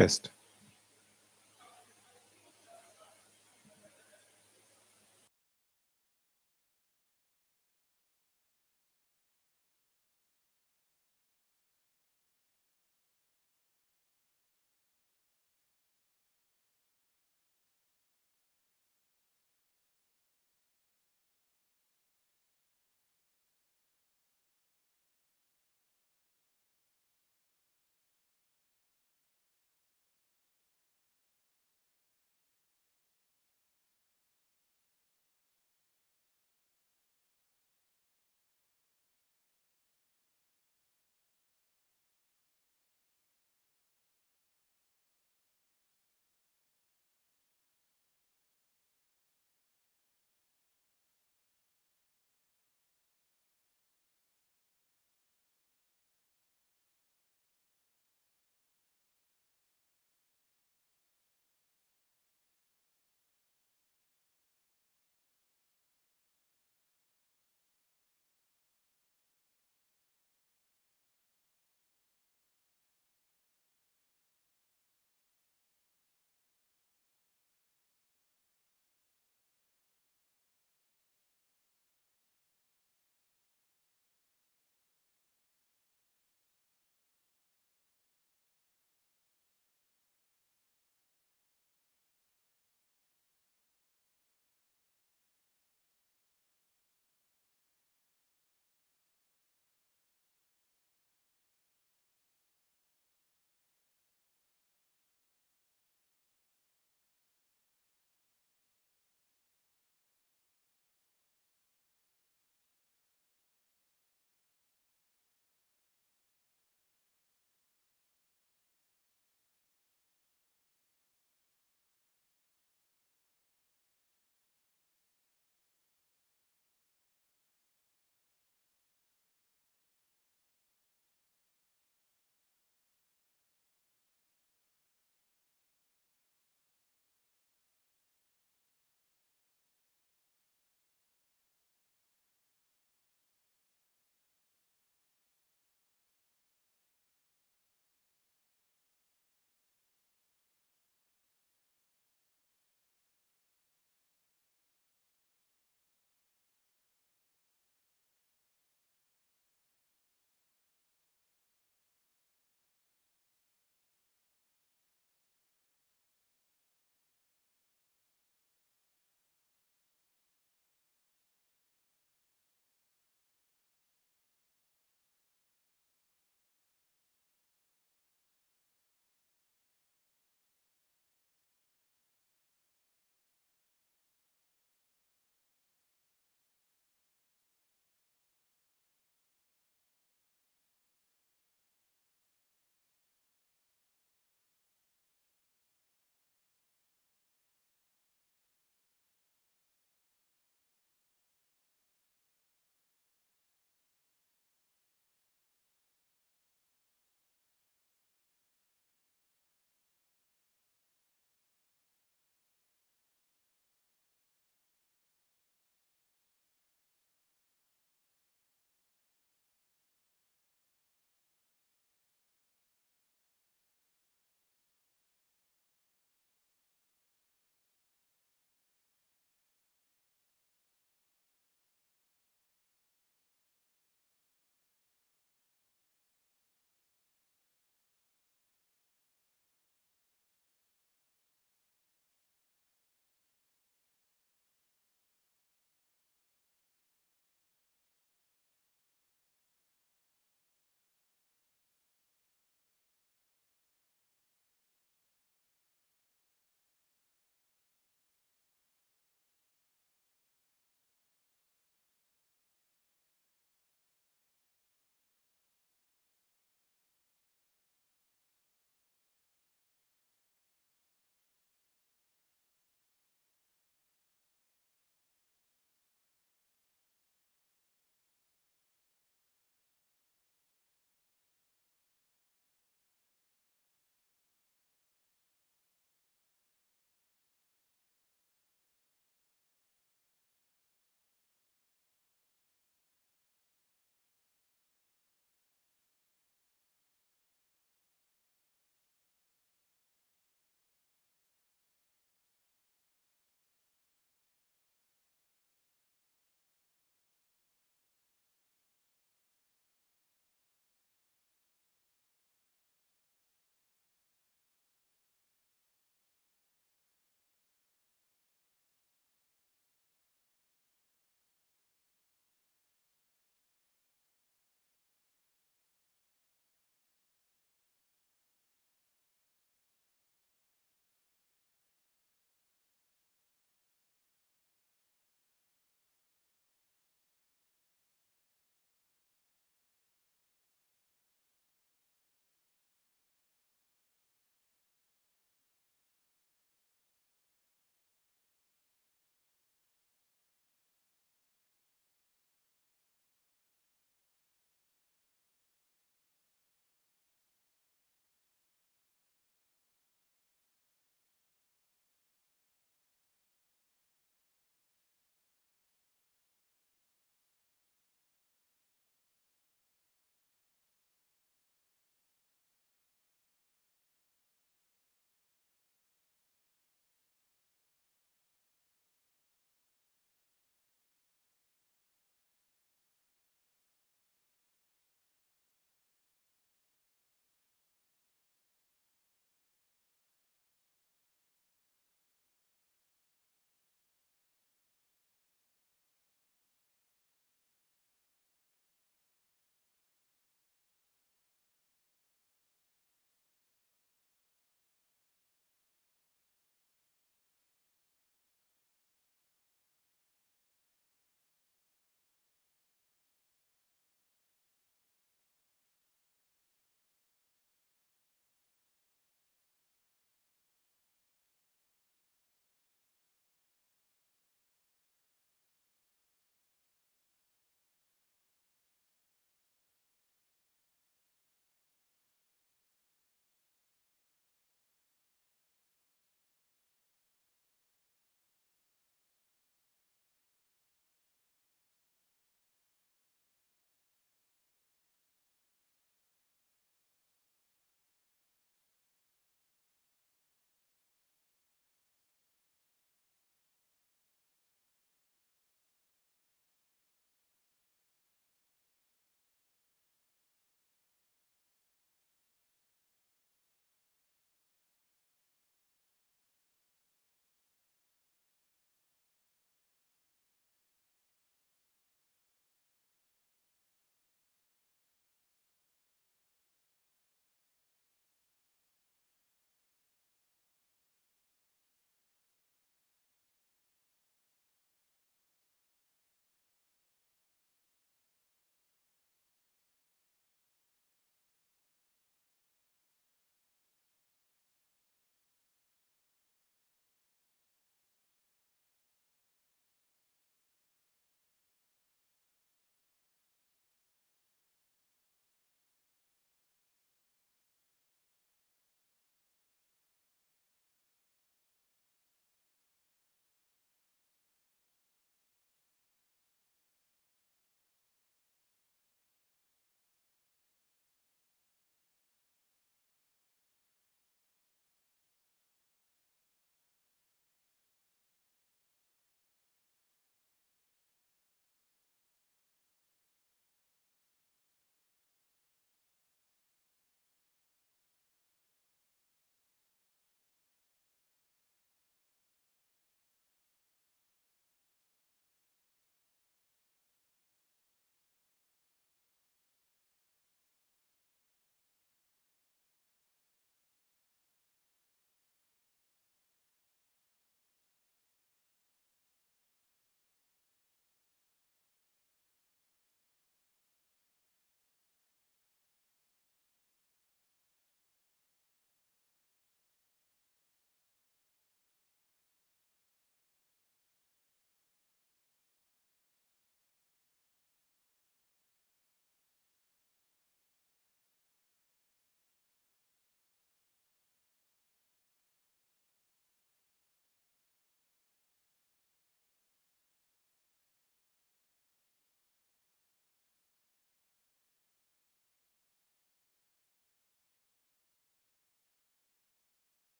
podcast.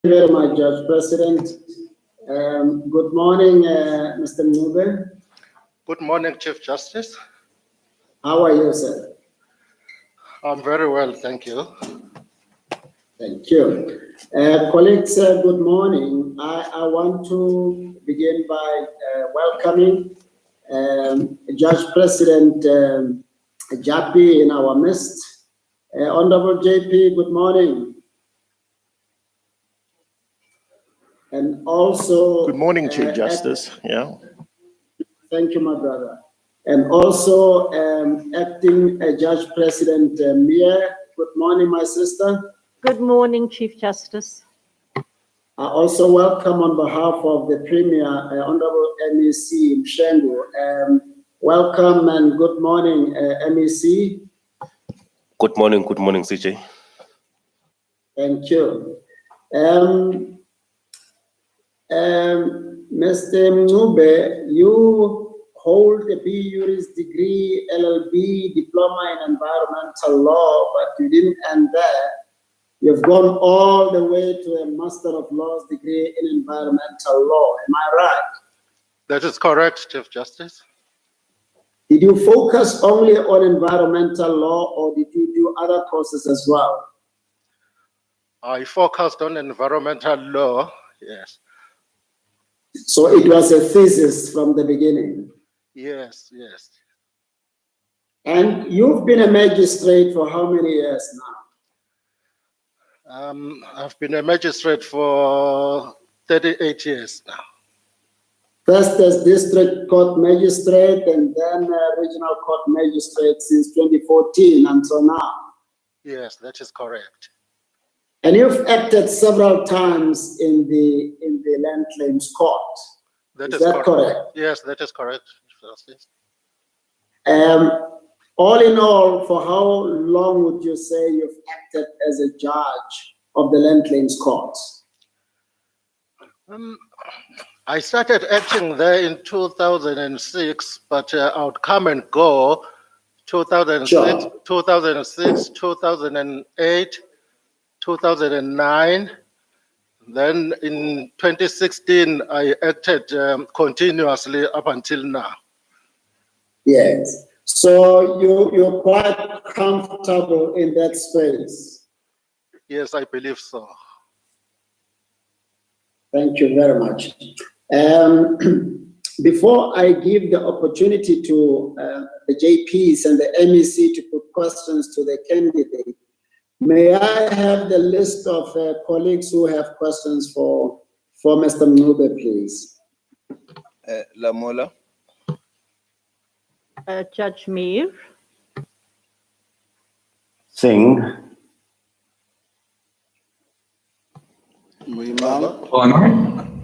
very much, Judge President. Good morning, Mr. Mube. Good morning, Chief Justice. How are you, sir? I'm very well, thank you. Thank you. Colleagues, good morning. I want to begin by welcoming Judge President Japi in our midst. Honorable JP, good morning. And also... Good morning, Chief Justice. Yeah. Thank you, my brother. And also Acting Judge President Mia. Good morning, my sister. Good morning, Chief Justice. I also welcome on behalf of the Premier, Honorable MEC Mshengu. Welcome and good morning, MEC. Good morning, CJ. Thank you. Mr. Mube, you hold a B.Juris degree, LLB, diploma in environmental law, but you didn't end there. You've gone all the way to a Master of Laws degree in environmental law. Am I right? That is correct, Chief Justice. Did you focus only on environmental law or did you do other courses as well? I focused on environmental law, yes. So it was a thesis from the beginning? Yes, yes. And you've been a magistrate for how many years now? I've been a magistrate for 38 years now. First as district court magistrate and then regional court magistrate since 2014 until now. Yes, that is correct. And you've acted several times in the land claims court. Is that correct? Yes, that is correct, Justice. All in all, for how long would you say you've acted as a judge of the land claims court? I started acting there in 2006, but I would come and go 2006, sure. 2006, 2008, 2009. Then in 2016, I acted continuously up until now. Yes. So you're quite comfortable in that space? Yes, I believe so. Thank you very much. Before I give the opportunity to the JPs and the MEC to put questions to the candidate, may I have the list of colleagues who have questions for Mr. Mnube, please? Lamola. Judge Mir. Singh. Muimang.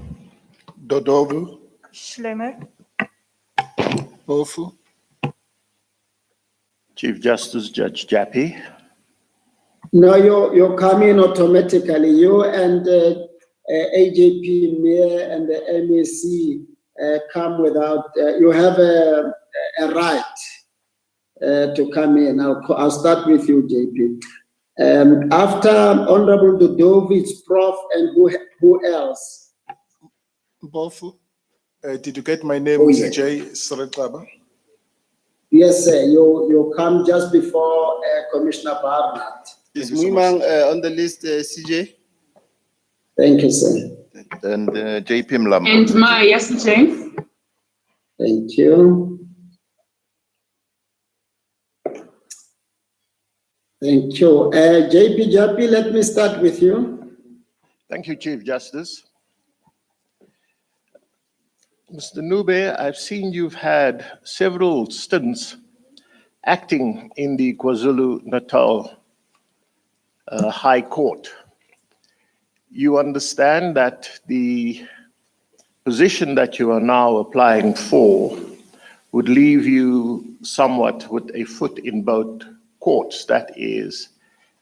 Dodovu. Schlemmer. Bofu. Chief Justice Judge Japi. No, you're coming automatically. You and AJP Mayor and the MEC come without, you have a right to come in. I'll start with you, JP. After Honorable Dodovich, Prof, and who else? Bofu. Did you get my name, yes. CJ Srekaba? Yes, sir. You come just before Commissioner Barnett. Is Muimang on the list, CJ? Thank you, sir. And JP Mlam. And my, yes, CJ. Thank you. Thank you. JP Japi, let me start with you. Thank you, Chief Justice. Mr. Nube, I've seen you've had several stints acting in the KwaZulu-Natal High Court. You understand that the position that you are now applying for would leave you somewhat with a foot in both courts, that is,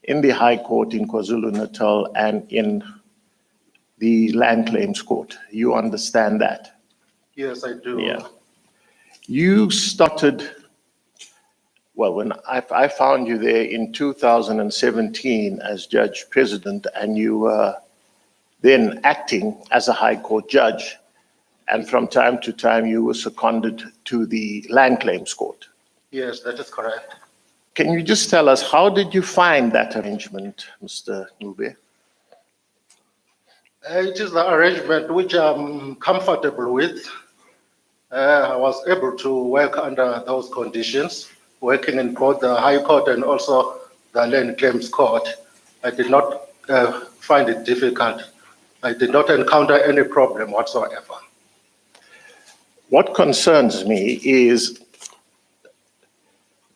in the High Court in KwaZulu-Natal and in the Land Claims Court. You understand that? Yes, I do. Yeah. You started, well, when I found you there in 2017 as Judge President, and you were then acting as a High Court judge, and from time to time you were seconded to the Land Claims Court. Yes, that is correct. Can you just tell us, how did you find that arrangement, Mr. Nube? It is the arrangement which I'm comfortable with. I was able to work under those conditions, working in both the High Court and also the Land Claims Court. I did not find it difficult. I did not encounter any problem whatsoever. What concerns me is,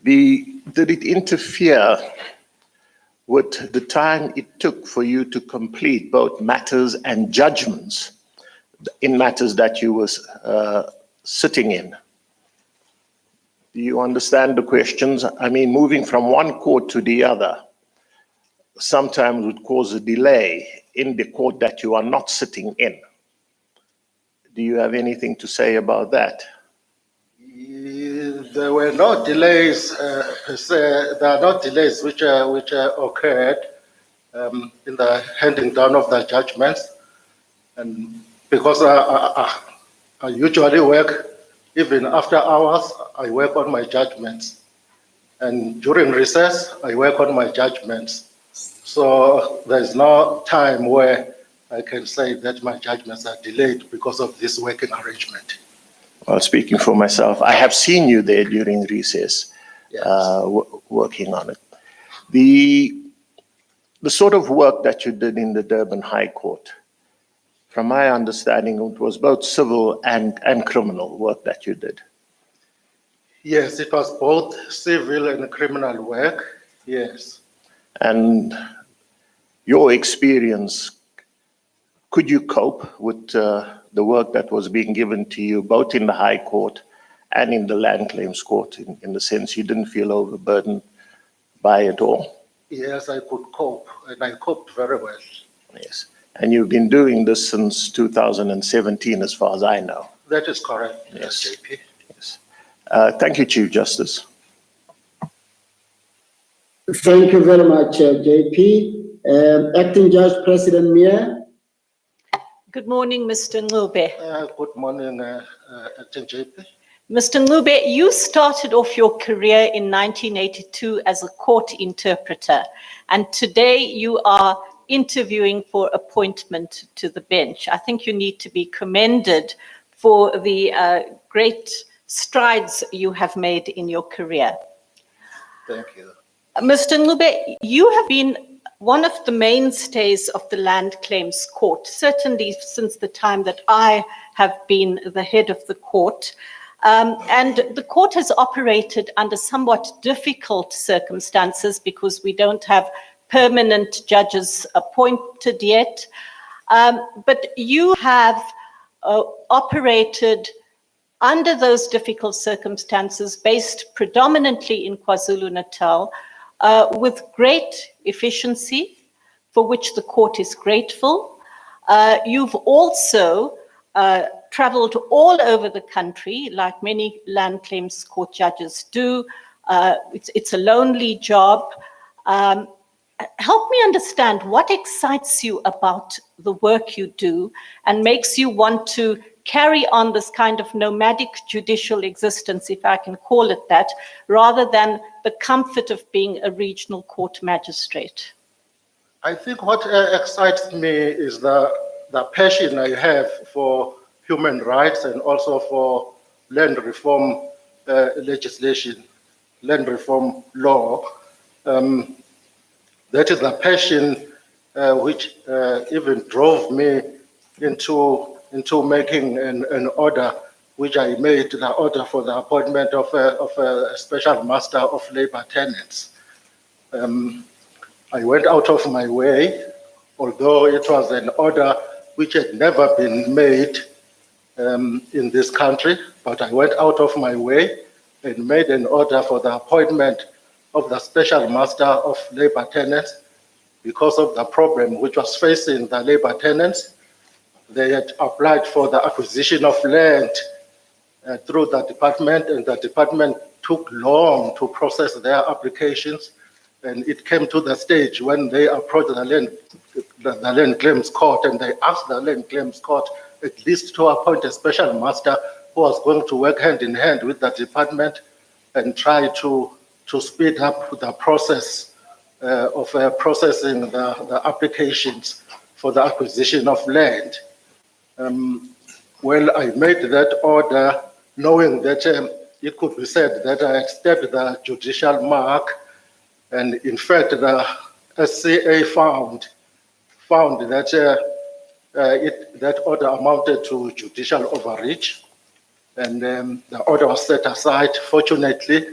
did it interfere with the time it took for you to complete both matters and judgments in matters that you were sitting in? Do you understand the questions? I mean, moving from one court to the other sometimes would cause a delay in the court that you are not sitting in. Do you have anything to say about that? There were no delays per se. There are no delays which occurred in the handing down of the judgments, and because I usually work even after hours, I work on my judgments, and during recess I work on my judgments. So there's no time where I can say that my judgments are delayed because of this working arrangement. Well, speaking for myself, I have seen you there during recess, Yes. working on it. The sort of work that you did in the Durban High Court, from my understanding, it was both civil and criminal work that you did. Yes, it was both civil and criminal work, yes. And your experience, could you cope with the work that was being given to you, both in the High Court and in the Land Claims Court, in the sense you didn't feel overburdened by it all? Yes, I could cope, and I coped very well. Yes. And you've been doing this since 2017, as far as I know. That is correct, Yes. JP. Yes. Thank you, Chief Justice. Thank you very much, JP. Acting Judge President Mia. Good morning, Mr. Ngube. Good morning, Acting JP. Mr. Ngube, you started off your career in 1982 as a court interpreter, and today you are interviewing for appointment to the bench. I think you need to be commended for the great strides you have made in your career. Thank you. Mr. Ngube, you have been one of the mainstays of the Land Claims Court, certainly since the time that I have been the head of the court. And the court has operated under somewhat difficult circumstances because we don't have permanent judges appointed yet. But you have operated under those difficult circumstances, based predominantly in KwaZulu-Natal, with great efficiency, for which the court is grateful. You've also traveled all over the country, like many Land Claims Court judges do. It's a lonely job. Help me understand what excites you about the work you do and makes you want to carry on this kind of nomadic judicial existence, if I can call it that, rather than the comfort of being a regional court magistrate. I think what excites me is the passion I have for human rights and also for land reform legislation, land reform law. That is the passion which even drove me into making an order, which I made, the order for the appointment of a special master of labor tenants. I went out of my way, although it was an order which had never been made in this country, but I went out of my way and made an order for the appointment of the special master of labor tenants because of the problem which was facing the labor tenants. They had applied for the acquisition of land through the department, and the department took long to process their applications. And it came to the stage when they approached the land claims court, and they asked the land claims court at least to appoint a special master who was going to work hand in hand with the department and try to speed up the process of processing the applications for the acquisition of land. Well, I made that order knowing that it could be said that I had stepped the judicial mark, and in fact, the SCA found that that order amounted to judicial overreach, and the order was set aside. Fortunately,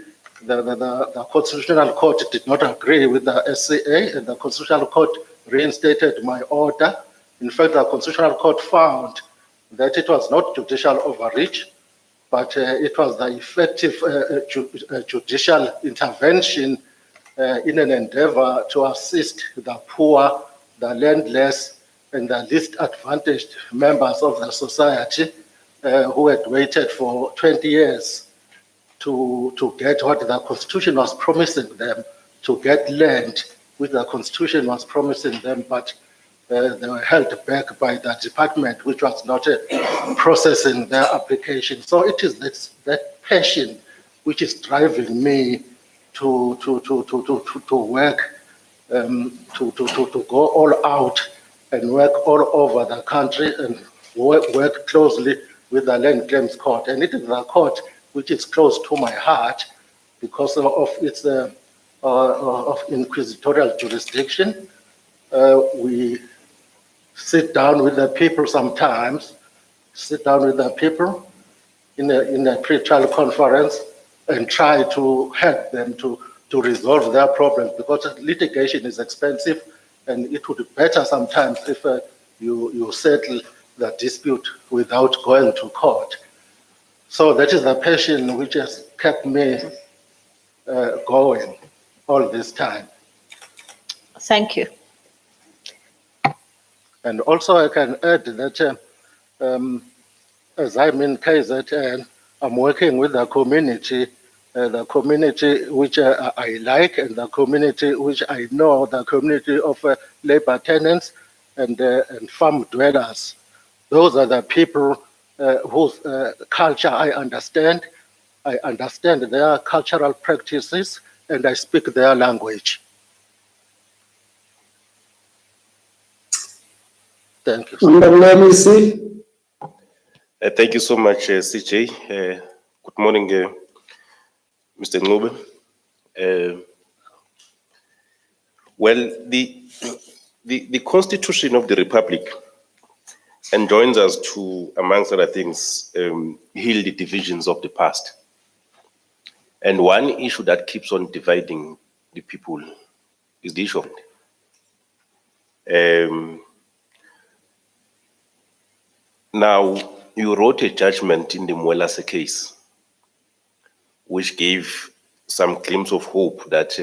the Constitutional Court did not agree with the SCA, and the Constitutional Court reinstated my order. In fact, the Constitutional Court found that it was not judicial overreach, but it was the effective judicial intervention in an endeavor to assist the poor, the landless, and the least advantaged members of the society who had waited for 20 years to get what the Constitution was promising them, to get land which the Constitution was promising them, but they were held back by the department, which was not processing their application. So it is that passion which is driving me to work, to go all out and work all over the country and work closely with the Land Claims Court. And it is the court which is close to my heart because of its of inquisitorial jurisdiction. We sit down with the people sometimes, in a pre-trial conference and try to help them to resolve their problems, because litigation is expensive, and it would be better sometimes if you settle the dispute without going to court. So that is the passion which has kept me going all this time. Thank you. And also I can add that as I'm in KZN, I'm working with the community which I like, and the community which I know, the community of labor tenants and farm dwellers. Those are the people whose culture I understand. I understand their cultural practices, and I speak their language. Thank you. Thank you so much, CJ. Good morning, Mr. Ngube. Well, the Constitution of the Republic enjoins us to, amongst other things, heal the divisions of the past. And one issue that keeps on dividing the people is the issue of now, you wrote a judgment in the Mwelase case, which gave some glimpse of hope that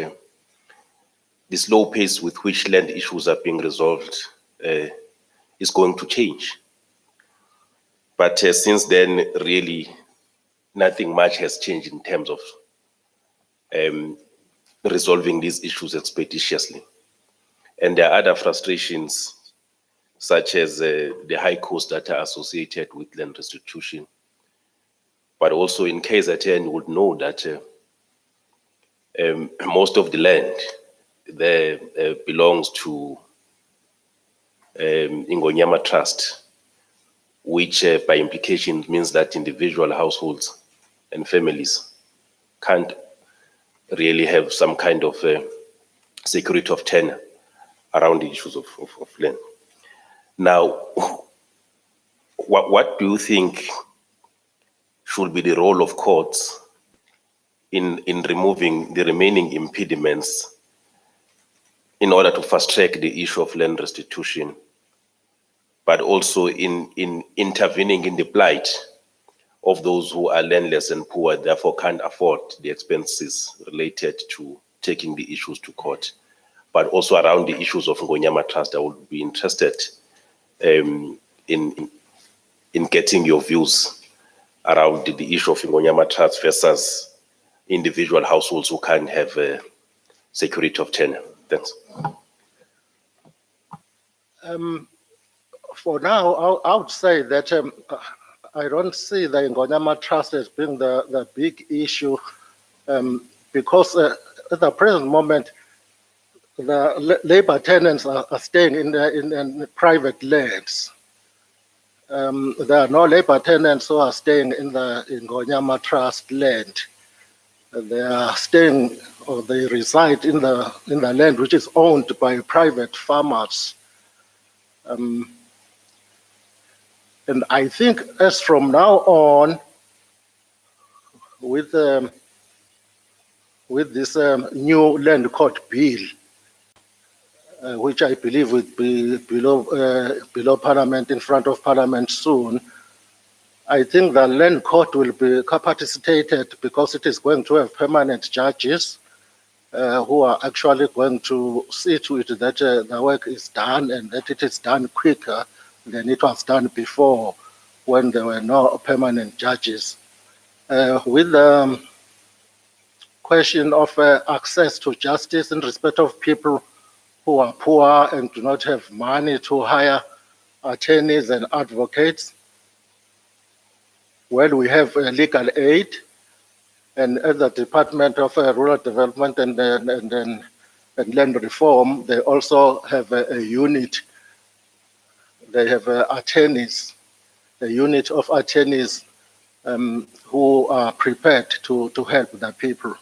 the slow pace with which land issues are being resolved is going to change. But since then, really, nothing much has changed in terms of resolving these issues expeditiously. And there are other frustrations, such as the high costs that are associated with land restitution. But also in KZN, you would know that most of the land there belongs to Ingonyama Trust, which by implication means that individual households and families can't really have some kind of security of tenure around the issues of land. Now, what do you think should be the role of courts in removing the remaining impediments in order to fast track the issue of land restitution, but also in intervening in the plight of those who are landless and poor, therefore can't afford the expenses related to taking the issues to court, but also around the issues of Ngonyama Trust? I would be interested in getting your views around the issue of Ngonyama Trust versus individual households who can't have security of tenure? Thanks. For now, I would say that I don't see the Ngonyama Trust as being the big issue because at the present moment, the labor tenants are staying in private lands. There are no labor tenants who are staying in the Ngonyama Trust land. They are staying or they reside in the land which is owned by private farmers. And I think as from now on, with this new land court bill, which I believe will be below Parliament, in front of Parliament soon, I think the land court will be capacitated because it is going to have permanent judges who are actually going to see to it that the work is done and that it is done quicker than it was done before when there were no permanent judges. With the question of access to justice in respect of people who are poor and do not have money to hire attorneys and advocates, well, we have legal aid, and at the Department of Rural Development and Land Reform, they also have a unit. They have attorneys, a unit of attorneys who are prepared to help the people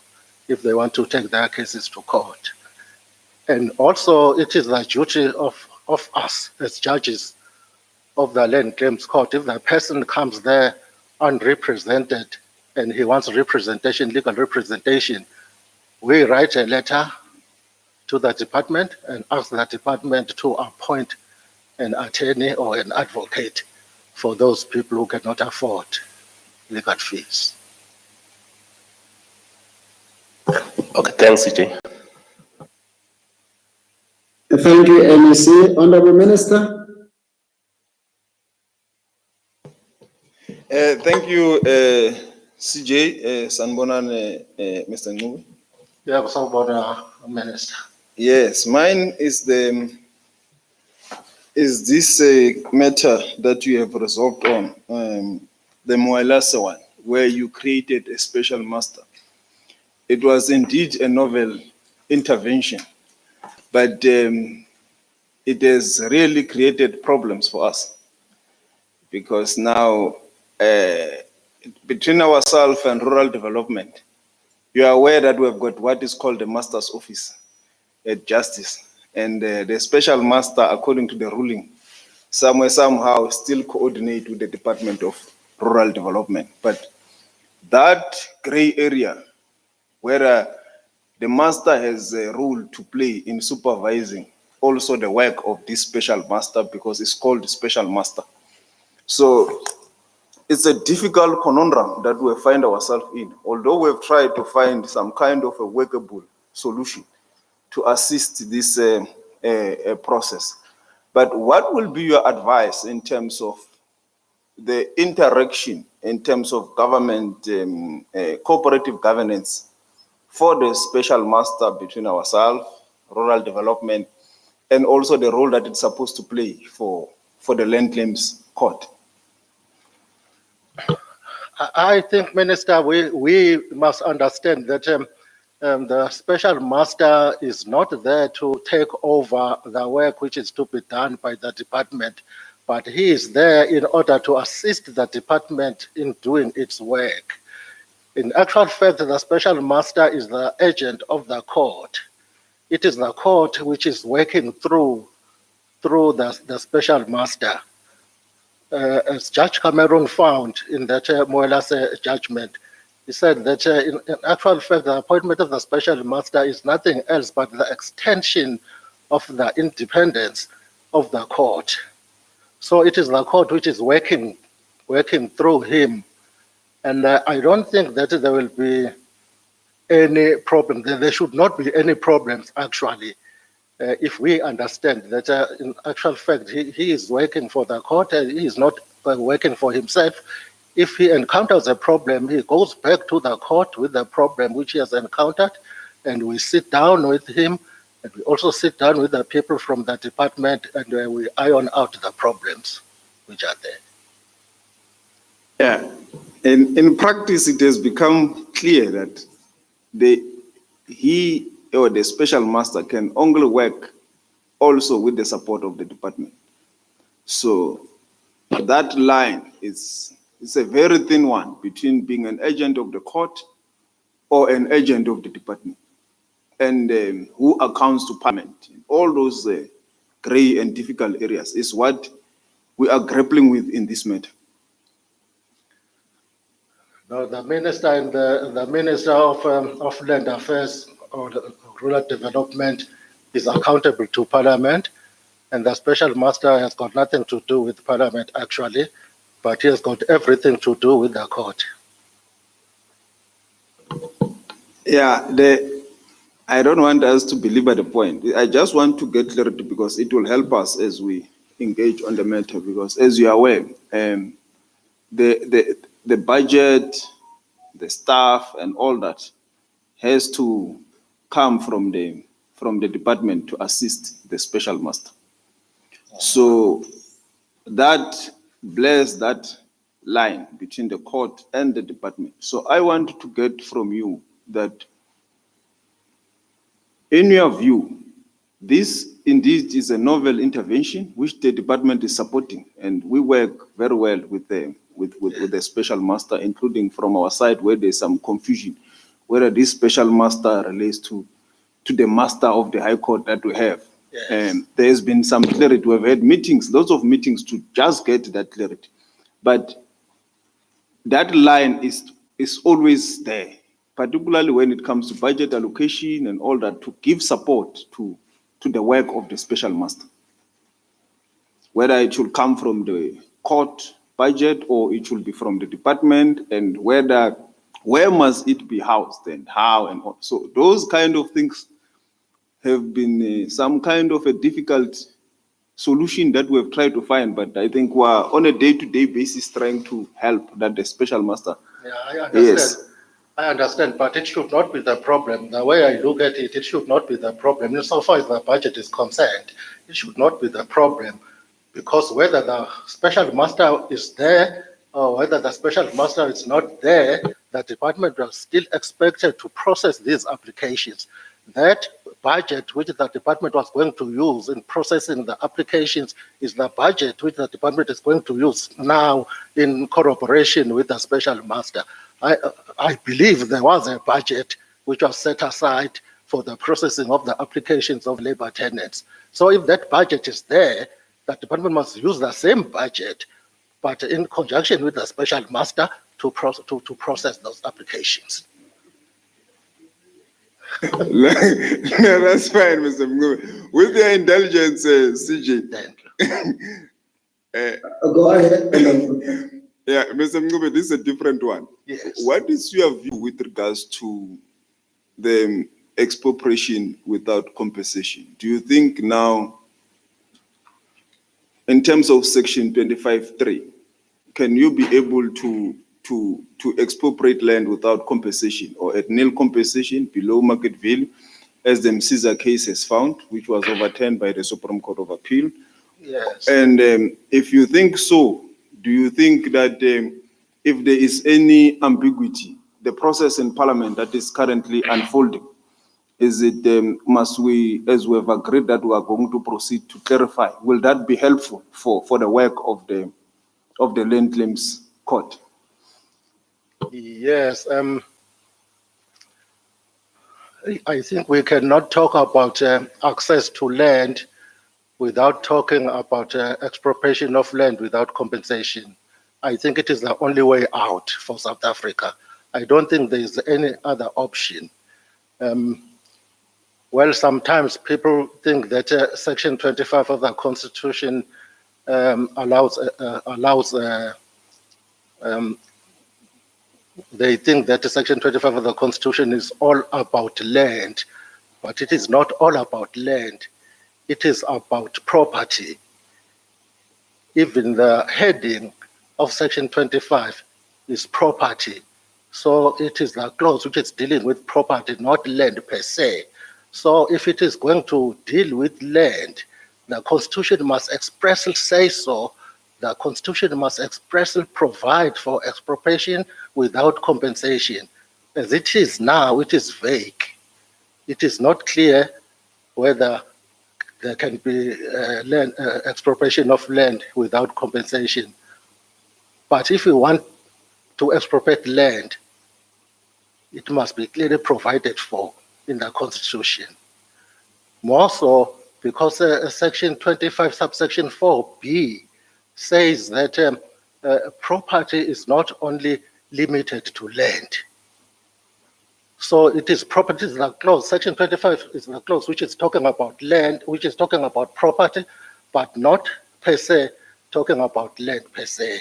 if they want to take their cases to court. And also, it is the duty of us as judges of the Land Claims Court, if the person comes there unrepresented and he wants representation, legal representation, we write a letter to the department and ask the department to appoint an attorney or an advocate for those people who cannot afford legal fees. Okay, thanks, CJ. Thank you, MEC. Honorable Minister. Thank you, CJ, Sanbonan, Mr. Ngugi. Yeah, so about Minister. Yes, mine is this matter that you have resolved on, the Moelase one, where you created a special master. It was indeed a novel intervention, but it has really created problems for us because now between ourselves and rural development, you are aware that we have got what is called the master's office at justice, and the special master, according to the ruling, somehow still coordinate with the Department of Rural Development. But that gray area where the master has a role to play in supervising also the work of this special master, because it's called special master. So it's a difficult conundrum that we find ourselves in, although we've tried to find some kind of a workable solution to assist this process. But what will be your advice in terms of the interaction, in terms of government cooperative governance for the special master between ourselves, rural development, and also the role that it's supposed to play for the Land Claims Court? I think, Minister, we must understand that the special master is not there to take over the work which is to be done by the department, but he is there in order to assist the department in doing its work. In actual fact, the special master is the agent of the court. It is the court which is working through the special master. As Judge Cameron found in that Moelase judgment, he said that in actual fact, the appointment of the special master is nothing else but the extension of the independence of the court. So it is the court which is working through him. And I don't think that there will be any problem. There should not be any problems, actually, if we understand that in actual fact, he is working for the court and he is not working for himself. If he encounters a problem, he goes back to the court with the problem which he has encountered. and we sit down with him, and we also sit down with the people from the department, and we iron out the problems which are there. Yeah, in practice, it has become clear that he or the special master can only work also with the support of the department. So that line is a very thin one between being an agent of the court or an agent of the department, and who accounts to Parliament. All those gray and difficult areas is what we are grappling with in this matter. Now, the minister and the minister of Land Affairs or Rural Development is accountable to Parliament, and the special master has got nothing to do with Parliament actually, but he has got everything to do with the court. Yeah, I don't want us to belabor the point. I just want to get clarity because it will help us as we engage on the matter. Because as you are aware, the budget, the staff, and all that has to come from the department to assist the special master. So that blurs that line between the court and the department. So I want to get from you that, in your view, this indeed is a novel intervention which the department is supporting, and we work very well with the special master, including from our side where there's some confusion whether this special master relates to the master of the High Court that we have. Yes. There has been some clarity. We've had meetings, lots of meetings to just get that clarity. But that line is always there, particularly when it comes to budget allocation and all that, to give support to the work of the special master. Whether it should come from the court budget or it should be from the department, and where must it be housed and how and all. So those kind of things have been some kind of a difficult solution that we have tried to find, but I think we're on a day-to-day basis trying to help that the special master. Yeah, I understand. Yes. I understand, but it should not be the problem. The way I look at it, it should not be the problem. So far as the budget is concerned, it should not be the problem, because whether the special master is there or whether the special master is not there, the department was still expected to process these applications. That budget which the department was going to use in processing the applications is the budget which the department is going to use now in cooperation with the special master. I believe there was a budget which was set aside for the processing of the applications of labor tenants. So if that budget is there, the department must use the same budget, but in conjunction with the special master to process those applications. No, that's fine, Mr. Mngube. With your indulgence, CJ. Thank you. Go ahead. Yeah, Mr. Mngube, this is a different one. Yes. What is your view with regards to the expropriation without compensation? Do you think now, in terms of Section 25(3), can you be able to expropriate land without compensation or at nil compensation below market value, as the Msiza case has found, which was overturned by the Supreme Court of Appeal? Yes. And if you think so, do you think that if there is any ambiguity, the process in Parliament that is currently unfolding, is it, must we, as we have agreed that we are going to proceed to clarify, will that be helpful for the work of the Land Claims Court? Yes, I think we cannot talk about access to land without talking about expropriation of land without compensation. I think it is the only way out for South Africa. I don't think there is any other option. Well, sometimes people think that Section 25 of the Constitution they think that Section 25 of the Constitution is all about land, but it is not all about land. It is about property. Even the heading of Section 25 is property. So it is the clause which is dealing with property, not land per se. So if it is going to deal with land, the Constitution must expressly say so. The Constitution must expressly provide for expropriation without compensation. As it is now, it is vague. It is not clear whether there can be expropriation of land without compensation. But if you want to expropriate land, it must be clearly provided for in the Constitution. More so because Section 25, subsection 4B says that property is not only limited to land. So it is property is the clause. Section 25 is the clause which is talking about land, which is talking about property, but not per se talking about land per se.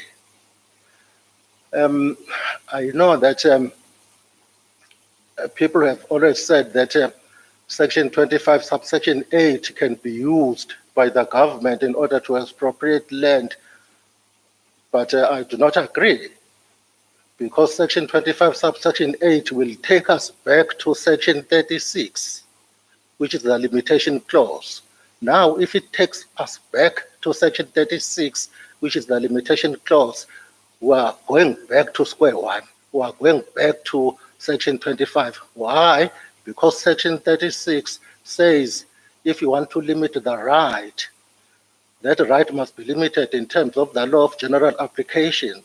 I know that people have always said that Section 25, subsection 8 can be used by the government in order to expropriate land, but I do not agree, because Section 25, subsection 8 will take us back to Section 36, which is the limitation clause. Now, if it takes us back to Section 36, which is the limitation clause, we are going back to square one. We are going back to Section 25. Why? Because Section 36 says if you want to limit the right, that right must be limited in terms of the law of general application,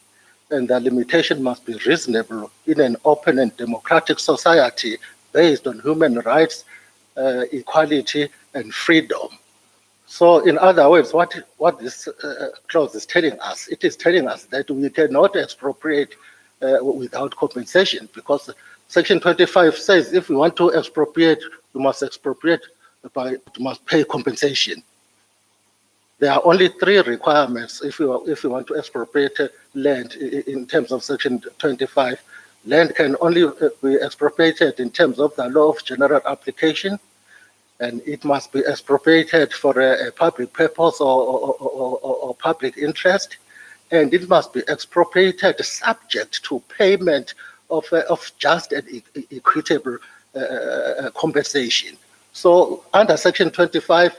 and the limitation must be reasonable in an open and democratic society based on human rights, equality, and freedom. So, in other words, what this clause is telling us, it is telling us that we cannot expropriate without compensation, because Section 25 says if we want to expropriate, you must expropriate you must pay compensation. There are only 3 requirements if you want to expropriate land in terms of Section 25. Land can only be expropriated in terms of the law of general application, and it must be expropriated for a public purpose or public interest, and it must be expropriated subject to payment of just and equitable compensation. So under Section 25,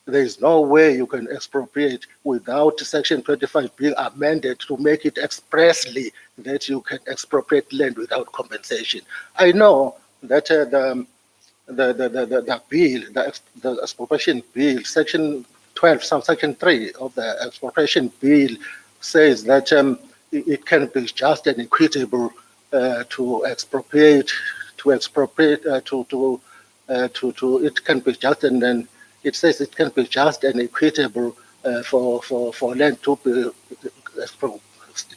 there is no way you can expropriate without Section 25 being amended to make it expressly that you can expropriate land without compensation. I know that the bill, the expropriation bill, Section 12, subsection 3 of the expropriation bill says that it can be just and equitable to expropriate, it can be just, and then it says it can be just and equitable for land to be, it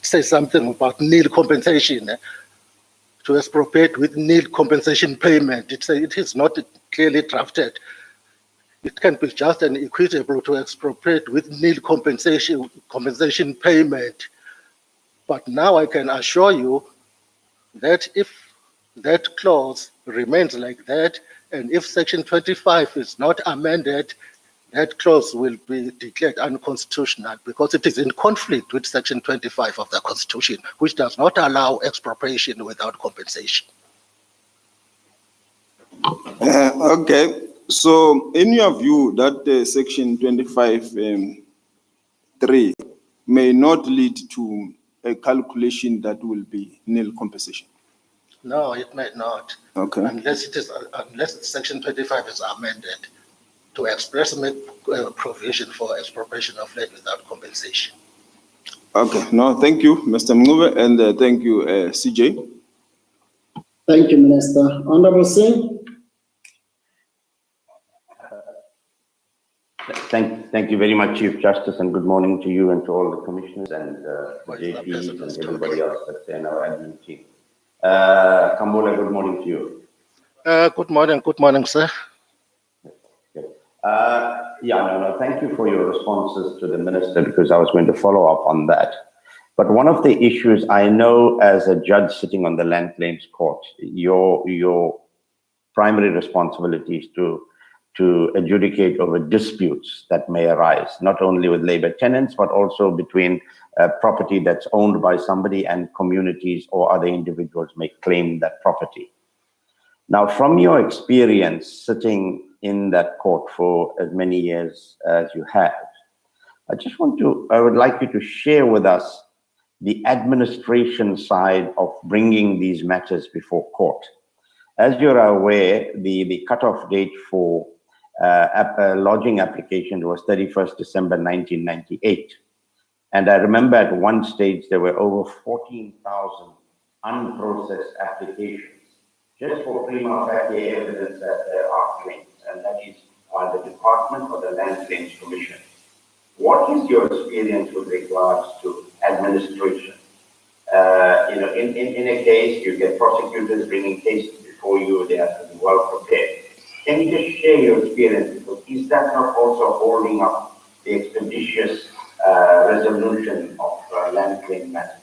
says something about nil compensation, to expropriate with nil compensation payment. It is not clearly drafted. It can be just and equitable to expropriate with nil compensation payment. But now I can assure you that if that clause remains like that, and if Section 25 is not amended, that clause will be declared unconstitutional because it is in conflict with Section 25 of the Constitution, which does not allow expropriation without compensation. Okay, so in your view, that Section 25(3) may not lead to a calculation that will be nil compensation? No, it may not. Okay. Unless Section 25 is amended to expressly make provision for expropriation of land without compensation. Okay. No, thank you, Mr. Mngube, and thank you, CJ. Thank you, Minister. Honorable Singh. Thank you very much, Chief Justice, and good morning to you and to all the commissioners and JPs and everybody else that's in our admin team. Kambula, good morning to you. Good morning, sir. Thank you for your responses to the minister, because I was going to follow up on that. But one of the issues I know, as a judge sitting on the Land Claims Court, your primary responsibility is to to adjudicate over disputes that may arise, not only with labor tenants, but also between property that's owned by somebody and communities or other individuals may claim that property. Now, from your experience sitting in that court for as many years as you have, I would like you to share with us the administration side of bringing these matters before court. As you're aware, the cutoff date for lodging application was 31st December 1998. And I remember at one stage there were over 14,000 unprocessed applications just for prima facie evidence that there are claims, and that is by the Department or the Land Claims Commission. What is your experience with regards to administration? In a case, you get prosecutors bringing cases before you, they have to be well prepared. Can you just share your experience? Because is that not also holding up the expeditious resolution of land claim matters?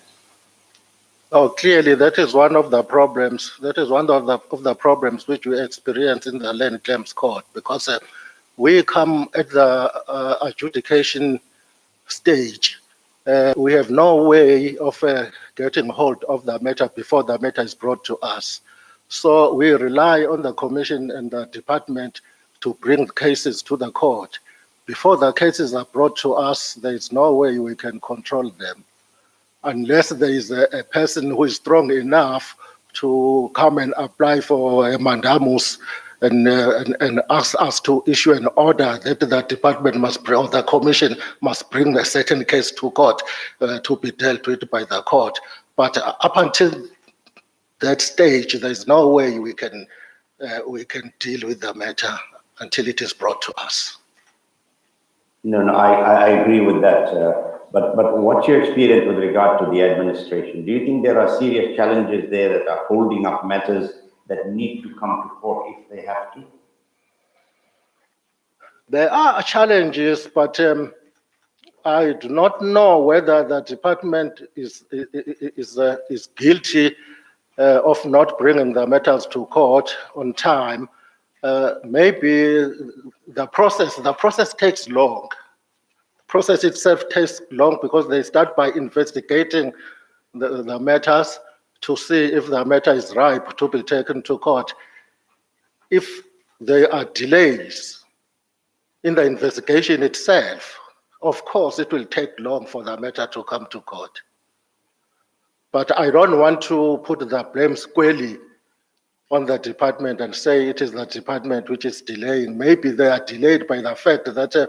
Oh, clearly, that is one of the problems. That is one of the problems which we experience in the land claims court, because we come at the adjudication stage. We have no way of getting hold of the matter before the matter is brought to us. So we rely on the commission and the department to bring cases to the court. Before the cases are brought to us, there is no way we can control them, unless there is a person who is strong enough to come and apply for a mandamus and ask us to issue an order that the department must bring, or the commission must bring a certain case to court to be dealt with by the court. But up until that stage, there is no way we can deal with the matter until it is brought to us. No, I agree with that. But what's your experience with regard to the administration? Do you think there are serious challenges there that are holding up matters that need to come to court if they have to? There are challenges, but I do not know whether the department is guilty of not bringing the matters to court on time. Maybe the process takes long. The process itself takes long because they start by investigating the matters to see if the matter is ripe to be taken to court. If there are delays in the investigation itself, of course, it will take long for the matter to come to court. But I don't want to put the blame squarely on the department and say it is the department which is delaying. Maybe they are delayed by the fact that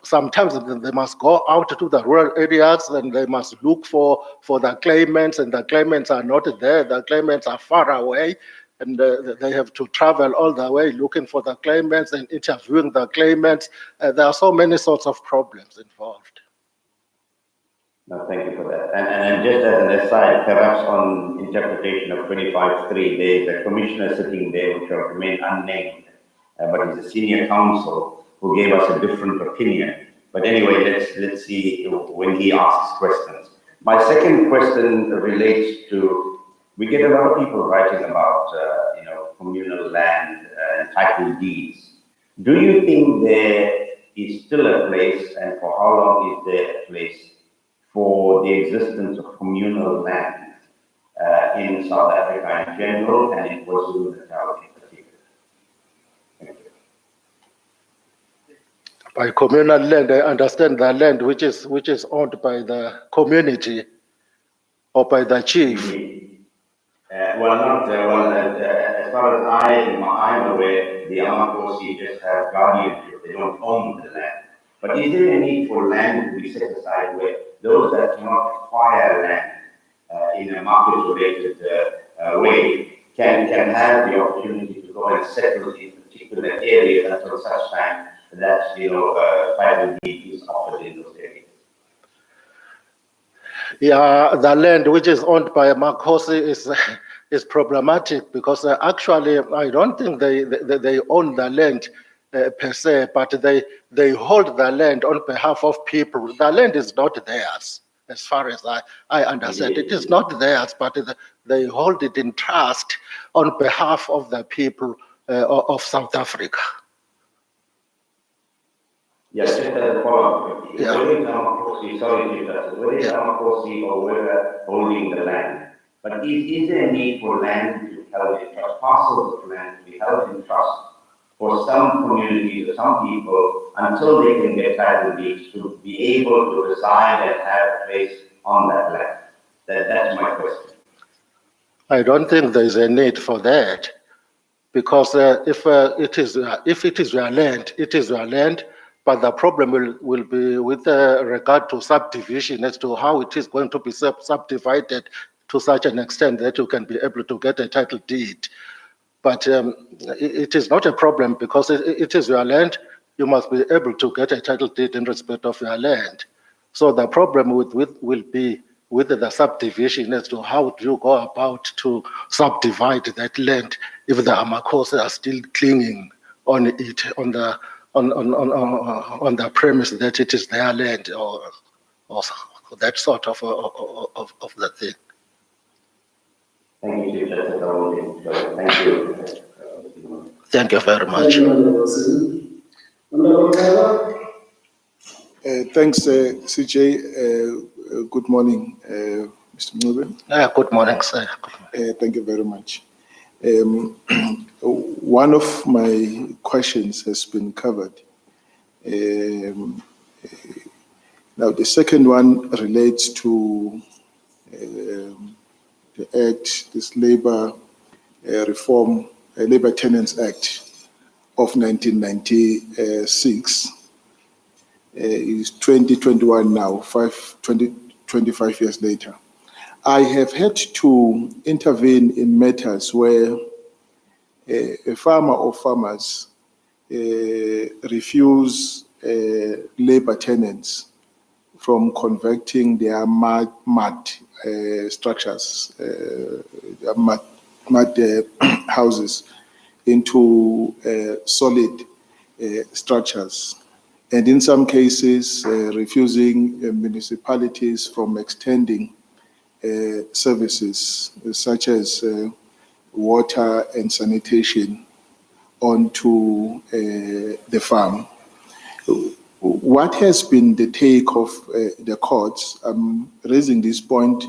sometimes they must go out to the rural areas and they must look for the claimants, and the claimants are not there. The claimants are far away, and they have to travel all the way looking for the claimants and interviewing the claimants. There are so many sorts of problems involved. No, thank you for that. And just as an aside, perhaps on interpretation of 25(3), there is a commissioner sitting there who shall remain unnamed, but he's a senior counsel who gave us a different opinion. But anyway, let's see when he asks questions. My second question relates to, we get a lot of people writing about communal land and title deeds. Do you think there is still a place, and for how long is there a place for the existence of communal land in South Africa in general and in KwaZulu-Natal in particular? Thank you. By communal land, I understand the land which is owned by the community or by the chief. As far as I'm aware, the Amakosi just have guardianship; they don't own the land. But is there a need for land to be set aside where those that cannot acquire land in a market-related way can have the opportunity to go and settle in particular areas until such time that title deed is offered in those areas? Yeah, the land which is owned by Makosi is problematic because actually I don't think they own the land per se, but they hold the land on behalf of people. The land is not theirs, as far as I understand. It is not theirs, but they hold it in trust on behalf of the people of South Africa. Yes, just as a follow-up. Yeah. Whether it's Amakosi, sorry to interrupt, whether it's Amakosi or whether holding the land, but is there a need for land to be held in trust, parcels of land to be held in trust for some communities or some people until they can get title deeds to be able to reside and have a place on that land? That's my question. I don't think there is a need for that, because if it is your land, it is your land. But the problem will be with regard to subdivision as to how it is going to be subdivided to such an extent that you can be able to get a title deed. But it is not a problem, because it is your land. You must be able to get a title deed in respect of your land. So the problem will be with the subdivision as to how do you go about to subdivide that land if the Amakosi are still clinging on it, on the premise that it is their land, or that sort of the thing. Thank you, Chief Justice. Thank you. Thank you very much. Thank you, Honorable Singh. Honorable Kaiwa? Thanks, CJ. Good morning, Mr. Mube. Good morning, sir. Thank you very much. One of my questions has been covered. Now, the second one relates to the Act, this Labor Reform, Labor Tenants Act of 1996. It's 2021 now, 25 years later. I have had to intervene in matters where a farmer or farmers refuse labor tenants from converting their mud structures, mud houses into solid structures. And in some cases, refusing municipalities from extending services such as water and sanitation onto the farm. What has been the take of the courts? I'm raising this point,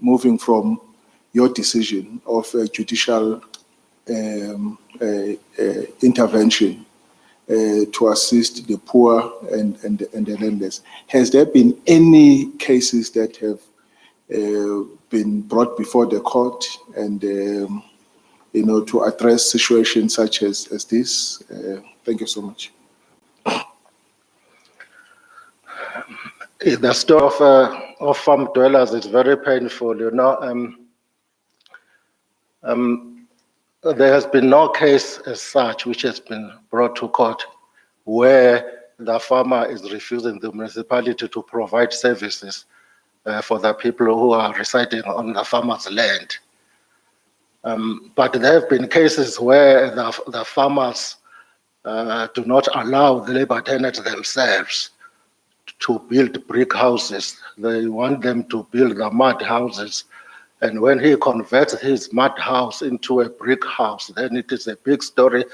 moving from your decision of judicial intervention to assist the poor and the landless. Has there been any cases that have been brought before the court and to address situations such as this? Thank you so much. The story of farm dwellers is very painful. There has been no case as such which has been brought to court where the farmer is refusing the municipality to provide services for the people who are residing on the farmer's land. But there have been cases where the farmers do not allow the labor tenants themselves to build brick houses. They want them to build the mud houses. And when he converts his mud house into a brick house, then it is a big story.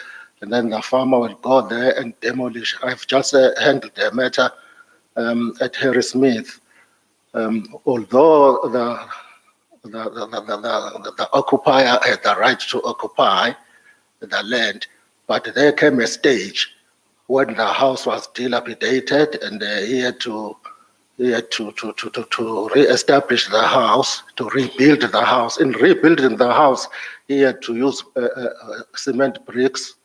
And then the farmer will go there and demolish. I've just handled the matter at Harry Smith. Although the occupier had the right to occupy the land, but there came a stage when the house was dilapidated and he had to re-establish the house, to rebuild the house. In rebuilding the house, he had to use cement bricks,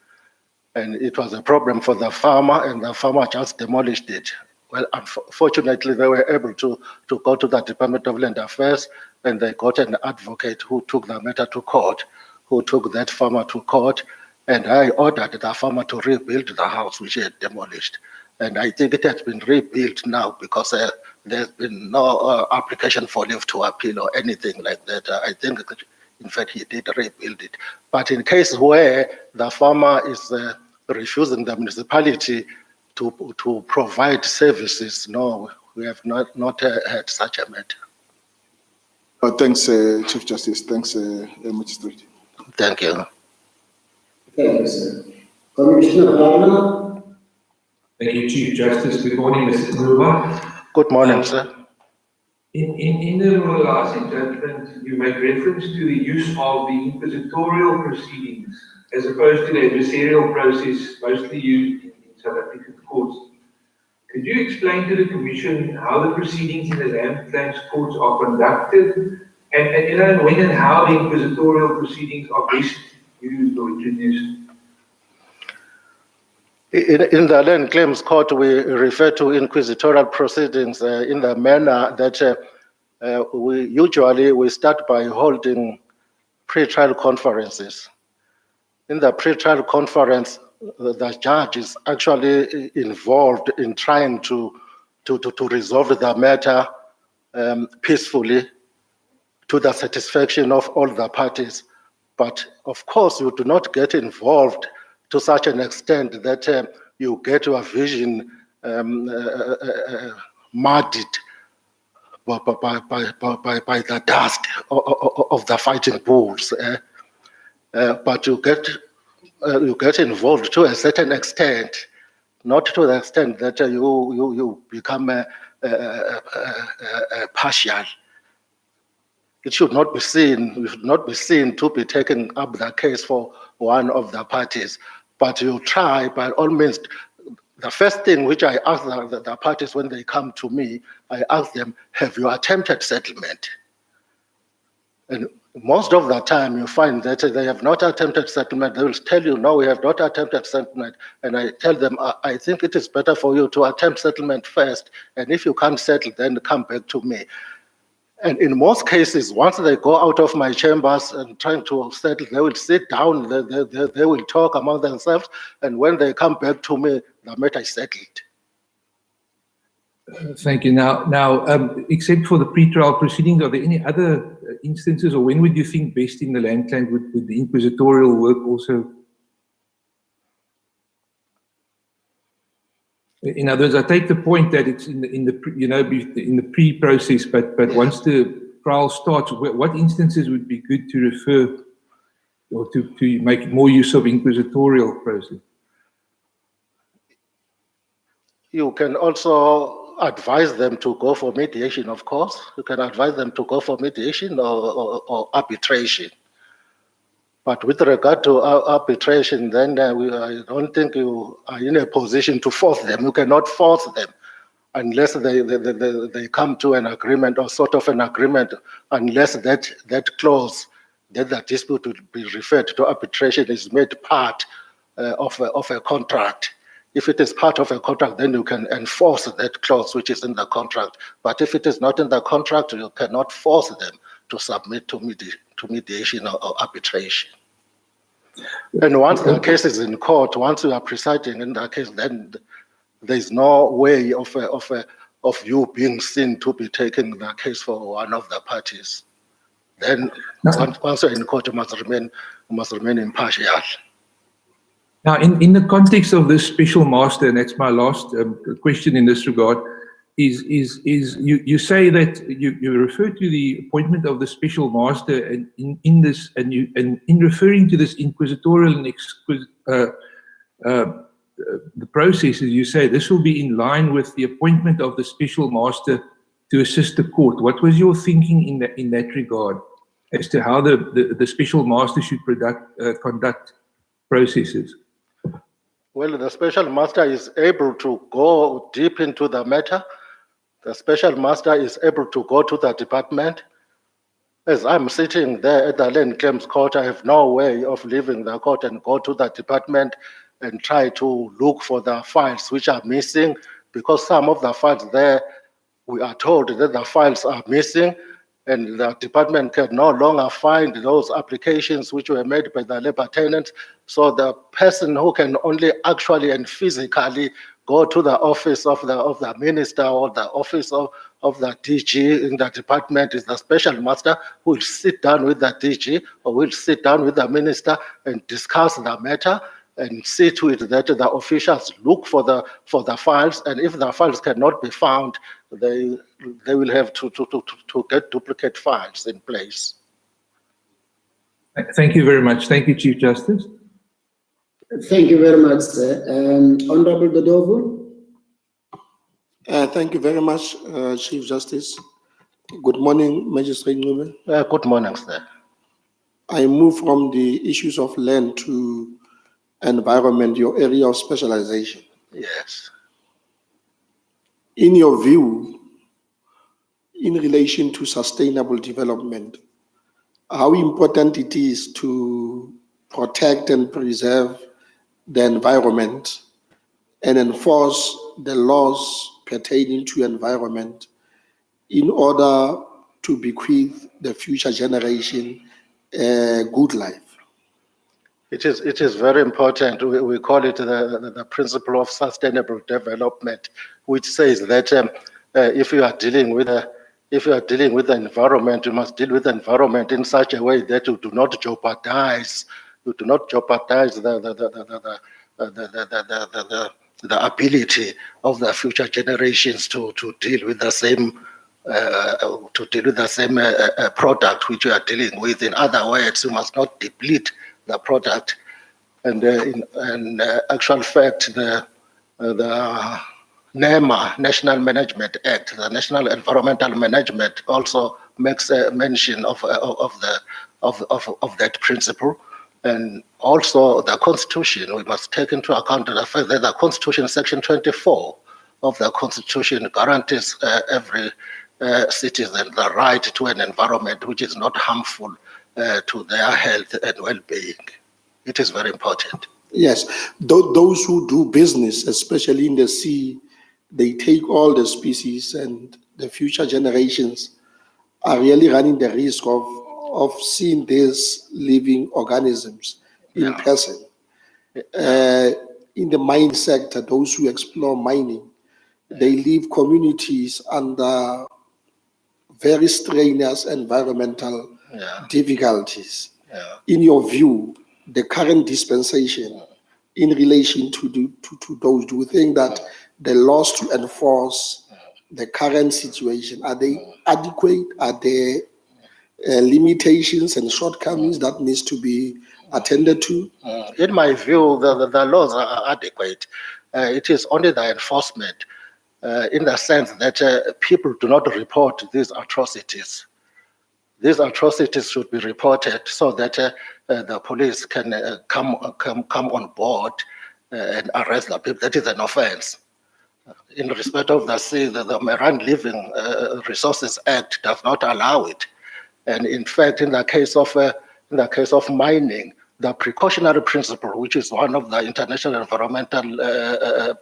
and it was a problem for the farmer, and the farmer just demolished it. Well, unfortunately, they were able to go to the Department of Land Affairs, and they got an advocate who took the matter to court, who took that farmer to court, and I ordered the farmer to rebuild the house which he had demolished. And I think it has been rebuilt now because there's been no application for leave to appeal or anything like that. I think, in fact, he did rebuild it. But in case where the farmer is refusing the municipality to provide services, no, we have not had such a matter. Thanks, Chief Justice. Thanks, Magistrate. Thank you. Thank you, sir. Commissioner Gardner? Thank you, Chief Justice. Good morning, Mr. Nuba. Good morning, sir. In the moralizing judgment, you make reference to the use of the inquisitorial proceedings as opposed to the adversarial process mostly used in South African courts. Could you explain to the Commission how the proceedings in the land claims courts are conducted and when and how the inquisitorial proceedings are best used or introduced? In the Land Claims Court, we refer to inquisitorial proceedings in the manner that we start by holding pre-trial conferences. In the pre-trial conference, the judge is actually involved in trying to resolve the matter peacefully to the satisfaction of all the parties. But of course, you do not get involved to such an extent that you get your vision muddied by the dust of the fighting bulls. But you get involved to a certain extent, not to the extent that you become partial. It should not be seen. You should not be seen to be taking up the case for one of the parties. But you try, by all means. The first thing which I ask the parties when they come to me, I ask them, have you attempted settlement? And most of the time you find that they have not attempted settlement. They will tell you, no, we have not attempted settlement. And I tell them, I think it is better for you to attempt settlement first. And if you can't settle, then come back to me. And in most cases, once they go out of my chambers and trying to settle, they will sit down, they will talk among themselves, and when they come back to me, the matter is settled. Thank you. Now, except for the pre-trial proceedings, are there any other instances, or when would you think best in the land claim would the inquisitorial work also? In other words, I take the point that it's in the pre-process, but once the trial starts, what instances would be good to refer or to make more use of inquisitorial process? You can also advise them to go for mediation, of course. You can advise them to go for mediation or arbitration. But with regard to arbitration, then I don't think you are in a position to force them. You cannot force them unless they come to an agreement or sort of an agreement, unless that clause that the dispute will be referred to arbitration is made part of a contract. If it is part of a contract, then you can enforce that clause which is in the contract. But if it is not in the contract, you cannot force them to submit to mediation or arbitration. And once the case is in court, once you are presiding in that case, then there is no way of you being seen to be taking the case for one of the parties. Then once you're in court, you must remain impartial. Now, in the context of this special master, and that's my last question in this regard, is you say that you refer to the appointment of the special master, and in referring to this inquisitorial and the processes, you say this will be in line with the appointment of the special master to assist the court. What was your thinking in that regard as to how the special master should conduct processes? Well, the special master is able to go deep into the matter. The special master is able to go to the department. As I'm sitting there at the Land Claims Court, I have no way of leaving the court and go to the department and try to look for the files which are missing, because some of the files there, we are told that the files are missing, and the department can no longer find those applications which were made by the labor tenants. So the person who can only actually and physically go to the office of the minister or the office of the DG in the department is the special master, who will sit down with the DG or will sit down with the minister and discuss the matter and see to it that the officials look for the files, and if the files cannot be found, they will have to get duplicate files in place. Thank you very much. Thank you, Chief Justice. Thank you very much, sir. Honorable Dodovu. Thank you very much, Chief Justice. Good morning, Magistrate Ncube. Good morning, sir. I move from the issues of land to environment, your area of specialization. Yes. In your view, in relation to sustainable development, how important it is to protect and preserve the environment and enforce the laws pertaining to environment in order to bequeath the future generation a good life. It is very important. We call it the principle of sustainable development, which says that if you are dealing with the environment, you must deal with the environment in such a way that you do not jeopardize the ability of the future generations to deal with the same product which you are dealing with. In other words, you must not deplete the product. And in actual fact, the NEMA, National Management Act, the National Environmental Management, also makes a mention of that principle. And also the Constitution, we must take into account the fact that the Constitution, Section 24 of the Constitution, guarantees every citizen the right to an environment which is not harmful to their health and well-being. It is very important. Yes, those who do business, especially in the sea, they take all the species, and the future generations are really running the risk of seeing these living organisms in person. In the mine sector, those who explore mining, they leave communities under very strenuous environmental difficulties. In your view, the current dispensation in relation to those, do you think that the laws to enforce the current situation, are they adequate? Are there limitations and shortcomings that needs to be attended to? In my view, the laws are adequate. It is only the enforcement, in the sense that people do not report these atrocities. These atrocities should be reported so that the police can come on board and arrest the people. That is an offense. In respect of the sea, the Marine Living Resources Act does not allow it. And in fact, in the case of mining, the precautionary principle, which is one of the international environmental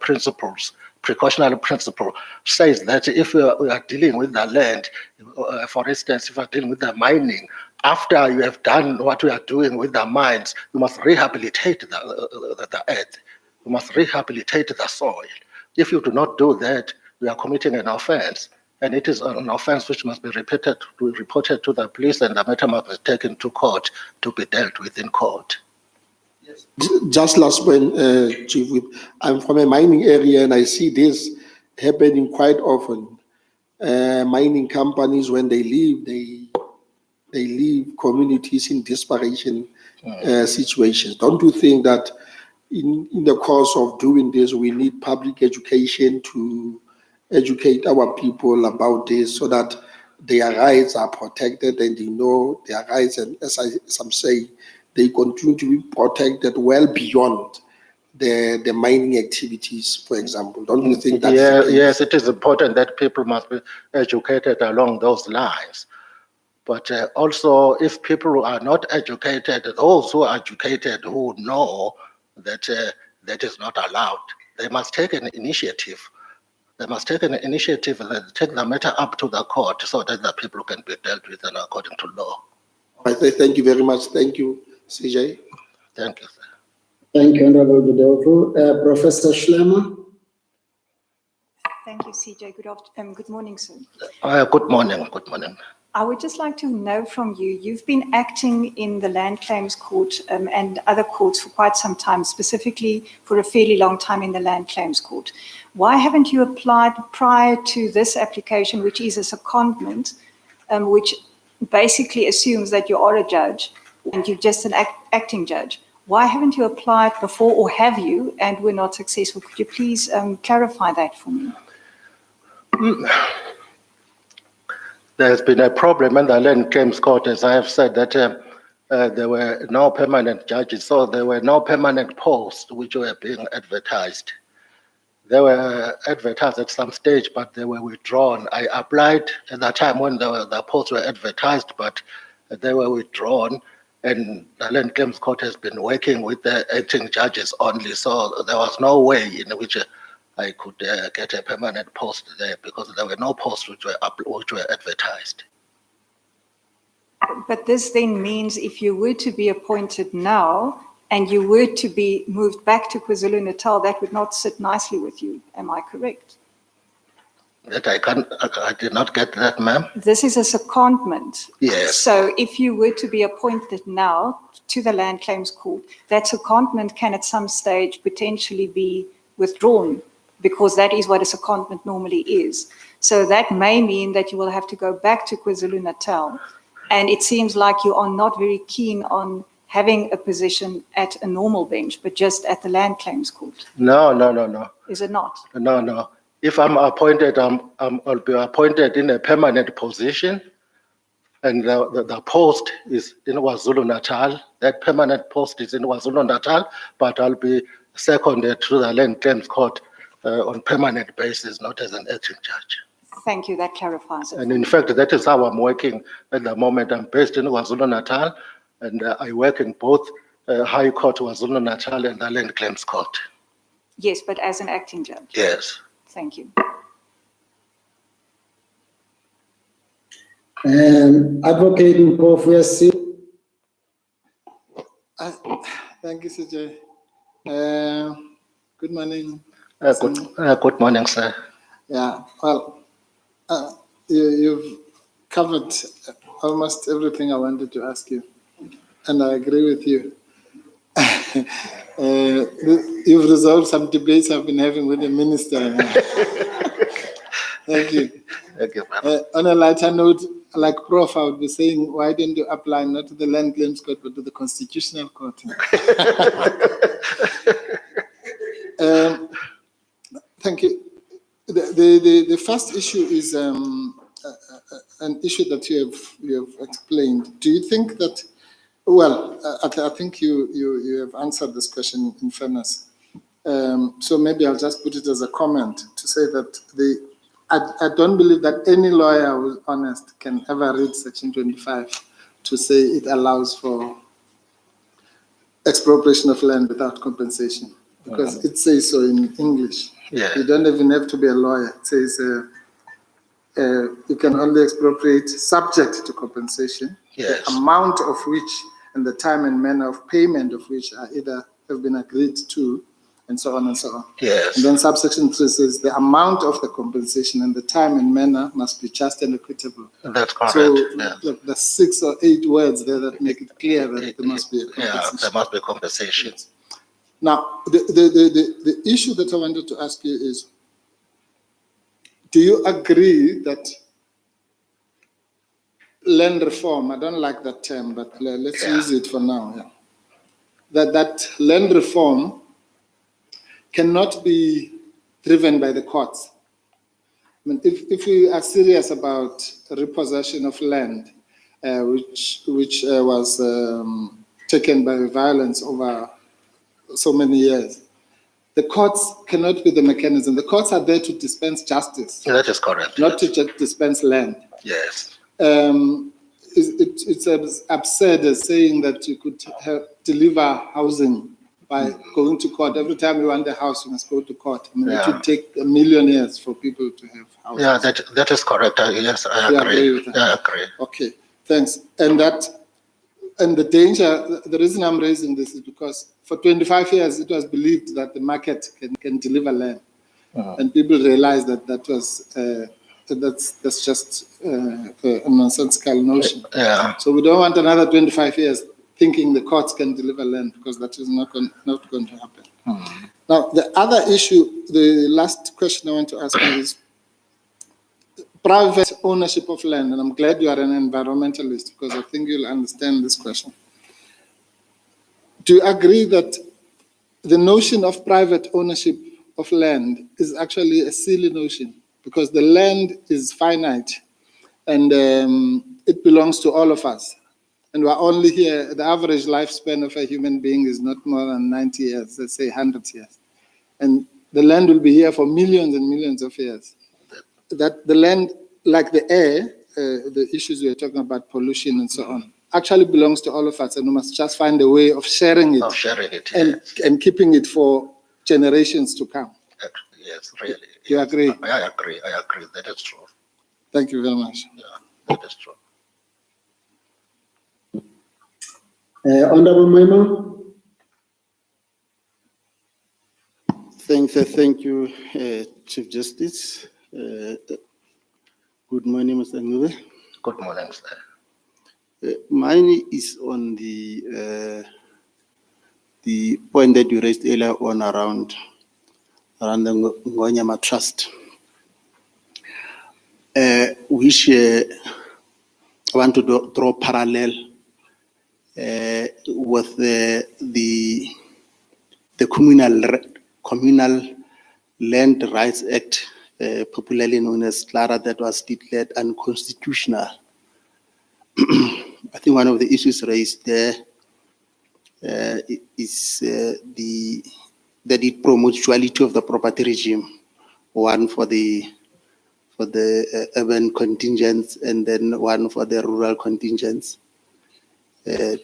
principles, precautionary principle, says that if we are dealing with the land, for instance, if we are dealing with the mining, after you have done what we are doing with the mines, you must rehabilitate the earth. You must rehabilitate the soil. If you do not do that, you are committing an offense. And it is an offense which must be reported to the police, and the matter must be taken to court to be dealt with in court. Yes. Just last point, Chief Whip. I'm from a mining area, and I see this happening quite often. Mining companies, when they leave, they leave communities in desperation situations. Don't you think that in the course of doing this, we need public education to educate our people about this so that their rights are protected and they know their rights, and as I'm saying, they continue to be protected well beyond the mining activities, for example? Don't you think that? Yes, it is important that people must be educated along those lines. But also, if people are not educated, those who are educated, who know that that is not allowed, they must take an initiative. They must take an initiative and take the matter up to the court so that the people can be dealt with and according to law. I say thank you very much. Thank you, CJ. Thank you, sir. Thank you, Honorable Budovu. Professor Schlemmer. Thank you, CJ. Good morning, sir. Good morning. Good morning. I would just like to know from you, you've been acting in the Land Claims Court and other courts for quite some time, specifically for a fairly long time in the Land Claims Court. Why haven't you applied prior to this application, which is a secondment, which basically assumes that you are a judge and you're just an acting judge? Why haven't you applied before, or have you, and were not successful? Could you please clarify that for me? There's been a problem in the Land Claims Court, as I have said, that there were no permanent judges, so there were no permanent posts which were being advertised. They were advertised at some stage, but they were withdrawn. I applied at that time when the posts were advertised, but they were withdrawn. And the Land Claims Court has been working with the acting judges only, so there was no way in which I could get a permanent post there because there were no posts which were advertised. But this then means if you were to be appointed now and you were to be moved back to KwaZulu-Natal, that would not sit nicely with you. Am I correct? That I did not get that, ma'am. This is a secondment. Yes. So if you were to be appointed now to the Land Claims Court, that secondment can at some stage potentially be withdrawn because that is what a secondment normally is. So that may mean that you will have to go back to KwaZulu-Natal. And it seems like you are not very keen on having a position at a normal bench, but just at the Land Claims Court. No. Is it not? No. If I'm appointed, I'll be appointed in a permanent position, and the post is in KwaZulu-Natal. That permanent post is in KwaZulu-Natal, but I'll be seconded to the Land Claims Court on permanent basis, not as an acting judge. Thank you, that clarifies it. And in fact, that is how I'm working at the moment. I'm based in KwaZulu-Natal, and I work in both High Court KwaZulu-Natal and the Land Claims Court. Yes, but as an acting judge. Yes. Thank you. Advocate Mpofu, Thank you, CJ. Good morning. Good morning, sir. Yeah, well, you've covered almost everything I wanted to ask you, and I agree with you. You've resolved some debates I've been having with the minister. Thank you. Thank you, on a lighter note, like Prof, I would be saying, why didn't you apply not to the Land Claims Court, but to the Constitutional Court? Thank you. The first issue is an issue that you have explained. Do you think that, well, I think you have answered this question in fairness. So maybe I'll just put it as a comment to say that I don't believe that any lawyer who's honest can ever read Section 25 to say it allows for expropriation of land without compensation, because it says so in English. Yeah. You don't even have to be a lawyer. It says you can only expropriate subject to compensation, Yes. the amount of which and the time and manner of payment of which are either have been agreed to, and so on and so on. Yes. And then subsection 3 says the amount of the compensation and the time and manner must be just and equitable. That's correct. So Yes. the 6 or 8 words there that make it clear that there must be a compensation. Yeah, there must be compensation. Now, the issue that I wanted to ask you is, do you agree that land reform, I don't like that term, but let's use it for now, that land reform cannot be driven by the courts? I mean, if we are serious about repossession of land, which was taken by violence over so many years, the courts cannot be the mechanism. The courts are there to dispense justice. That is correct. Not to just dispense land. Yes. It's as absurd as saying that you could deliver housing by going to court. Every time you want a house, you must go to court. I mean, it would take 1 million years for people to have houses. Yeah, that is correct. Yes, I agree. I agree. Okay, thanks. And the danger, the reason I'm raising this is because for 25 years, it was believed that the market can deliver land. And people realized that that's just a nonsensical notion. Yeah. So we don't want another 25 years thinking the courts can deliver land, because that is not going to happen. Now, the other issue, the last question I want to ask you is private ownership of land. And I'm glad you are an environmentalist, because I think you'll understand this question. Do you agree that the notion of private ownership of land is actually a silly notion? because the land is finite and it belongs to all of us. And we're only here, the average lifespan of a human being is not more than 90 years, let's say 100 years. And the land will be here for millions and millions of years. That the land, like the air, the issues we are talking about, pollution and so on, actually belongs to all of us, and we must just find a way of sharing it, and keeping it for generations to come. Yes, really. You agree? I agree. That is true. Thank you very much. Yeah, that is true. Honorable Moimo. Thank you, Chief Justice. Good morning, Mr. Ngube. Good morning, sir. Mine is on the point that you raised earlier on around the Ngonyama Trust, which I want to draw parallel with the Communal Land Rights Act, popularly known as CLARA, that was declared unconstitutional. I think one of the issues raised there is that it promotes duality of the property regime, one for the urban contingents and then one for the rural contingents.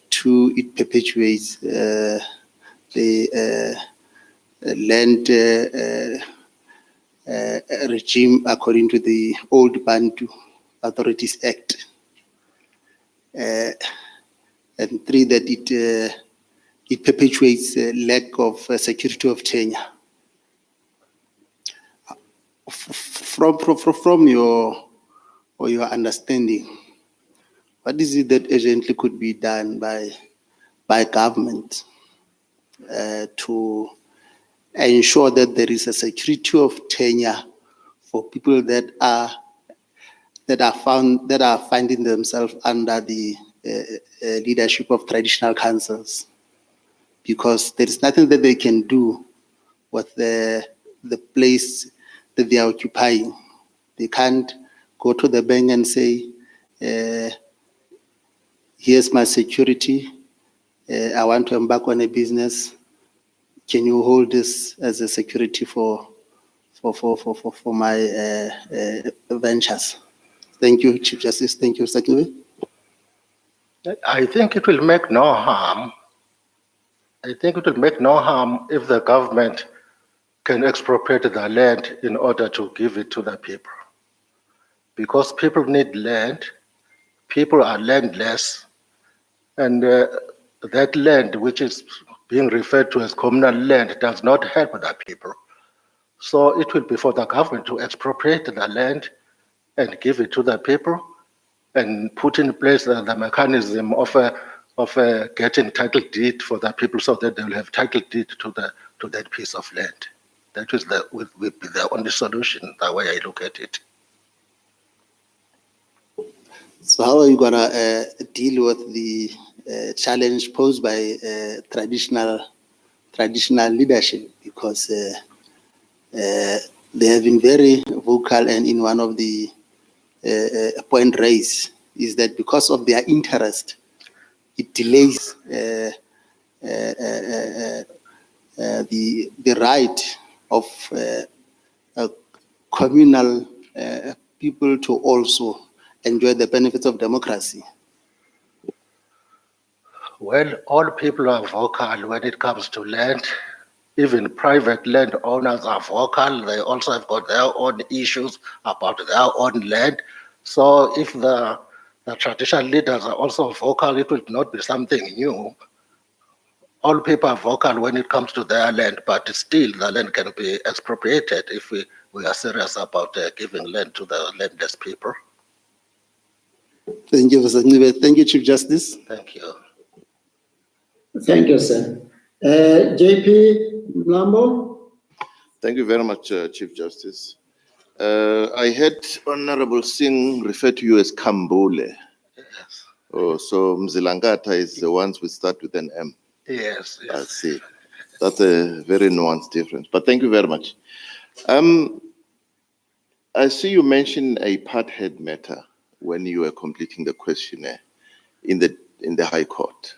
Two, it perpetuates the land regime according to the old Bantu Authorities Act. And three, that it perpetuates a lack of security of tenure. From your understanding, what is it that urgently could be done by government to ensure that there is a security of tenure for people that are finding themselves under the leadership of traditional councils? Because there is nothing that they can do with the place that they are occupying. They can't go to the bank and say, here's my security, I want to embark on a business. Can you hold this as a security for my ventures? Thank you, Chief Justice. Thank you, Secretary. I think it will make no harm. I think it will make no harm if the government can expropriate the land in order to give it to the people. Because people need land, people are landless, and that land, which is being referred to as communal land, does not help the people. So it will be for the government to expropriate the land and give it to the people and put in place the mechanism of getting title deed for the people so that they will have title deed to that piece of land. That will be the only solution, the way I look at it. So how are you going to deal with the challenge posed by traditional leadership? Because they have been very vocal, and in one of the point raised is that because of their interest, it delays the right of communal people to also enjoy the benefits of democracy. Well, all people are vocal when it comes to land. Even private land owners are vocal. They also have got their own issues about their own land. So if the traditional leaders are also vocal, it will not be something new. All people are vocal when it comes to their land, but still the land can be expropriated if we are serious about giving land to the landless people. Thank you, Mr. Ngube. Thank you, Chief Justice. Thank you. Thank you, sir. JP Mlambo. Thank you very much, Chief Justice. I heard Honorable Singh refer to you as Kambule. Yes. Oh, so Mzilangata is the ones we start with an M. Yes. I see. That's a very nuanced difference. But thank you very much. I see you mentioned a parthead matter when you were completing the questionnaire in the High Court.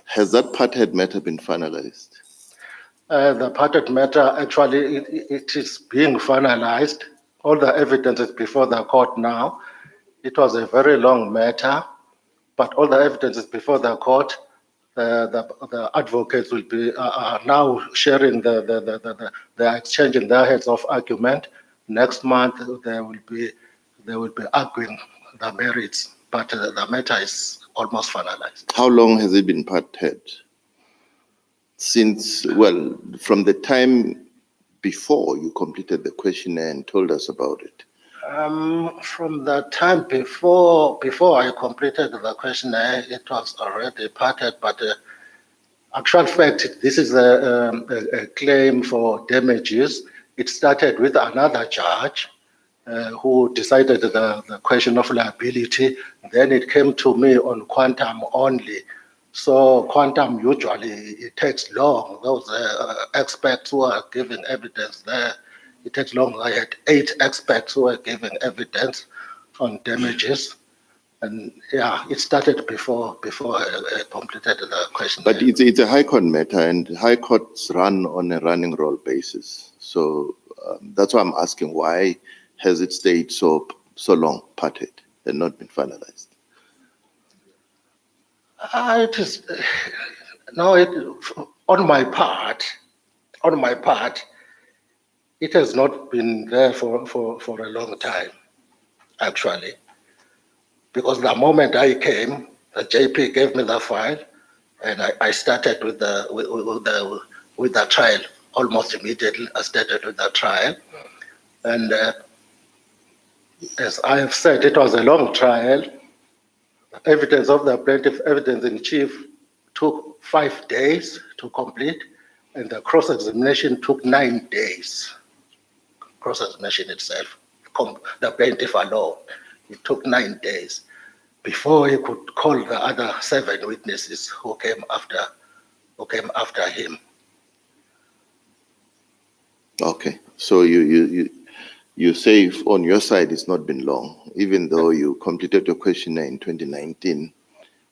Has that parthead matter been finalized? The parted matter, actually, it is being finalized. All the evidence is before the court now. It was a very long matter, but all the evidence is before the court. The advocates will be are now sharing the exchanging their heads of argument. Next month they will be arguing the merits, but the matter is almost finalized. How long has it been parthead? Since, well, from the time before you completed the questionnaire and told us about it. From the time before I completed the questionnaire, it was already parted, but actual fact, this is a claim for damages. It started with another judge who decided the question of liability. Then it came to me on quantum only. So quantum usually it takes long. Those experts who are giving evidence there, it takes long. I had 8 experts who were giving evidence on damages, and yeah, it started before I completed the question. But it's a High Court matter, and High Courts run on a running roll basis. So that's why I'm asking, why has it stayed so long parted and not been finalized? It is no. On my part, it has not been there for a long time, actually, because the moment I came, the JP gave me the file, and I started with the trial almost immediately. I started with the trial, and as I have said, it was a long trial. Evidence of the plaintiff, evidence in chief, took 5 days to complete, and the cross-examination took 9 days. Cross-examination itself, the plaintiff alone, it took 9 days before he could call the other 7 witnesses who came after him. Okay, so you say on your side it's not been long, even though you completed your questionnaire in 2019,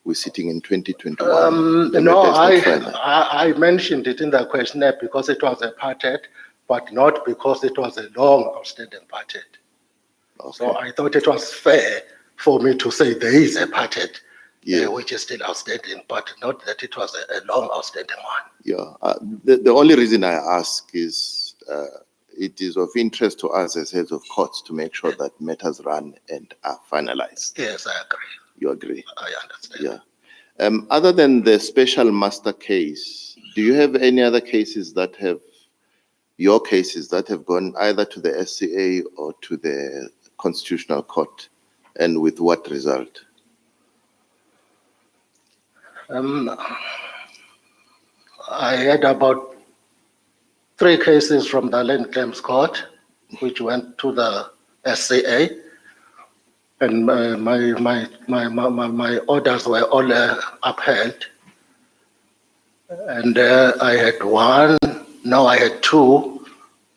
we're sitting in 2021. No, I mentioned it in the questionnaire because it was a parted, but not because it was a long outstanding parted. Okay. So I thought it was fair for me to say there is a parted, which is still outstanding, but not that it was a long outstanding one. Yeah, the only reason I ask is it is of interest to us as heads of courts to make sure that matters run and are finalized. Yes, I agree. You agree? I understand. Yeah. Other than the special master case, do you have any other cases that have, your cases that have gone either to the SCA or to the Constitutional Court, and with what result? I had about 3 cases from the Land Claims Court, which went to the SCA, and my orders were all upheld. And I had 1, now I had 2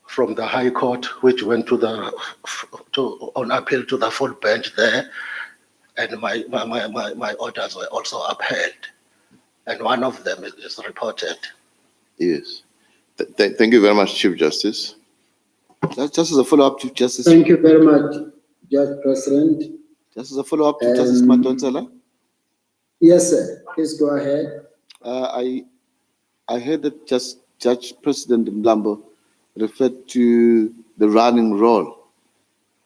from the High Court, which went on appeal to the full bench there, and my orders were also upheld, and one of them is reported. Yes. Thank you very much, Chief Justice. Just as a follow-up, Chief Justice. Thank you very much, Judge President. Just as a follow-up to Justice Madonsela. Yes, sir. Please go ahead. I heard that Judge President Mlambo referred to the running roll.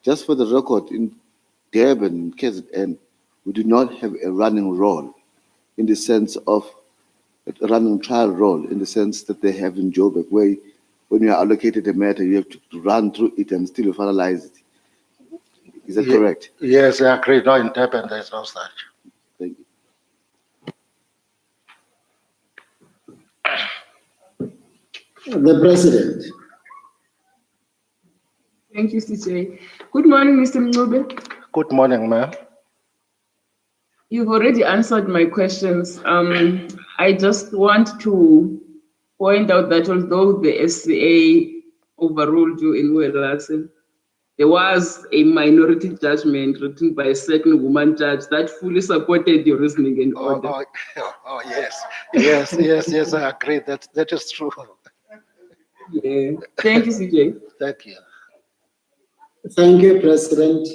Just for the record, in Durban, KZN, we do not have a running roll in the sense of a running trial roll, in the sense that they have in Joburg, where when you are allocated a matter, you have to run through it and still finalize it. Is that correct? Yes, I agree. No, in Durban, there's no such. Thank you. The President. Thank you, CJ. Good morning, Mr. Mncube. Good morning, ma'am. You've already answered my questions. I just want to point out that although the SCA overruled you in Uelasen, there was a minority judgment written by a certain woman judge that fully supported your reasoning and order. Yes, I agree. That is true. Yeah. Thank you, CJ. Thank you. Thank you, President.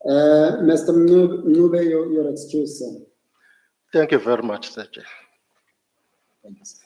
Mr. Mnube, your excuse, sir. Thank you very much, Sergey. Thank you, sir.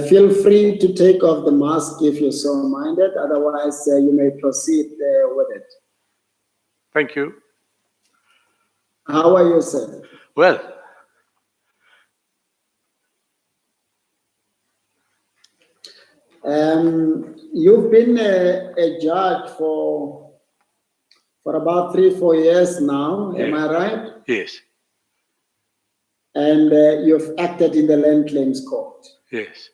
Feel free to take off the mask if you're so minded. Otherwise, you may proceed with it. Thank you. How are you, sir? Well, You've been a judge for about 3-4 years now. Am I right? yes, And you've acted in the Land Claims Court. yes.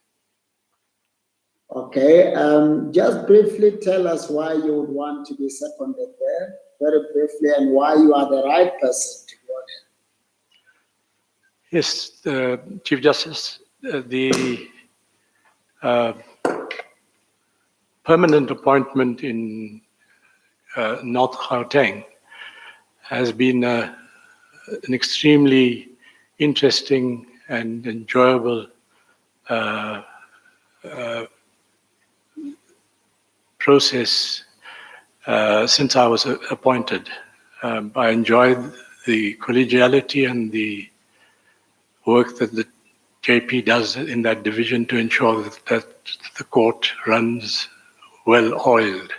Okay. Just briefly tell us why you would want to be seconded there, very briefly, and why you are the right person to go there. Yes, Chief Justice, the permanent appointment in North Gauteng has been an extremely interesting and enjoyable process since I was appointed. I enjoyed the collegiality and the work that the JP does in that division to ensure that the court runs well oiled.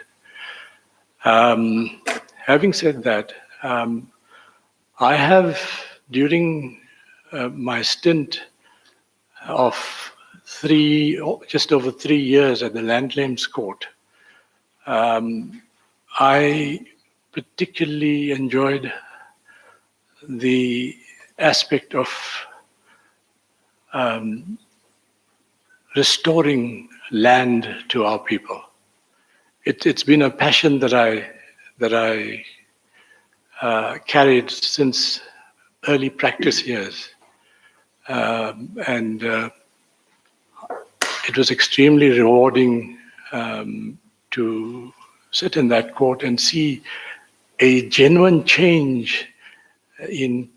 Having said that, I have, during my stint of just over 3 years at the Land Claims Court, I particularly enjoyed the aspect of restoring land to our people. It's been a passion that I carried since early practice years, and it was extremely rewarding to sit in that court and see a genuine change in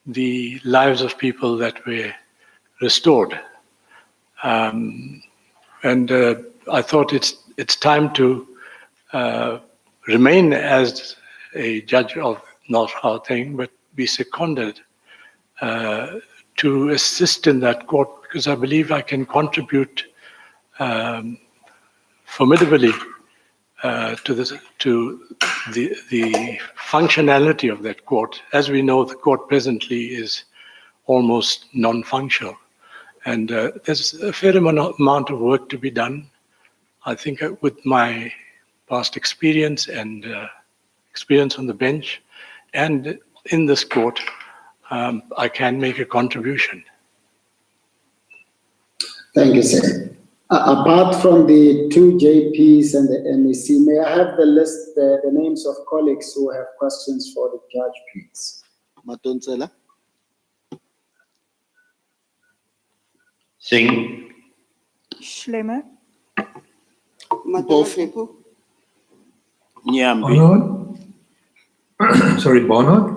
the lives of people that were restored. And I thought it's time to remain as a judge of North Gauteng, but be seconded to assist in that court, because I believe I can contribute formidably to the functionality of that court. As we know, the court presently is almost non-functional, and there's a fair amount of work to be done. I think with my past experience and experience on the bench, and in this court, I can make a contribution. Thank you, sir. Apart from the two JPs and the MEC, may I have the list, the names of colleagues who have questions for the judge, please? Matonsela. Singh. Schlemmer. Mpofu. Nyambi. Barnard. Sorry, Barnard.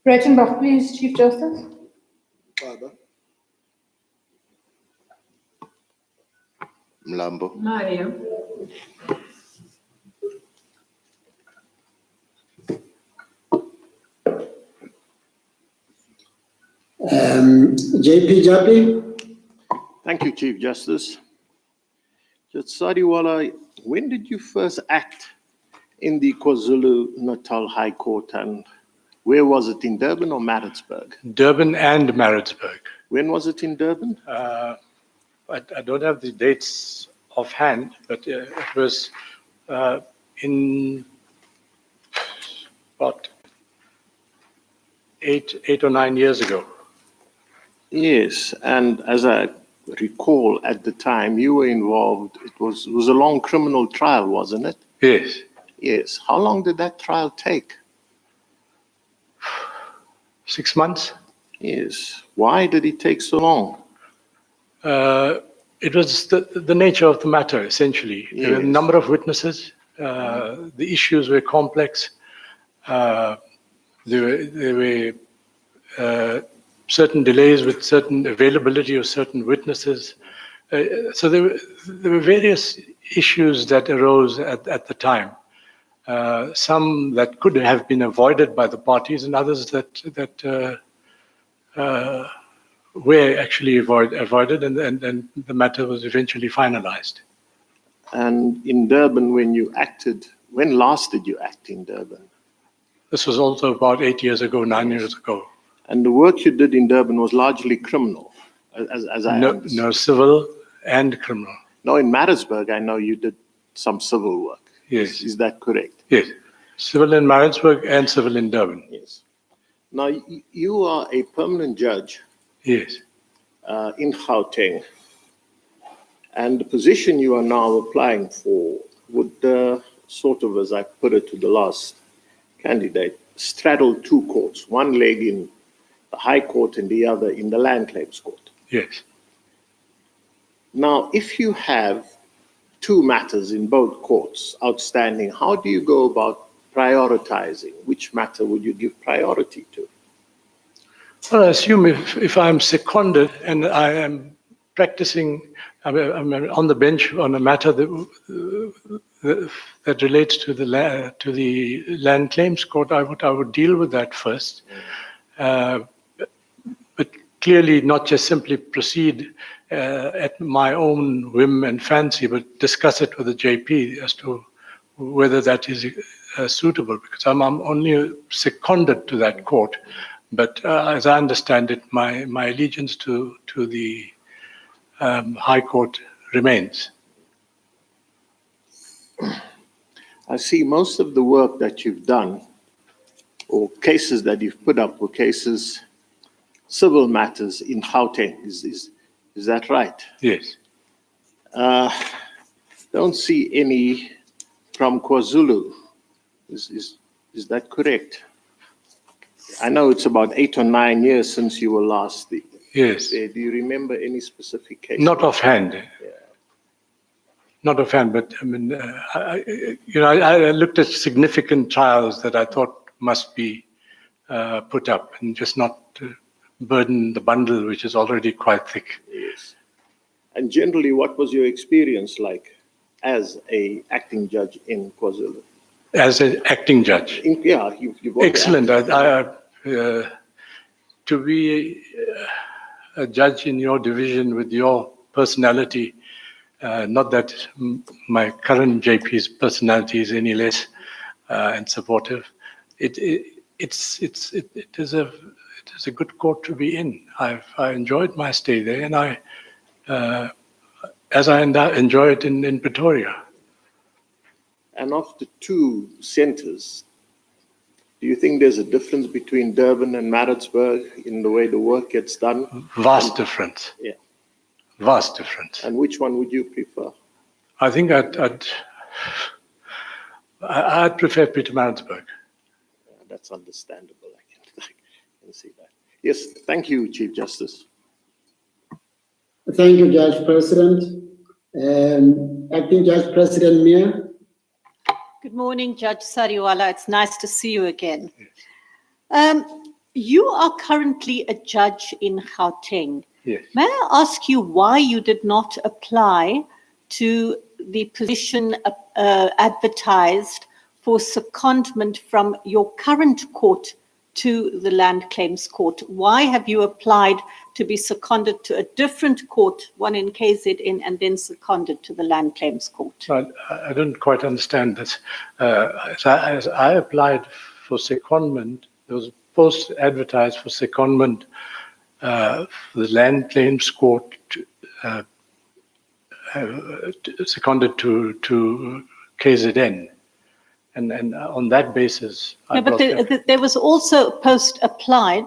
Reichenbach, please, Chief Justice. Baba. Mlambo. Maya. JP Japi? Thank you, Chief Justice. Judge Sadiwala, when did you first act in the KwaZulu-Natal High Court, and where was it, in Durban or Maritzburg? Durban and Maritzburg. When was it in Durban? I don't have the dates offhand, but it was in about eight or 9 years ago. Yes, and as I recall at the time, you were involved. It was a long criminal trial, wasn't it? Yes. Yes. How long did that trial take? 6 months. Yes. Why did it take so long? It was the nature of the matter, essentially. Yes. There were a number of witnesses. The issues were complex. There were certain delays with certain availability of certain witnesses. So there were various issues that arose at the time. Some that could have been avoided by the parties, and others that were actually avoided, and the matter was eventually finalized. And in Durban, when last did you act in Durban? This was also about 8 years ago, 9 years ago. And the work you did in Durban was largely criminal, as I understand. No, civil and criminal. No, in Maritzburg, I know you did some civil work. Yes. Is that correct? Yes. Civil in Maritzburg and civil in Durban. Yes. Now, you are a permanent judge. Yes. In Gauteng. And the position you are now applying for would sort of, as I put it to the last candidate, straddle two courts, one leg in the High Court and the other in the Land Claims Court. Yes. Now, if you have two matters in both courts outstanding, how do you go about prioritizing? Which matter would you give priority to? Well, I assume if I'm seconded and I am practicing, I'm on the bench on a matter that relates to the Land Claims Court, I would deal with that first. But clearly not just simply proceed at my own whim and fancy, but discuss it with the JP as to whether that is suitable, because I'm only seconded to that court. But as I understand it, my allegiance to the High Court remains. I see most of the work that you've done, or cases that you've put up, were cases, civil matters in Gauteng. Is that right? Yes. Don't see any from KwaZulu. Is that correct? I know it's about 8 or 9 years since you were last there. Yes. Do you remember any specific case? Not offhand. Yeah. Not offhand, but I mean, I looked at significant trials that I thought must be put up, and just not burden the bundle, which is already quite thick. Yes. And generally, what was your experience like as an acting judge in KwaZulu? As an acting judge? Yeah, you've excellent. To be a judge in your division with your personality, not that my current JP's personality is any less and supportive. It is a good court to be in. I enjoyed my stay there, and as I enjoy it in Pretoria. And of the two centers, do you think there's a difference between Durban and Maritzburg in the way the work gets done? Vast difference. Yeah. Vast difference. And which one would you prefer? I think I'd prefer Pietermaritzburg. That's understandable. I can see that. Yes, thank you, Chief Justice. Thank you, Judge President. Acting Judge President Mia. Good morning, Judge Sariwala. It's nice to see you again. You are currently a judge in Gauteng. Yes. May I ask you why you did not apply to the position advertised for secondment from your current court to the Land Claims Court? Why have you applied to be seconded to a different court, one in KZN, and then seconded to the Land Claims Court? I don't quite understand this. As I applied for secondment, there was a post advertised for secondment for the Land Claims Court, seconded to KZN. And on that basis, No, but there was also a post applied,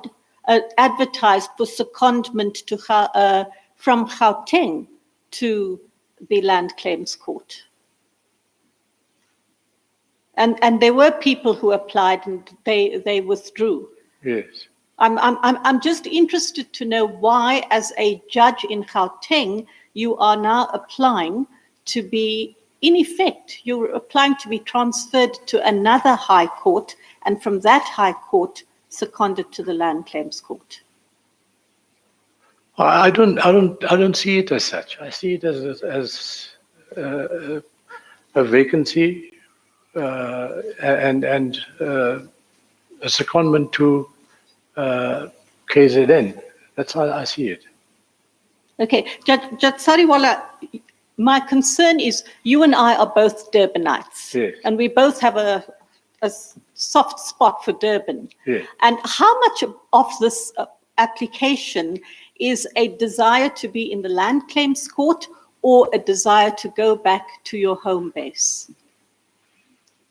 advertised for secondment to from Gauteng to the Land Claims Court. And there were people who applied and they withdrew. Yes. I'm just interested to know why, as a judge in Gauteng, you are now applying to be, in effect, you're applying to be transferred to another high court, and from that high court, seconded to the Land Claims Court. I don't see it as such. I see it as a vacancy and a secondment to KZN. That's how I see it. Okay, Judge Sariwala, my concern is you and I are both Durbanites, yes, and we both have a soft spot for Durban. Yes. And how much of this application is a desire to be in the Land Claims Court or a desire to go back to your home base?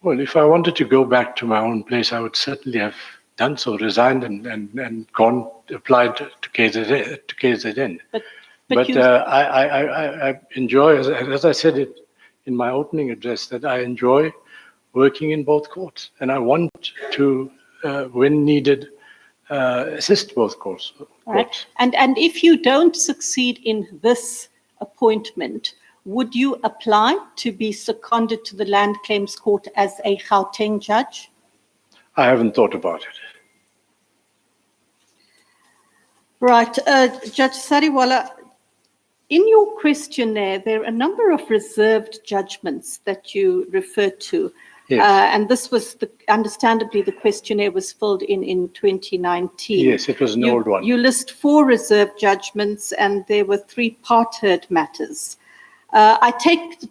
Well, if I wanted to go back to my own place, I would certainly have done so, resigned and gone, applied to KZN. But I enjoy, as I said it in my opening address, that I enjoy working in both courts, and I want to, when needed, assist both courts. All right. And if you don't succeed in this appointment, would you apply to be seconded to the Land Claims Court as a Gauteng judge? I haven't thought about it. Right. Judge Sariwala, in your questionnaire, there are a number of reserved judgments that you refer to. Yes. And this was, understandably, the questionnaire was filled in 2019. Yes, it was an old one. You list 4 reserved judgments, and there were 3 part-heard matters. I take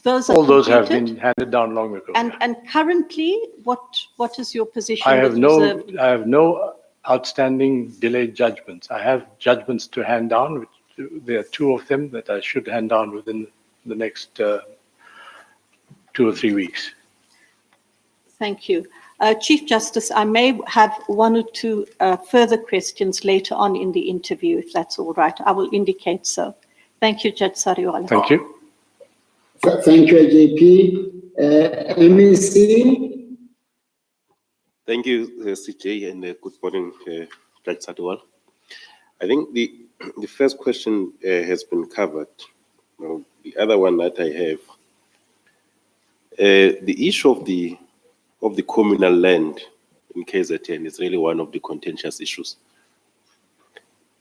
those all those have completed. been handed down long ago. And currently, what is your position? I have with I have no outstanding delayed judgments. I have judgments to hand down. There are 2 of them that I should hand down within the next 2 or 3 weeks. Thank you. Chief Justice, I may have 1 or 2 further questions later on in the interview, if that's all right. I will indicate so. Thank you, Judge Sariwala. Thank you. Thank you, JP. MEC. Thank you, CJ, and good morning, Judge Sariwala. I think the first question has been covered. The other one that I have, the issue of the communal land in KZN is really one of the contentious issues.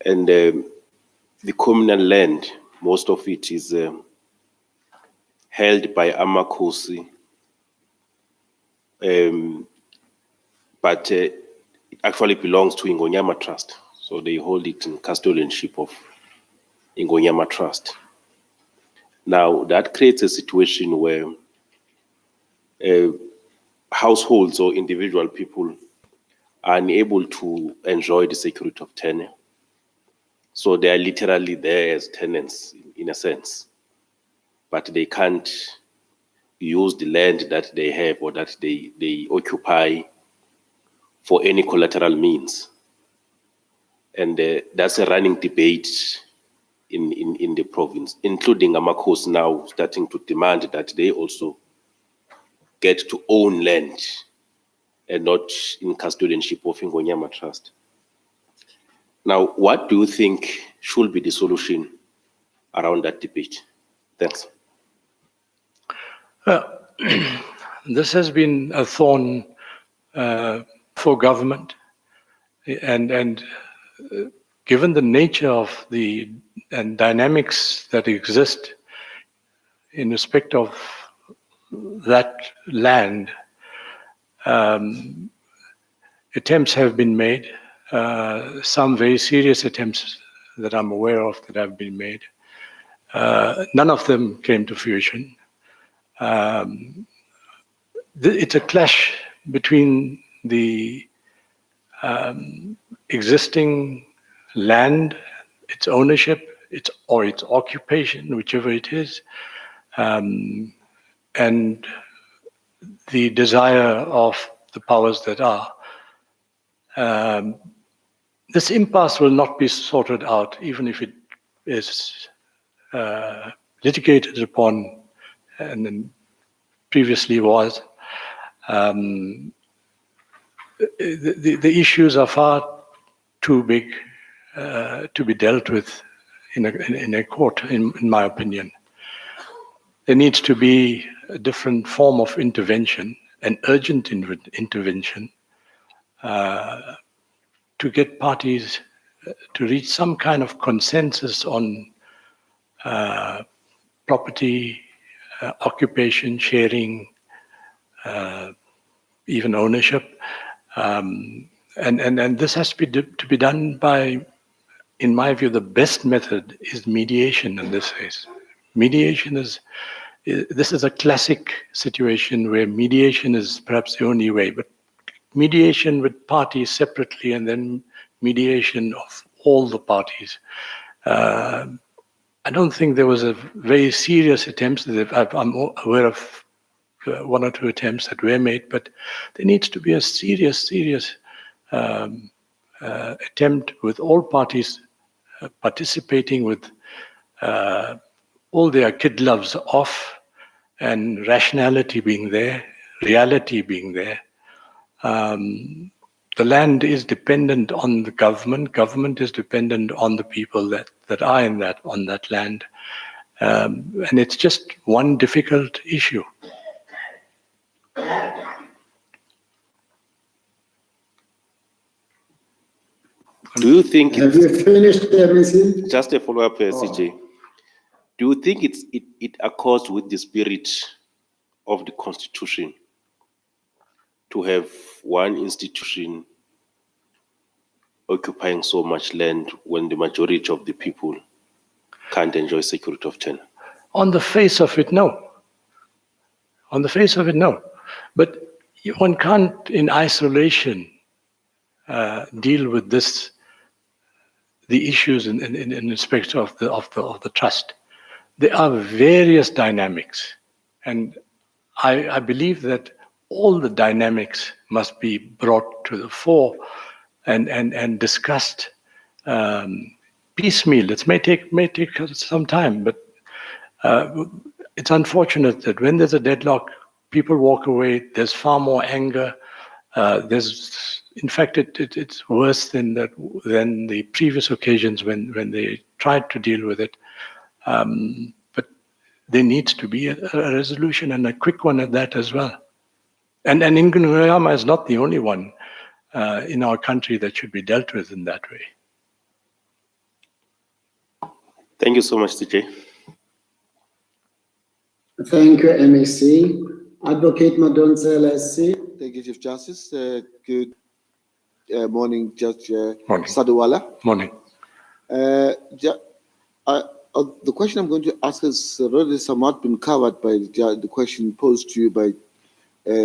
And the communal land, most of it is held by Amakosi, but it actually belongs to Ingonyama Trust. So they hold it in custodianship of Ingonyama Trust. Now, that creates a situation where households or individual people are unable to enjoy the security of tenure. So they are literally there as tenants in a sense, but they can't use the land that they have or that they occupy for any collateral means. And that's a running debate in the province, including Amakos now starting to demand that they also get to own land and not in custodianship of Ngonyama Trust. Now, what do you think should be the solution around that debate? Thanks. This has been a thorn for government, and given the nature of the dynamics that exist in respect of that land, attempts have been made, some very serious attempts that I'm aware of that have been made. None of them came to fruition. It's a clash between the existing land, its ownership, its occupation, whichever it is, and the desire of the powers that are. This impasse will not be sorted out, even if it is litigated upon, and then previously was. The issues are far too big to be dealt with in a court, in my opinion. There needs to be a different form of intervention, an urgent intervention, to get parties to reach some kind of consensus on property, occupation, sharing, even ownership. And this has to be done by, in my view, the best method is mediation in this case. Mediation this is a classic situation where mediation is perhaps the only way, but mediation with parties separately and then mediation of all the parties. I don't think there was a very serious attempts. I'm aware of one or two attempts that were made, but there needs to be a serious attempt with all parties participating, with all their kid gloves off, and rationality being there, reality being there. The land is dependent on the government. Government is dependent on the people that are on that land, and it's just one difficult issue. Do you think Have you finished, MEC? Just a follow-up, CJ. Do you think it accords with the spirit of the Constitution to have one institution occupying so much land when the majority of the people can't enjoy security of tenure? On the face of it, no. On the face of it, no. But one can't, in isolation, deal with the issues in respect of the trust. There are various dynamics, and I believe that all the dynamics must be brought to the fore and discussed piecemeal. It may take some time, but it's unfortunate that when there's a deadlock, people walk away. There's far more anger. In fact, it's worse than the previous occasions when they tried to deal with it. But there needs to be a resolution, and a quick one at that as well. And Ngonyama is not the only one in our country that should be dealt with in that way. Thank you so much, CJ. Thank you, MEC. Advocate Madonsela SC. Thank you, Chief Justice. Good morning, Judge Morning. Sadewala. Morning. The question I'm going to ask has already somewhat been covered by the question posed to you by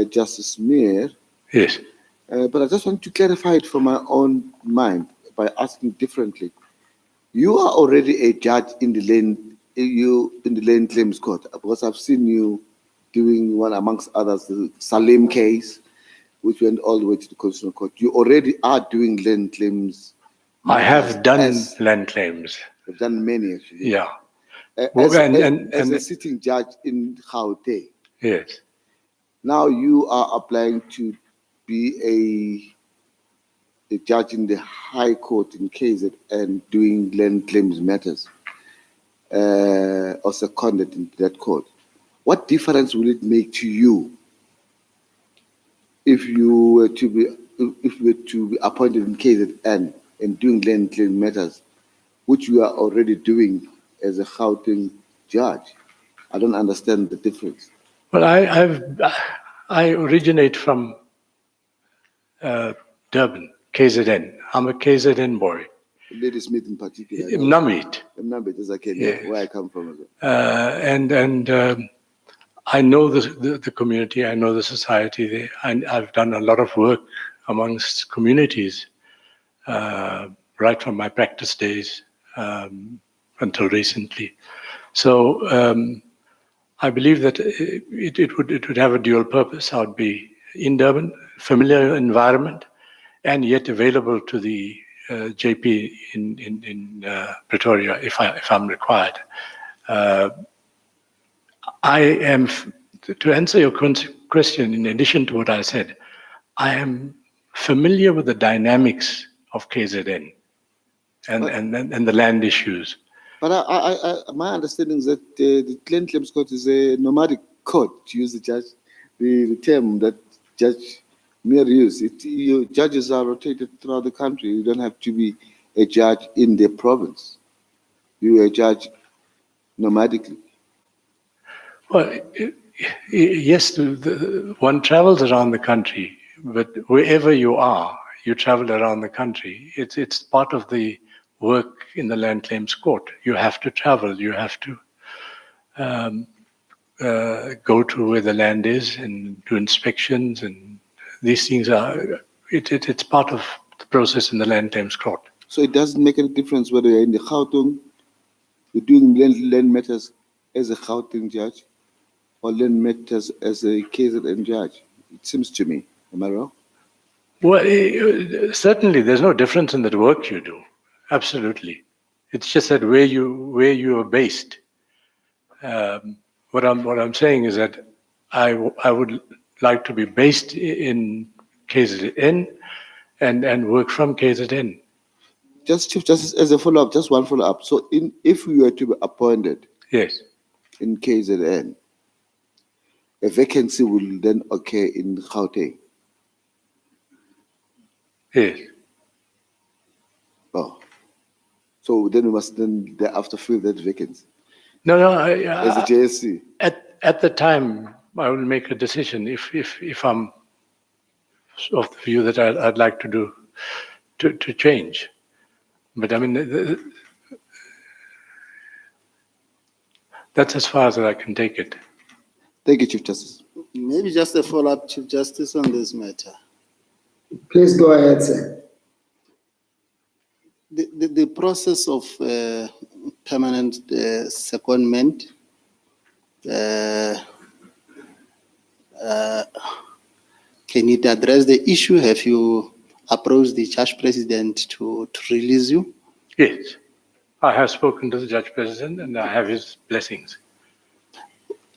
Justice Mir. Yes. But I just want to clarify it from my own mind by asking differently. You are already a judge in the land claims court, because I've seen you doing one amongst others, the Salim case, which went all the way to the Constitutional Court. You already are doing land claims. I have done land claims. You've done many, actually. Yeah. As a sitting judge in Gauteng. Yes. Now you are applying to be a judge in the High Court in KZN doing land claims matters, or seconded in that court. What difference will it make to you if you were to be appointed in KZN and doing land claim matters, which you are already doing as a Gauteng judge? I don't understand the difference. Well, I originate from Durban, KZN. I'm a KZN boy. Ladysmith in particular. Namit. Namit, as I can, yeah, where I come from. I know the community, I know the society there, and I've done a lot of work amongst communities, right from my practice days until recently. So I believe that it would have a dual purpose. I would be in Durban, familiar environment, and yet available to the JP in Pretoria if I'm required. I am, to answer your question, in addition to what I said, I am familiar with the dynamics of KZN and the land issues. But my understanding is that the Land Claims Court is a nomadic court, to use the term that Judge Mir used. Your judges are rotated throughout the country. You don't have to be a judge in the province. You are a judge nomadically. Well, yes, one travels around the country, but wherever you are, you travel around the country. It's part of the work in the Land Claims Court. You have to travel. You have to go to where the land is and do inspections, and these things are. It's part of the process in the Land Claims Court. So it doesn't make any difference whether you're in the Gauteng, you're doing land matters as a Gauteng judge, or land matters as a KZN judge. It seems to me. Am I wrong? Well, certainly there's no difference in the work you do. Absolutely. It's just that where you are based. What I'm saying is that I would like to be based in KZN and work from KZN. Just as a follow-up, just one follow-up. So if we were to be appointed, yes, in KZN, a vacancy will then occur in Gauteng. Yes. Oh. So then we must thereafter fill that vacancy. No. As a JSC. At the time, I will make a decision if I'm of the view that I'd like to do to change. But I mean, that's as far as I can take it. Thank you, Chief Justice. Maybe just a follow-up, Chief Justice, on this matter. Please go ahead, sir. The process of permanent secondment, can you address the issue? Have you approached the Judge President to release you? Yes, I have spoken to the Judge President and I have his blessings.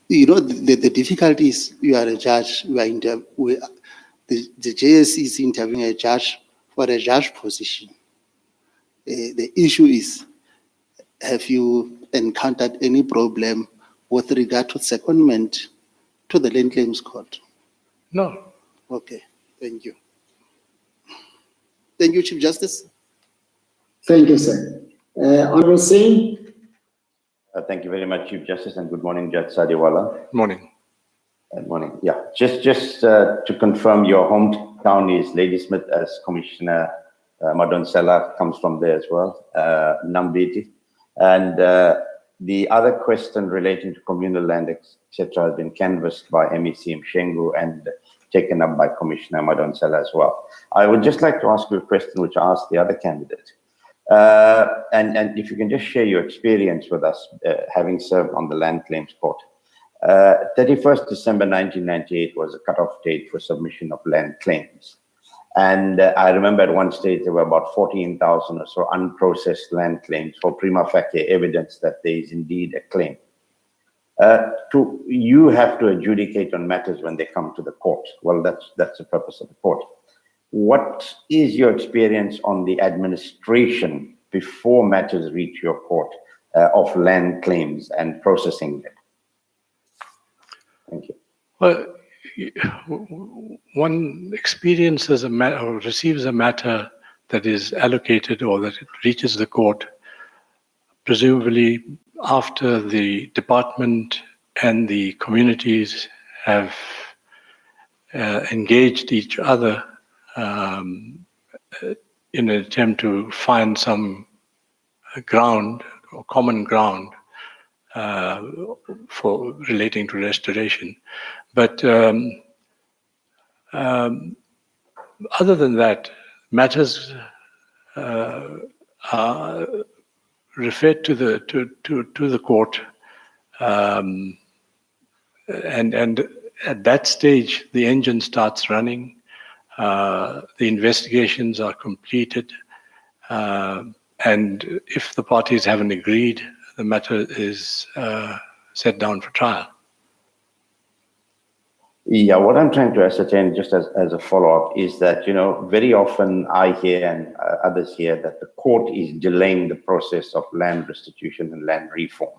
You know, the difficulty is you are a judge, the JSC is interviewing a judge for a judge position. The issue is, have you encountered any problem with regard to secondment to the Land Claims Court? No. Okay, thank you. Thank you, Chief Justice. Thank you, sir. Honorable Singh. Thank you very much, Chief Justice, and good morning, Judge Sadiwala. Morning. Good morning. Yeah, just to confirm, your hometown is Ladysmith, as Commissioner Madonsela comes from there as well, Nambiti. And the other question relating to communal land, etc., has been canvassed by MEC Mshengu and taken up by Commissioner Madonsela as well. I would just like to ask you a question which I asked the other candidate. And if you can just share your experience with us, having served on the Land Claims Court. 31st December 1998 was a cutoff date for submission of land claims. And I remember at one stage there were about 14,000 or so unprocessed land claims for prima facie evidence that there is indeed a claim. You have to adjudicate on matters when they come to the court. Well, that's the purpose of the court. What is your experience on the administration before matters reach your court of land claims and processing them? Thank you. Well, one experiences a matter or receives a matter that is allocated or that it reaches the court, presumably after the department and the communities have engaged each other in an attempt to find some ground or common ground for relating to restoration. But other than that, matters are referred to the court, and at that stage the engine starts running. The investigations are completed, and if the parties haven't agreed, the matter is set down for trial. Yeah, what I'm trying to ascertain, just as a follow-up, is that, very often I hear and others hear that the court is delaying the process of land restitution and land reform.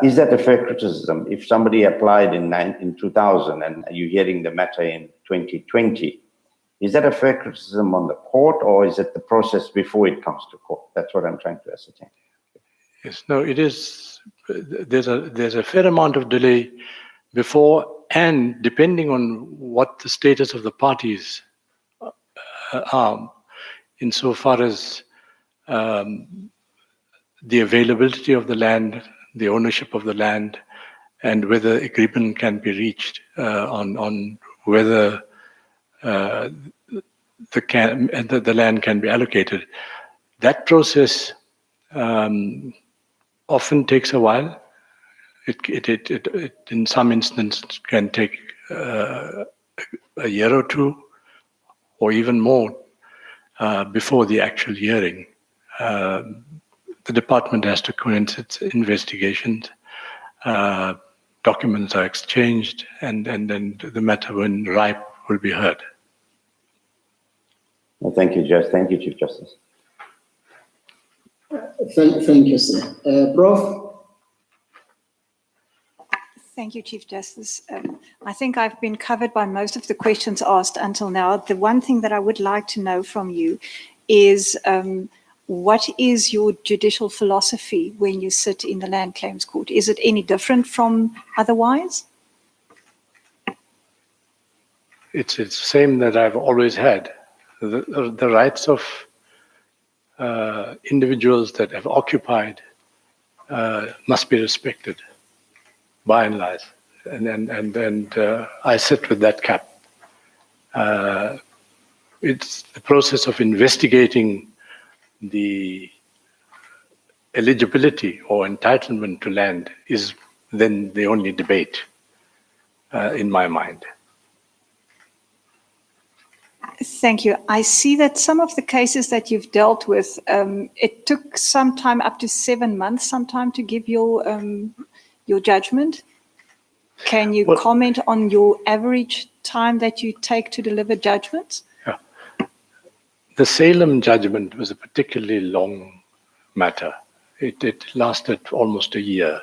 Is that a fair criticism? If somebody applied in 2000 and you're hearing the matter in 2020, is that a fair criticism on the court, or is it the process before it comes to court? That's what I'm trying to ascertain. Yes, no, it is. There's a fair amount of delay before, and depending on what the status of the parties are, insofar as the availability of the land, the ownership of the land, and whether agreement can be reached on whether the land can be allocated. That process often takes a while. It in some instances can take a year or two, or even more, before the actual hearing. The department has to commence its investigations. Documents are exchanged, and then the matter, when ripe, will be heard. Well, thank you, Judge. Thank you, Chief Justice. Thank you, sir. Prof? Thank you, Chief Justice. I think I've been covered by most of the questions asked until now. The one thing that I would like to know from you is what is your judicial philosophy when you sit in the Land Claims Court? Is it any different from otherwise? It's the same that I've always had. The rights of individuals that have occupied must be respected, by and large, and I sit with that cap. It's the process of investigating the eligibility or entitlement to land is then the only debate in my mind. Thank you. I see that some of the cases that you've dealt with, it took some time, up to 7 months, sometime, to give your judgment. Can you comment on your average time that you take to deliver judgments? Yeah. The Salem judgment was a particularly long matter. It lasted almost a year,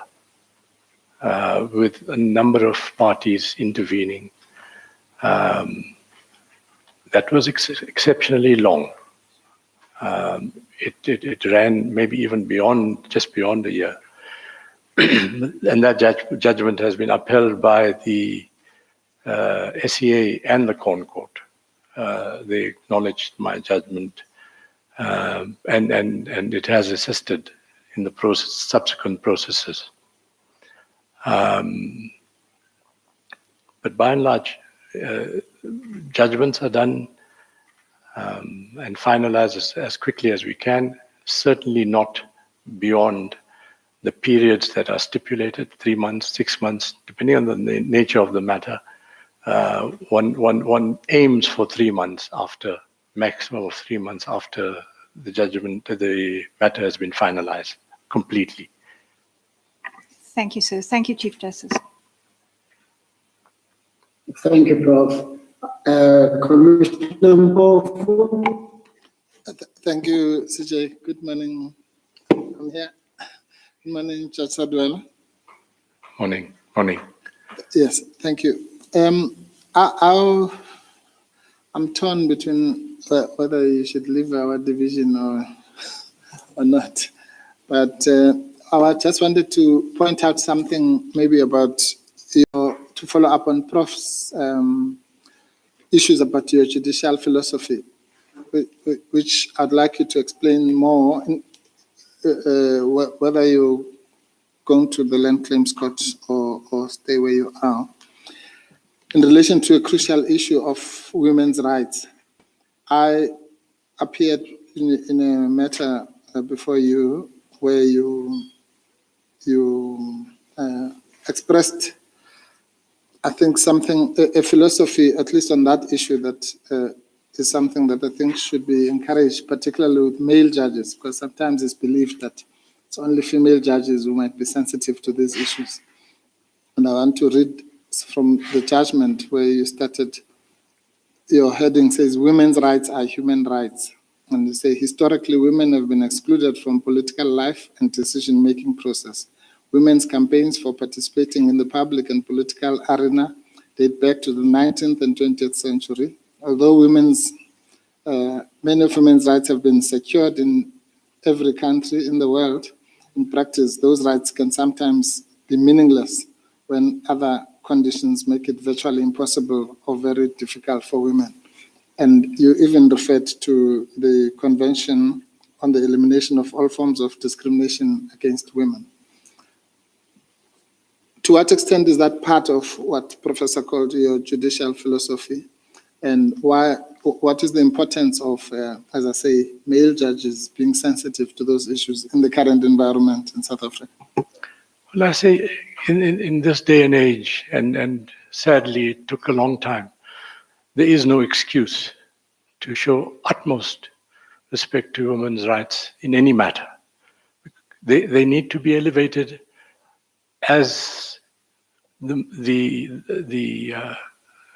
with a number of parties intervening. That was exceptionally long. It ran maybe even just beyond a year. And that judgment has been upheld by the SEA and the Crown Court. They acknowledged my judgment, and it has assisted in the subsequent processes. But by and large, judgments are done and finalized as quickly as we can, certainly not beyond the periods that are stipulated, 3 months, 6 months, depending on the nature of the matter. One aims for 3 months after, maximum of 3 months after the judgment, the matter has been finalized completely. Thank you, sir. Thank you, Chief Justice. Thank you, Prof. Commissioner Mpofu. Thank you, CJ. Good morning. I'm here. Good morning, Judge Sadwell. Morning. Yes, thank you. I'm torn between whether you should leave our division or not. But I just wanted to point out something maybe about to follow up on Prof's issues about your judicial philosophy, which I'd like you to explain more, whether you're going to the Land Claims Court or stay where you are. In relation to a crucial issue of women's rights, I appeared in a matter before you where you expressed, I think, a philosophy, at least on that issue, that is something that I think should be encouraged, particularly with male judges, because sometimes it's believed that it's only female judges who might be sensitive to these issues. And I want to read from the judgment where you started. Your heading says, women's rights are human rights. And you say, historically, women have been excluded from political life and decision-making process. Women's campaigns for participating in the public and political arena date back to the 19th and 20th century. Although many of women's rights have been secured in every country in the world, in practice, those rights can sometimes be meaningless when other conditions make it virtually impossible or very difficult for women. And you even referred to the Convention on the Elimination of All Forms of Discrimination Against Women. To what extent is that part of what Professor called your judicial philosophy? And what is the importance of, as I say, male judges being sensitive to those issues in the current environment in South Africa? Well, I say in this day and age, and sadly it took a long time, there is no excuse to show utmost respect to women's rights in any matter. They need to be elevated as the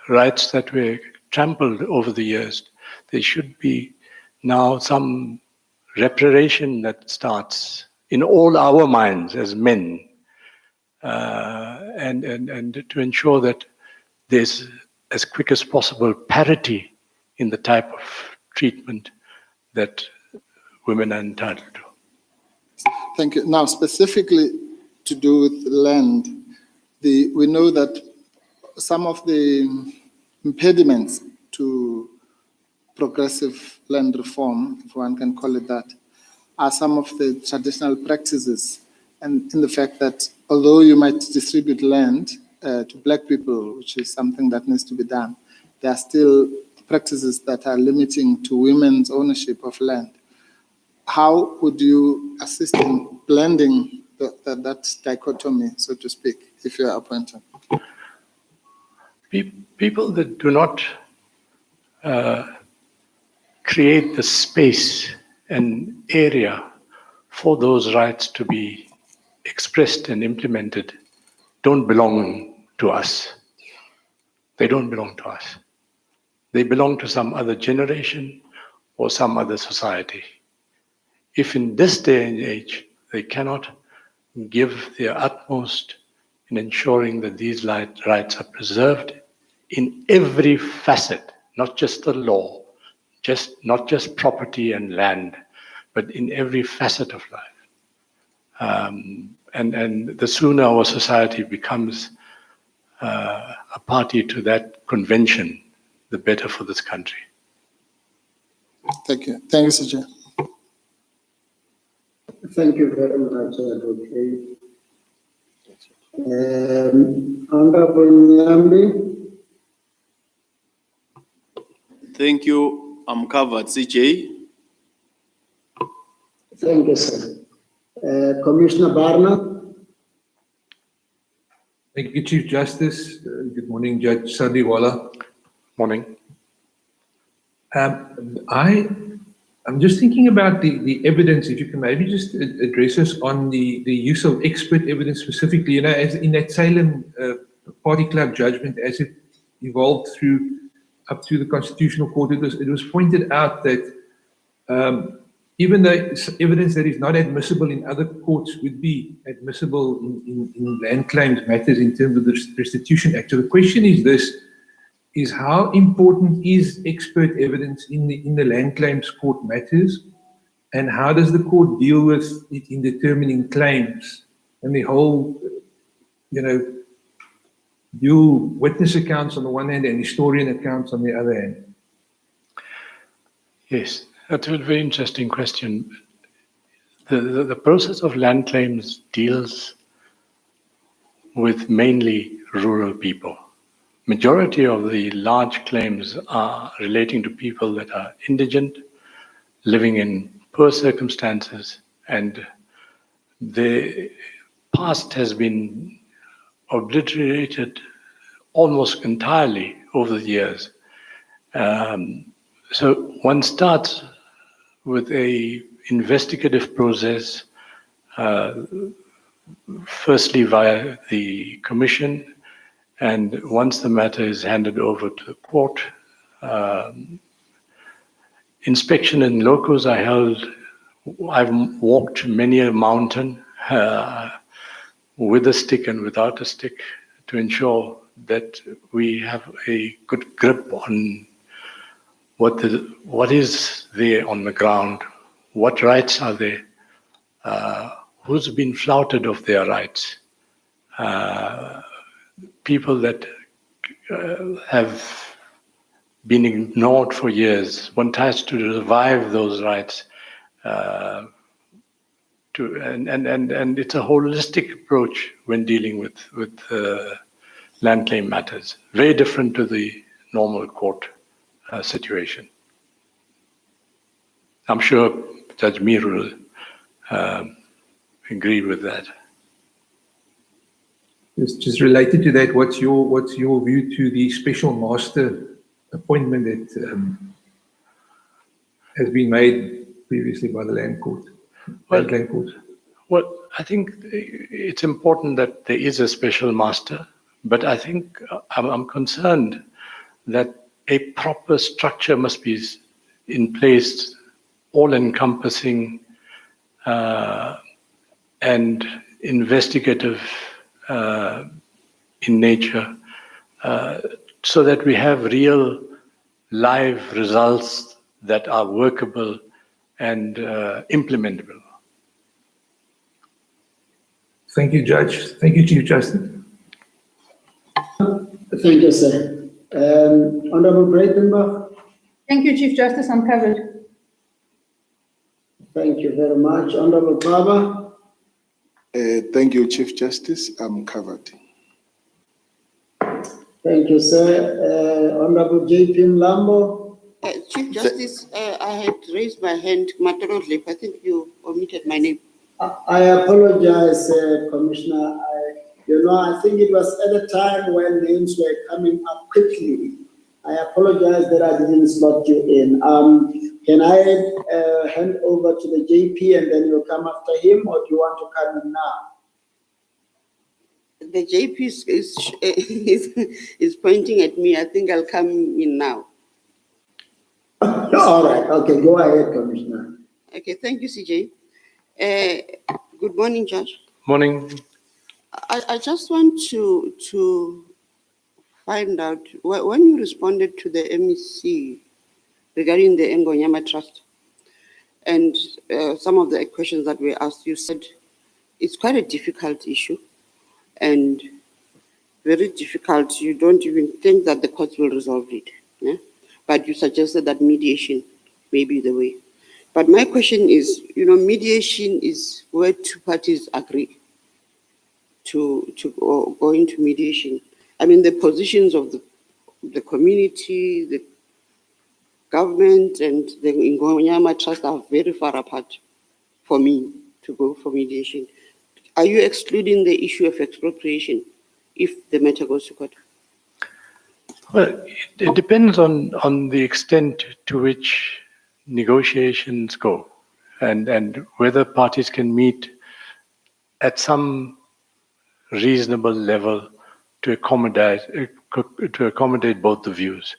rights that were trampled over the years. There should be now some reparation that starts in all our minds as men, and to ensure that there's, as quick as possible, parity in the type of treatment that women are entitled to. Thank you. Now, specifically to do with land, we know that some of the impediments to progressive land reform, if one can call it that, are some of the traditional practices, and in the fact that although you might distribute land to Black people, which is something that needs to be done, there are still practices that are limiting to women's ownership of land. How would you assist in blending that dichotomy, so to speak, if you are appointed? People that do not create the space and area for those rights to be expressed and implemented don't belong to us. They don't belong to us. They belong to some other generation or some other society. If in this day and age they cannot give their utmost in ensuring that these rights are preserved in every facet, not just the law, not just property and land, but in every facet of life. And the sooner our society becomes a party to that convention, the better for this country. Thank you. Thank you, Sir. Thank you very much, Advocate. Honorable Nyambi. Thank you. I'm covered, CJ. Thank you, sir. Commissioner Barnard. Thank you, Chief Justice. Good morning, Judge Sandiwala. Morning. I'm just thinking about the evidence, if you can maybe just address us on the use of expert evidence specifically, you know, as in that Salem Party Club judgment, as it evolved through up to the Constitutional Court, it was pointed out that even though evidence that is not admissible in other courts would be admissible in land claims matters in terms of the Restitution Act. So the question is this, is how important is expert evidence in the land claims court matters, and how does the court deal with it in determining claims and the whole, you know, dual witness accounts on the one hand and historian accounts on the other hand? Yes, that's a very interesting question. The process of land claims deals with mainly rural people. Majority of the large claims are relating to people that are indigent, living in poor circumstances, and the past has been obliterated almost entirely over the years. So one starts with a investigative process, firstly via the commission, and once the matter is handed over to the court, inspection in locos are held. I've walked many a mountain with a stick and without a stick to ensure that we have a good grip on what is there on the ground, what rights are there, who's been flouted of their rights, people that have been ignored for years. One tries to revive those rights, and it's a holistic approach when dealing with land claim matters, very different to the normal court situation. I'm sure Judge Mir will agree with that. Just related to that, what's your view to the special master appointment that has been made previously by the land court? Well, I think it's important that there is a special master, but I think I'm concerned that a proper structure must be in place, all-encompassing and investigative in nature, so that we have real live results that are workable and implementable. Thank you, Judge. Thank you, Chief Justice. Thank you, sir. Honorable Breitenbach. Thank you, Chief Justice. I'm covered. Thank you very much. Honorable Baba. Thank you, Chief Justice. I'm covered. Thank you, sir. Honorable J.P. Mlambo. Chief Justice, I had raised my hand, Matorodlip. I think you omitted my name. I apologize, Commissioner. I think it was at a time when names were coming up quickly. I apologize that I didn't slot you in. Can I hand over to the JP and then you'll come after him, or do you want to come in now? The JP is pointing at me. I think I'll come in now. All right. Okay, go ahead, Commissioner. Okay, thank you, CJ. Good morning, Judge. Morning. I just want to find out, when you responded to the MEC regarding the Ngonyama Trust and some of the questions that were asked, you said it's quite a difficult issue and very difficult. You don't even think that the courts will resolve it. Yeah? But you suggested that mediation may be the way. But my question is, mediation is where two parties agree to go into mediation. I mean, the positions of the community, the government, and the Ngonyama Trust are very far apart for me, to go for mediation. Are you excluding the issue of expropriation if the matter goes to court? Well, it depends on the extent to which negotiations go and whether parties can meet at some reasonable level to accommodate both the views.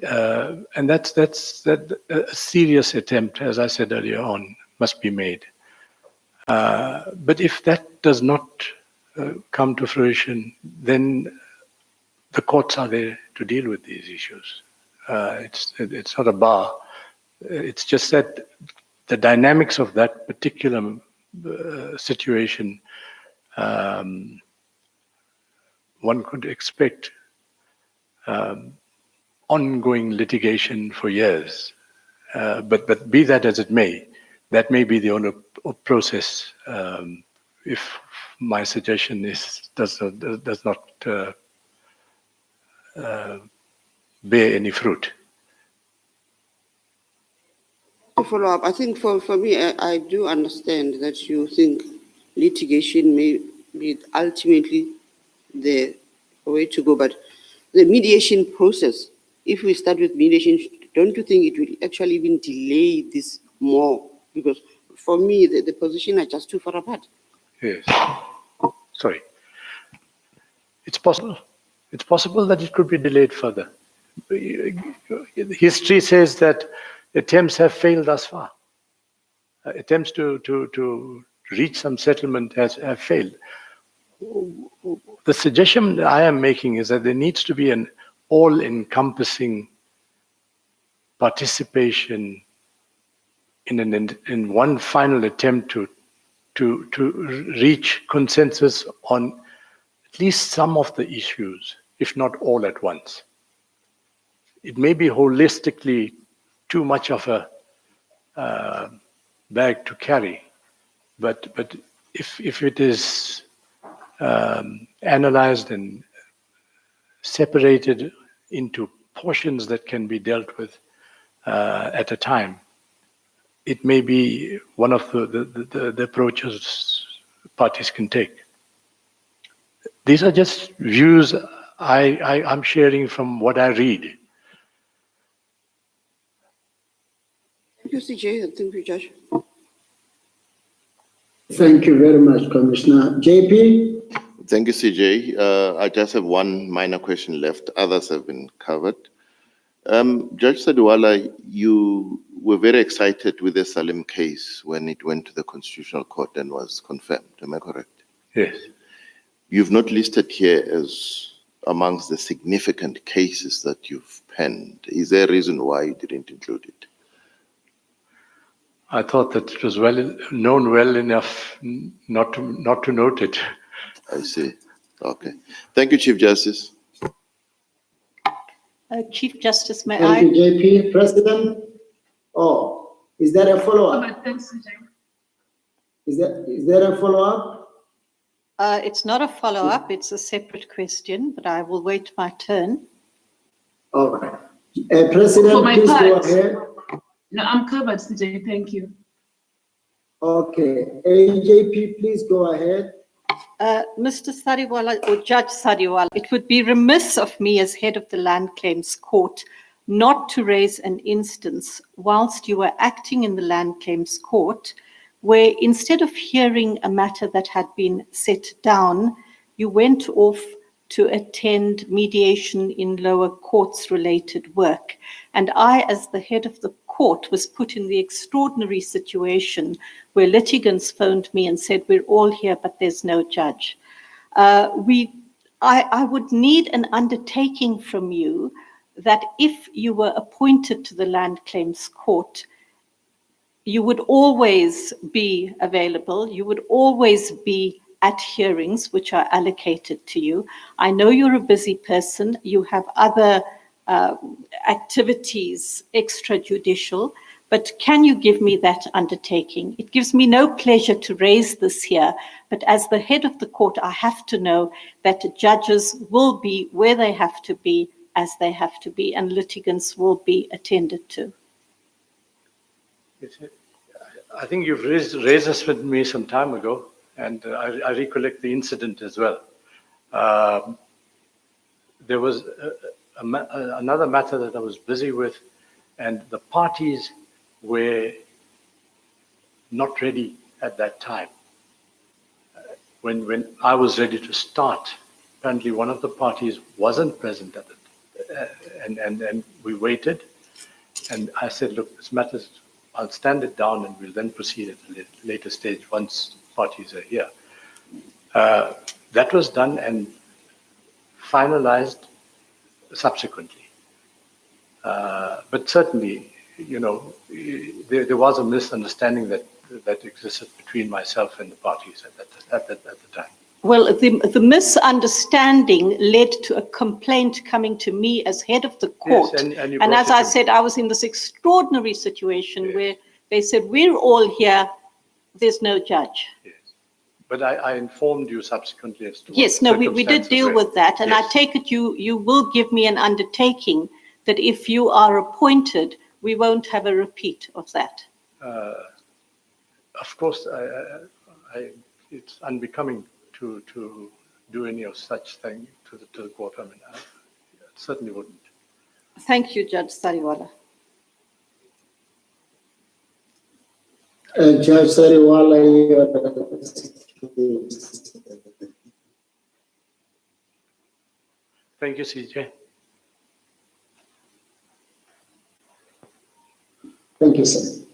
And that's a serious attempt, as I said earlier on, must be made. But if that does not come to fruition, then the courts are there to deal with these issues. It's not a bar. It's just that the dynamics of that particular situation, one could expect ongoing litigation for years. But be that as it may, that may be the only process if my suggestion does not bear any fruit. To follow up, I think for me, I do understand that you think litigation may be ultimately the way to go, but the mediation process, if we start with mediation, don't you think it will actually even delay this more? Because for me, the positions are just too far apart. Yes. Sorry. It's possible. It's possible that it could be delayed further. History says that attempts have failed thus far. Attempts to reach some settlement have failed. The suggestion that I am making is that there needs to be an all-encompassing participation in one final attempt to reach consensus on at least some of the issues, if not all at once. It may be holistically too much of a bag to carry, but if it is analyzed and separated into portions that can be dealt with at a time, it may be one of the approaches parties can take. These are just views I'm sharing from what I read. Thank you, CJ. Thank you, Judge. Thank you very much, Commissioner. JP? Thank you, CJ. I just have one minor question left. Others have been covered. Judge Sadiwala, you were very excited with the Salim case when it went to the Constitutional Court and was confirmed. Am I correct? Yes. You've not listed here as amongst the significant cases that you've penned. Is there a reason why you didn't include it? I thought that it was known well enough not to note it. I see. Okay. Thank you, Chief Justice. Chief Justice, may Thank you, JP. President? Oh, is there a follow-up? Is there a follow-up? It's not a follow-up, it's a separate question, but I will wait my turn. All right. President, For my please go part. ahead. No, I'm covered, CJ. Thank you. Okay. AJP, please go ahead. Mr. Sadiwala or Judge Sadiwala, it would be remiss of me as head of the Land Claims Court not to raise an instance whilst you were acting in the Land Claims Court where instead of hearing a matter that had been set down, you went off to attend mediation in lower courts related work. And I, as the head of the court, was put in the extraordinary situation where litigants phoned me and said, we're all here, but there's no judge. I would need an undertaking from you that if you were appointed to the Land Claims Court, you would always be available, you would always be at hearings which are allocated to you. I know you're a busy person, you have other activities extrajudicial, but can you give me that undertaking? It gives me no pleasure to raise this here, but as the head of the court, I have to know that judges will be where they have to be, as they have to be, and litigants will be attended to. I think you've raised this with me some time ago, and I recollect the incident as well. There was another matter that I was busy with, and the parties were not ready at that time. When I was ready to start, apparently one of the parties wasn't present at it, and we waited. And I said, look, this matter, I'll stand it down and we'll then proceed at a later stage once parties are here. That was done and finalized subsequently. But certainly, you know, there was a misunderstanding that existed between myself and the parties at the time. Well, the misunderstanding led to a complaint coming to me as head of the court. Yes, and you and brought as it I to- said, I was in this extraordinary situation where they said, we're all here, there's no judge. But I informed you subsequently as to Yes, what no, we did circumstances deal were. with that. And Yes. I take it you will give me an undertaking that if you are appointed, we won't have a repeat of that. Of course, it's unbecoming to do any of such thing to the court. I mean, I certainly wouldn't. Thank you, Judge Sariwala. Judge Sariwala, Thank you, CJ. thank you, sir.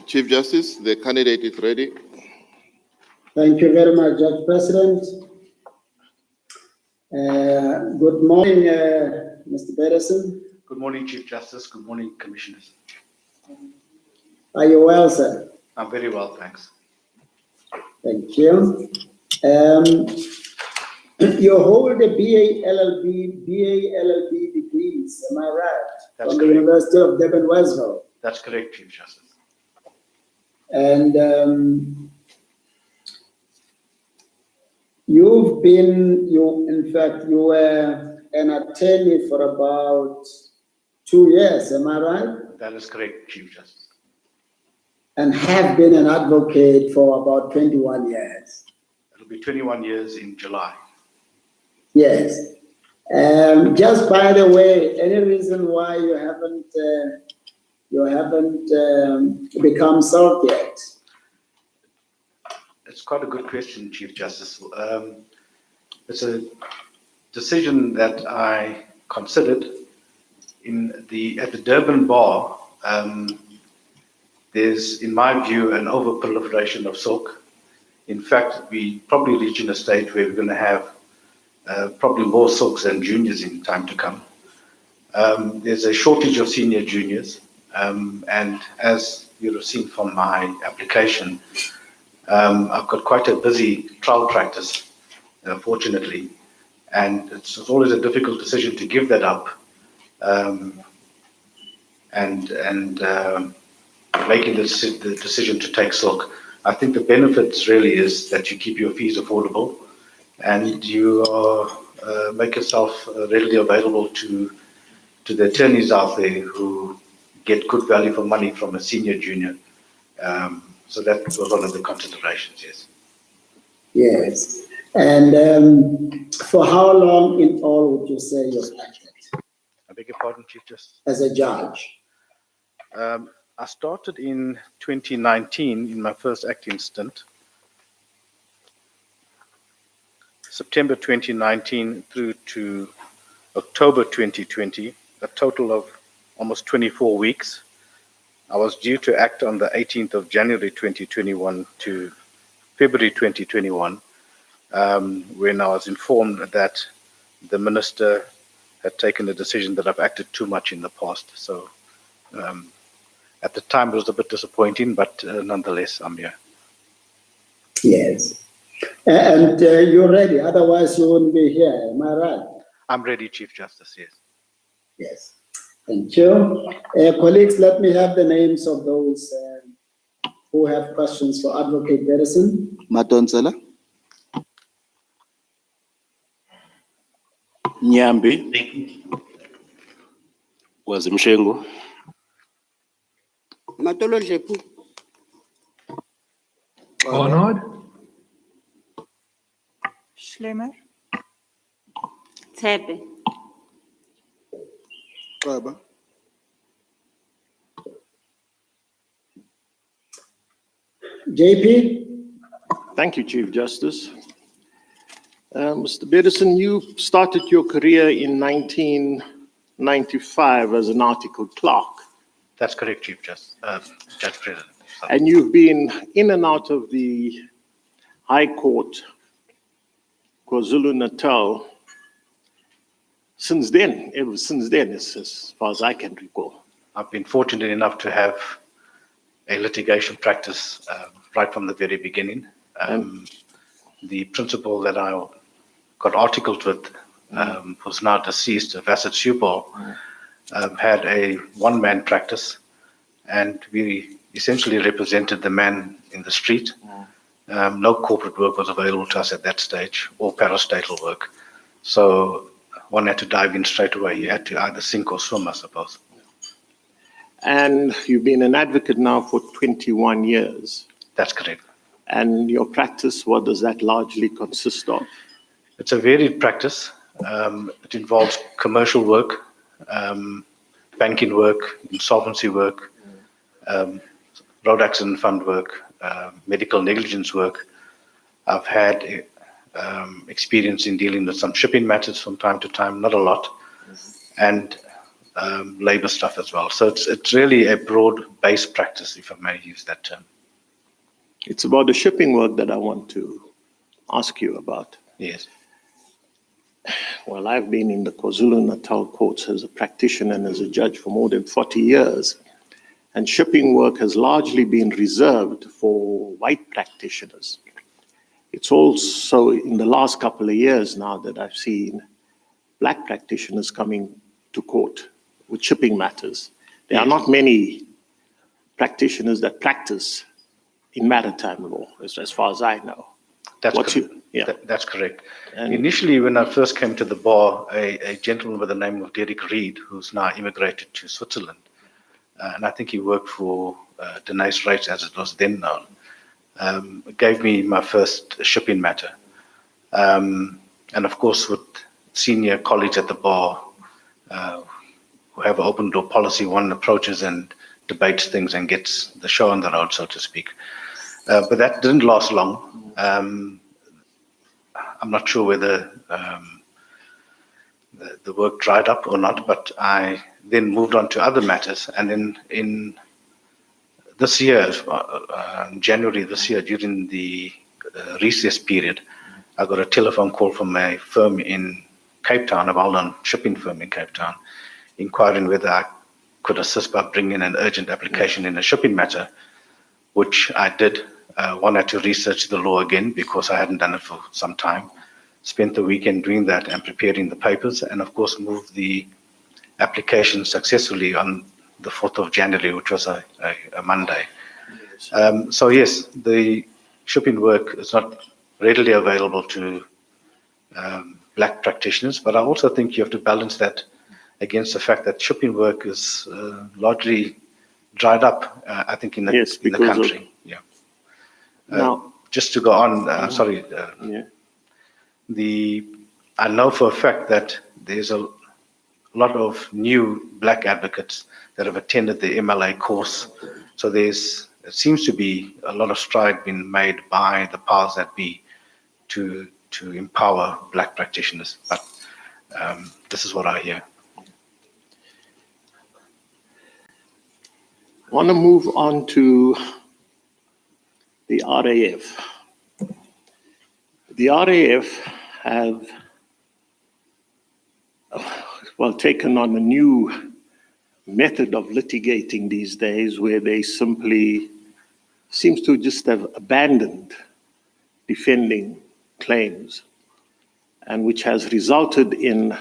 Chief Justice, the candidate is ready. Thank you very much, Judge President. Good morning, Mr. Pedersen. Good morning, Chief Justice. Good morning, Commissioners. Are you well, sir? I'm very well, thanks. Thank you. You hold a BA LLB degrees, am I right? That's From correct. the University of Durban, Westville. That's correct, Chief Justice. And in fact, you were an attorney for about 2 years, am I right? That is correct, Chief Justice. And have been an advocate for about 21 years. It'll be 21 years in July. Yes. Just by the way, any reason why you haven't become SALT yet? It's quite a good question, Chief Justice. It's a decision that I considered at the Durban bar. There's, in my view, an over-proliferation of silk. In fact, we probably reach in a state where we're going to have probably more silks than juniors in time to come. There's a shortage of senior juniors, and as you have seen from my application, I've got quite a busy trial practice, fortunately, and it's always a difficult decision to give that up, and making the decision to take silk. I think the benefits really is that you keep your fees affordable, and you make yourself readily available to the attorneys out there who get good value for money from a senior junior. So that was one of the considerations, yes. Yes. And for how long in all would you say you've acted? I beg your pardon, Chief Justice? As a judge? I started in 2019 in my first acting stint. September 2019 through to October 2020, a total of almost 24 weeks. I was due to act on the 18th of January 2021 to February 2021, when I was informed that the minister had taken the decision that I've acted too much in the past. So at the time it was a bit disappointing, but nonetheless, I'm here. Yes. And you're ready, otherwise you wouldn't be here, am I right? I'm ready, Chief Justice, yes. Yes. Thank you. Colleagues, let me have the names of those who have questions for Advocate Pedersen. Madonsela. Nyambi. Wazimshengu. Matolo Jepu. Barnard. Schlemmer. Tepe. Baba. JP? Thank you, Chief Justice. Mr. Pedersen, you started your career in 1995 as an article clerk. That's correct, Chief Justice, Judge President. And you've been in and out of the High Court, KwaZulu-Natal, since then, as far as I can recall. I've been fortunate enough to have a litigation practice right from the very beginning. The principal that I got articled with was now deceased, Vasset Subal, had a one-man practice, and we essentially represented the man in the street. No corporate work was available to us at that stage, or parastatal work. So one had to dive in straight away. You had to either sink or swim, I suppose. And you've been an advocate now for 21 years. That's correct. And your practice, what does that largely consist of? It's a varied practice. It involves commercial work, banking work, insolvency work, road accident fund work, medical negligence work. I've had experience in dealing with some shipping matters from time to time, not a lot. And labor stuff as well. So it's really a broad-based practice, if I may use that term. It's about the shipping work that I want to ask you about. Yes. Well, I've been in the KwaZulu-Natal courts as a practitioner and as a judge for more than 40 years. And shipping work has largely been reserved for white practitioners. It's also in the last couple of years now that I've seen black practitioners coming to court with shipping matters. There are not many practitioners that practice in maritime law, as far as I know. That's correct. That's correct. And initially, when I first came to the bar, a gentleman by the name of Derek Reed, who's now immigrated to Switzerland, and I think he worked for Denise Rates, as it was then known, gave me my first shipping matter. And of course, with senior colleagues at the bar who have an open door policy, one approaches and debates things and gets the show on the road, so to speak. But that didn't last long. I'm not sure whether the work dried up or not, but I then moved on to other matters. And then in this year, January this year, during the recess period, I got a telephone call from a firm in Cape Town, a well-known shipping firm in Cape Town, inquiring whether I could assist by bringing an urgent application in a shipping matter, which I did. Wanted to research the law again because I hadn't done it for some time. Spent the weekend doing that and preparing the papers, and of course moved the application successfully on the 4th of January, which was a Monday. So yes, the shipping work is not readily available to black practitioners, but I also think you have to balance that against the fact that shipping work is largely dried up, I think, in the country. Now, just to go on, I know for a fact that there's a lot of new black advocates that have attended the MLA course. So it seems to be a lot of stride being made by the powers that be to empower black practitioners. But this is what I hear. I want to move on to the RAF. The RAF have, taken on a new method of litigating these days, where they simply seems to just have abandoned defending claims, and which has resulted in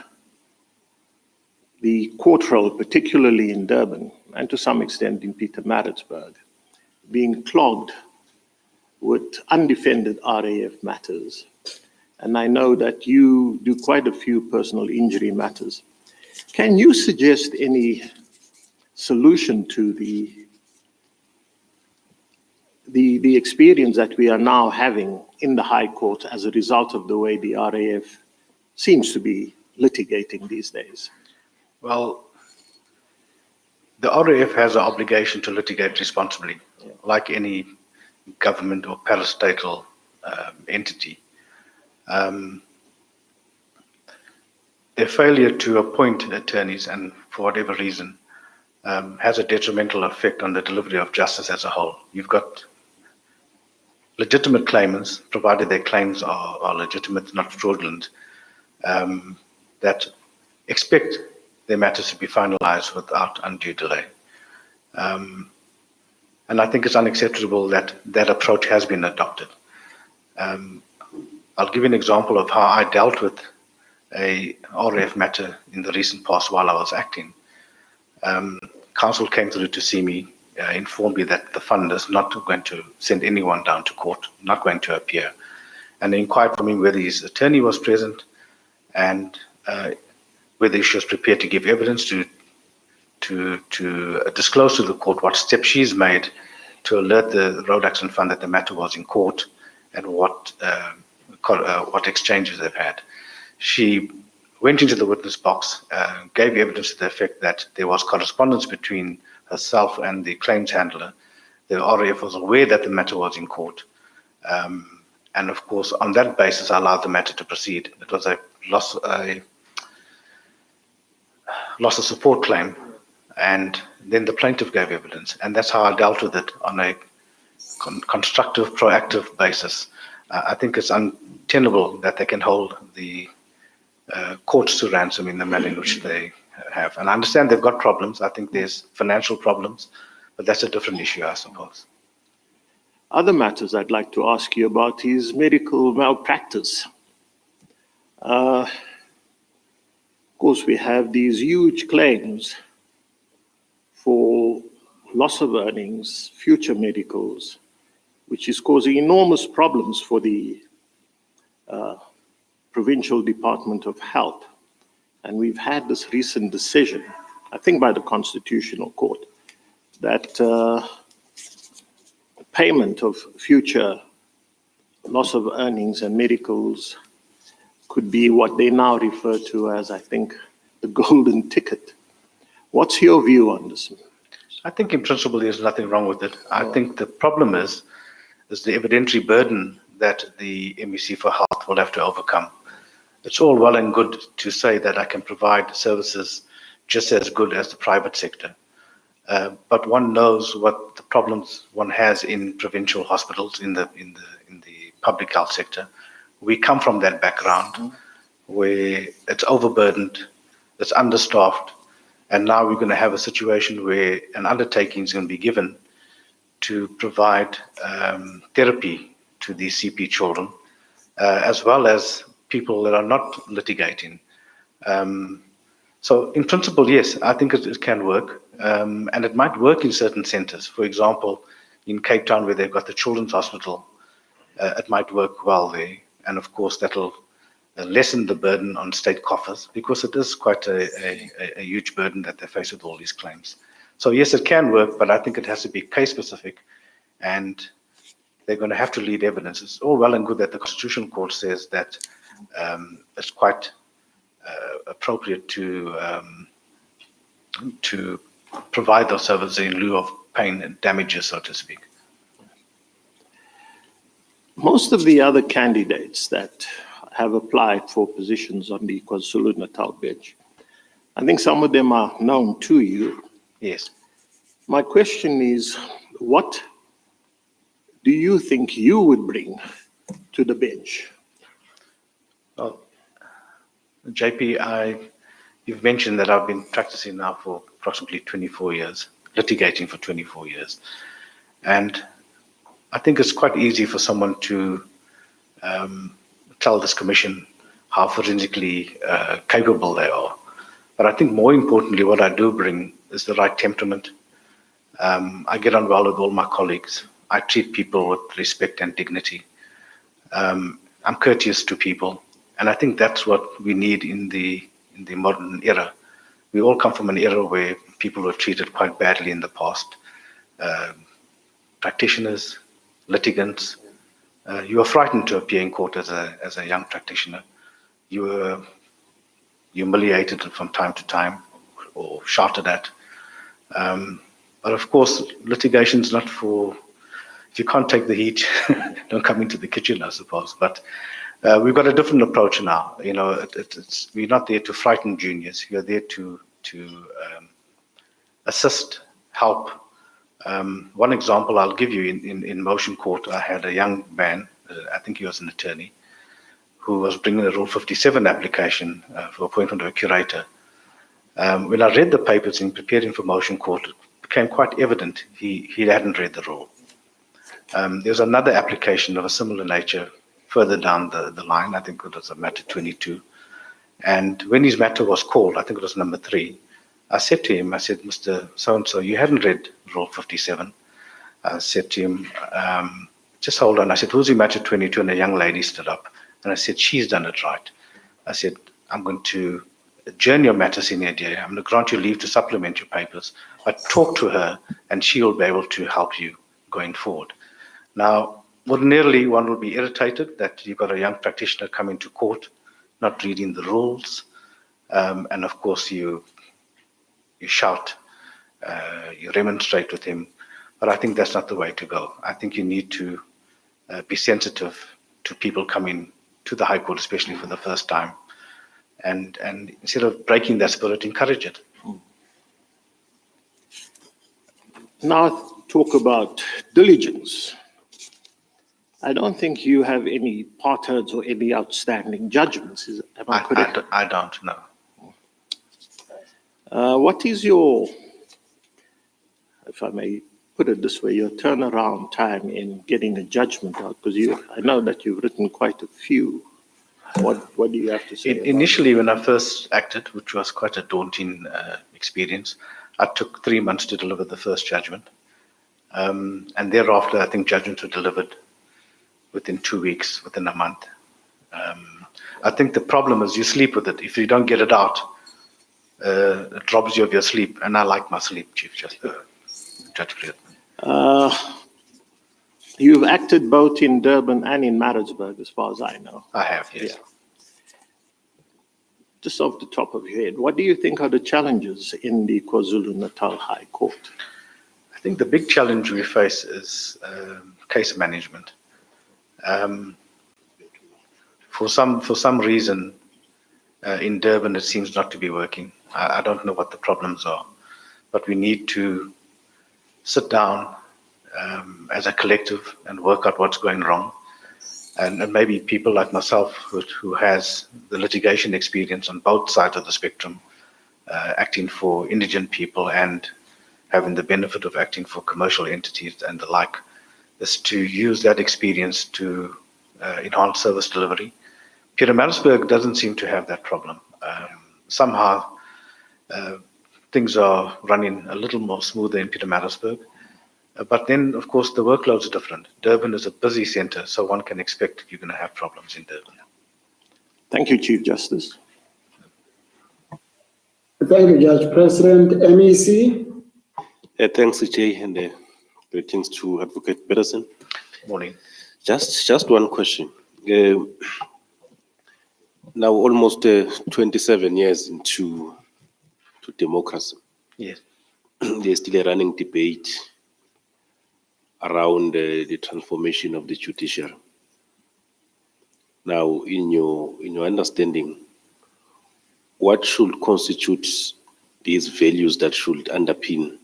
the court roll, particularly in Durban, and to some extent in Pietermaritzburg, being clogged with undefended RAF matters. And I know that you do quite a few personal injury matters. Can you suggest any solution to the experience that we are now having in the High Court as a result of the way the RAF seems to be litigating these days? Well, the RAF has an obligation to litigate responsibly, like any government or parastatal entity. Their failure to appoint attorneys, and for whatever reason, has a detrimental effect on the delivery of justice as a whole. You've got legitimate claimants, provided their claims are legitimate, not fraudulent, that expect their matters to be finalized without undue delay. And I think it's unacceptable that that approach has been adopted. I'll give you an example of how I dealt with a RAF matter in the recent past while I was acting. Counsel came through to see me, informed me that the fund is not going to send anyone down to court, not going to appear. And they inquired from him whether his attorney was present and whether she was prepared to give evidence to disclose to the court what steps she's made to alert the Road Accident Fund that the matter was in court and what exchanges they've had. She went into the witness box, gave evidence to the effect that there was correspondence between herself and the claims handler. The RAF was aware that the matter was in court. And of course, on that basis, I allowed the matter to proceed. It was loss of support claim, and then the plaintiff gave evidence, and that's how I dealt with it on a constructive, proactive basis. I think it's untenable that they can hold the courts to ransom in the manner in which they have. And I understand they've got problems. I think there's financial problems, but that's a different issue, I suppose. Other matters I'd like to ask you about is medical malpractice. Of course, we have these huge claims for loss of earnings, future medicals, which is causing enormous problems for the Provincial Department of Health. And we've had this recent decision, I think by the Constitutional Court, that payment of future loss of earnings and medicals could be what they now refer to as, I think, the golden ticket. What's your view on this? I think in principle there's nothing wrong with it. I think the problem is the evidentiary burden that the MEC for Health will have to overcome. It's all well and good to say that I can provide services just as good as the private sector. But one knows what the problems one has in provincial hospitals, in the public health sector. We come from that background where it's overburdened, it's understaffed, and now we're going to have a situation where an undertaking is going to be given to provide therapy to these CP children, as well as people that are not litigating. So in principle, yes, I think it can work. And it might work in certain centers. For example, in Cape Town, where they've got the Children's Hospital, it might work well there. And of course, that'll lessen the burden on state coffers, because it is quite a huge burden that they face with all these claims. So yes, it can work, but I think it has to be case specific, and they're going to have to lead evidence. It's all well and good that the Constitutional Court says that it's quite appropriate to provide those services in lieu of pain and damages, so to speak. Most of the other candidates that have applied for positions on the KwaZulu-Natal bench, I think some of them are known to you. Yes. My question is, what do you think you would bring to the bench? Well, JP, you've mentioned that I've been practicing now for approximately 24 years, litigating for 24 years. And I think it's quite easy for someone to tell this commission how forensically capable they are. But I think more importantly, what I do bring is the right temperament. I get on well with all my colleagues. I treat people with respect and dignity. I'm courteous to people. And I think that's what we need in the modern era. We all come from an era where people were treated quite badly in the past. Practitioners, litigants, you were frightened to appear in court as a young practitioner. You were humiliated from time to time or shouted at. But of course, litigation is not for, if you can't take the heat, don't come into the kitchen, I suppose. But we've got a different approach now. You know, we're not there to frighten juniors. We're there to assist, help. One example I'll give you in motion court, I had a young man, I think he was an attorney, who was bringing a Rule 57 application for appointment of a curator. When I read the papers in preparing for motion court, it became quite evident he hadn't read the rule. There's another application of a similar nature further down the line. I think it was a matter 22. And when his matter was called, I think it was number 3, I said to him, I said, Mr. So-and-so, you hadn't read Rule 57. I said to him, just hold on. I said, who's your matter 22? And a young lady stood up. And I said, she's done it right. I said, I'm going to adjourn your matter, senior DA. I'm going to grant you leave to supplement your papers, but talk to her and she will be able to help you going forward. Now, ordinarily, one would be irritated that you've got a young practitioner coming to court, not reading the rules. And of course, you shout, you remonstrate with him. But I think that's not the way to go. I think you need to be sensitive to people coming to the High Court, especially for the first time. And instead of breaking that spirit, encourage it. now talk about diligence. I don't think you have any partheads or any outstanding judgments. Am I correct? I don't know. What is your, if I may put it this way, your turnaround time in getting a judgment out? Because I know that you've written quite a few. What do you have to say? Initially, when I first acted, which was quite a daunting experience, I took 3 months to deliver the first judgment. And thereafter, I think judgments were delivered within 2 weeks, within a month. I think the problem is you sleep with it. If you don't get it out, it robs you of your sleep. And I like my sleep, Chief Justice. Judge Freeman. You've acted both in Durban and in Maritzburg, as far as I know. I have, yes. Yeah. Just off the top of your head, what do you think are the challenges in the KwaZulu-Natal High Court? I think the big challenge we face is case management. For some reason, in Durban, it seems not to be working. I don't know what the problems are, but we need to sit down as a collective and work out what's going wrong. And maybe people like myself, who has the litigation experience on both sides of the spectrum, acting for indigent people and having the benefit of acting for commercial entities and the like, is to use that experience to enhance service delivery. Pietermaritzburg doesn't seem to have that problem. Somehow, things are running a little more smoother in Pietermaritzburg. But then, of course, the workloads are different. Durban is a busy center, so one can expect you're going to have problems in Durban. Thank you, Chief Justice. Thank you, Judge President. MEC? Thanks, CJ, and greetings to Advocate Peterson. Morning. Just one question. Now, almost 27 years into democracy. Yes. There's still a running debate around the transformation of the judiciary. Now, in your understanding, what should constitute these values that should underpin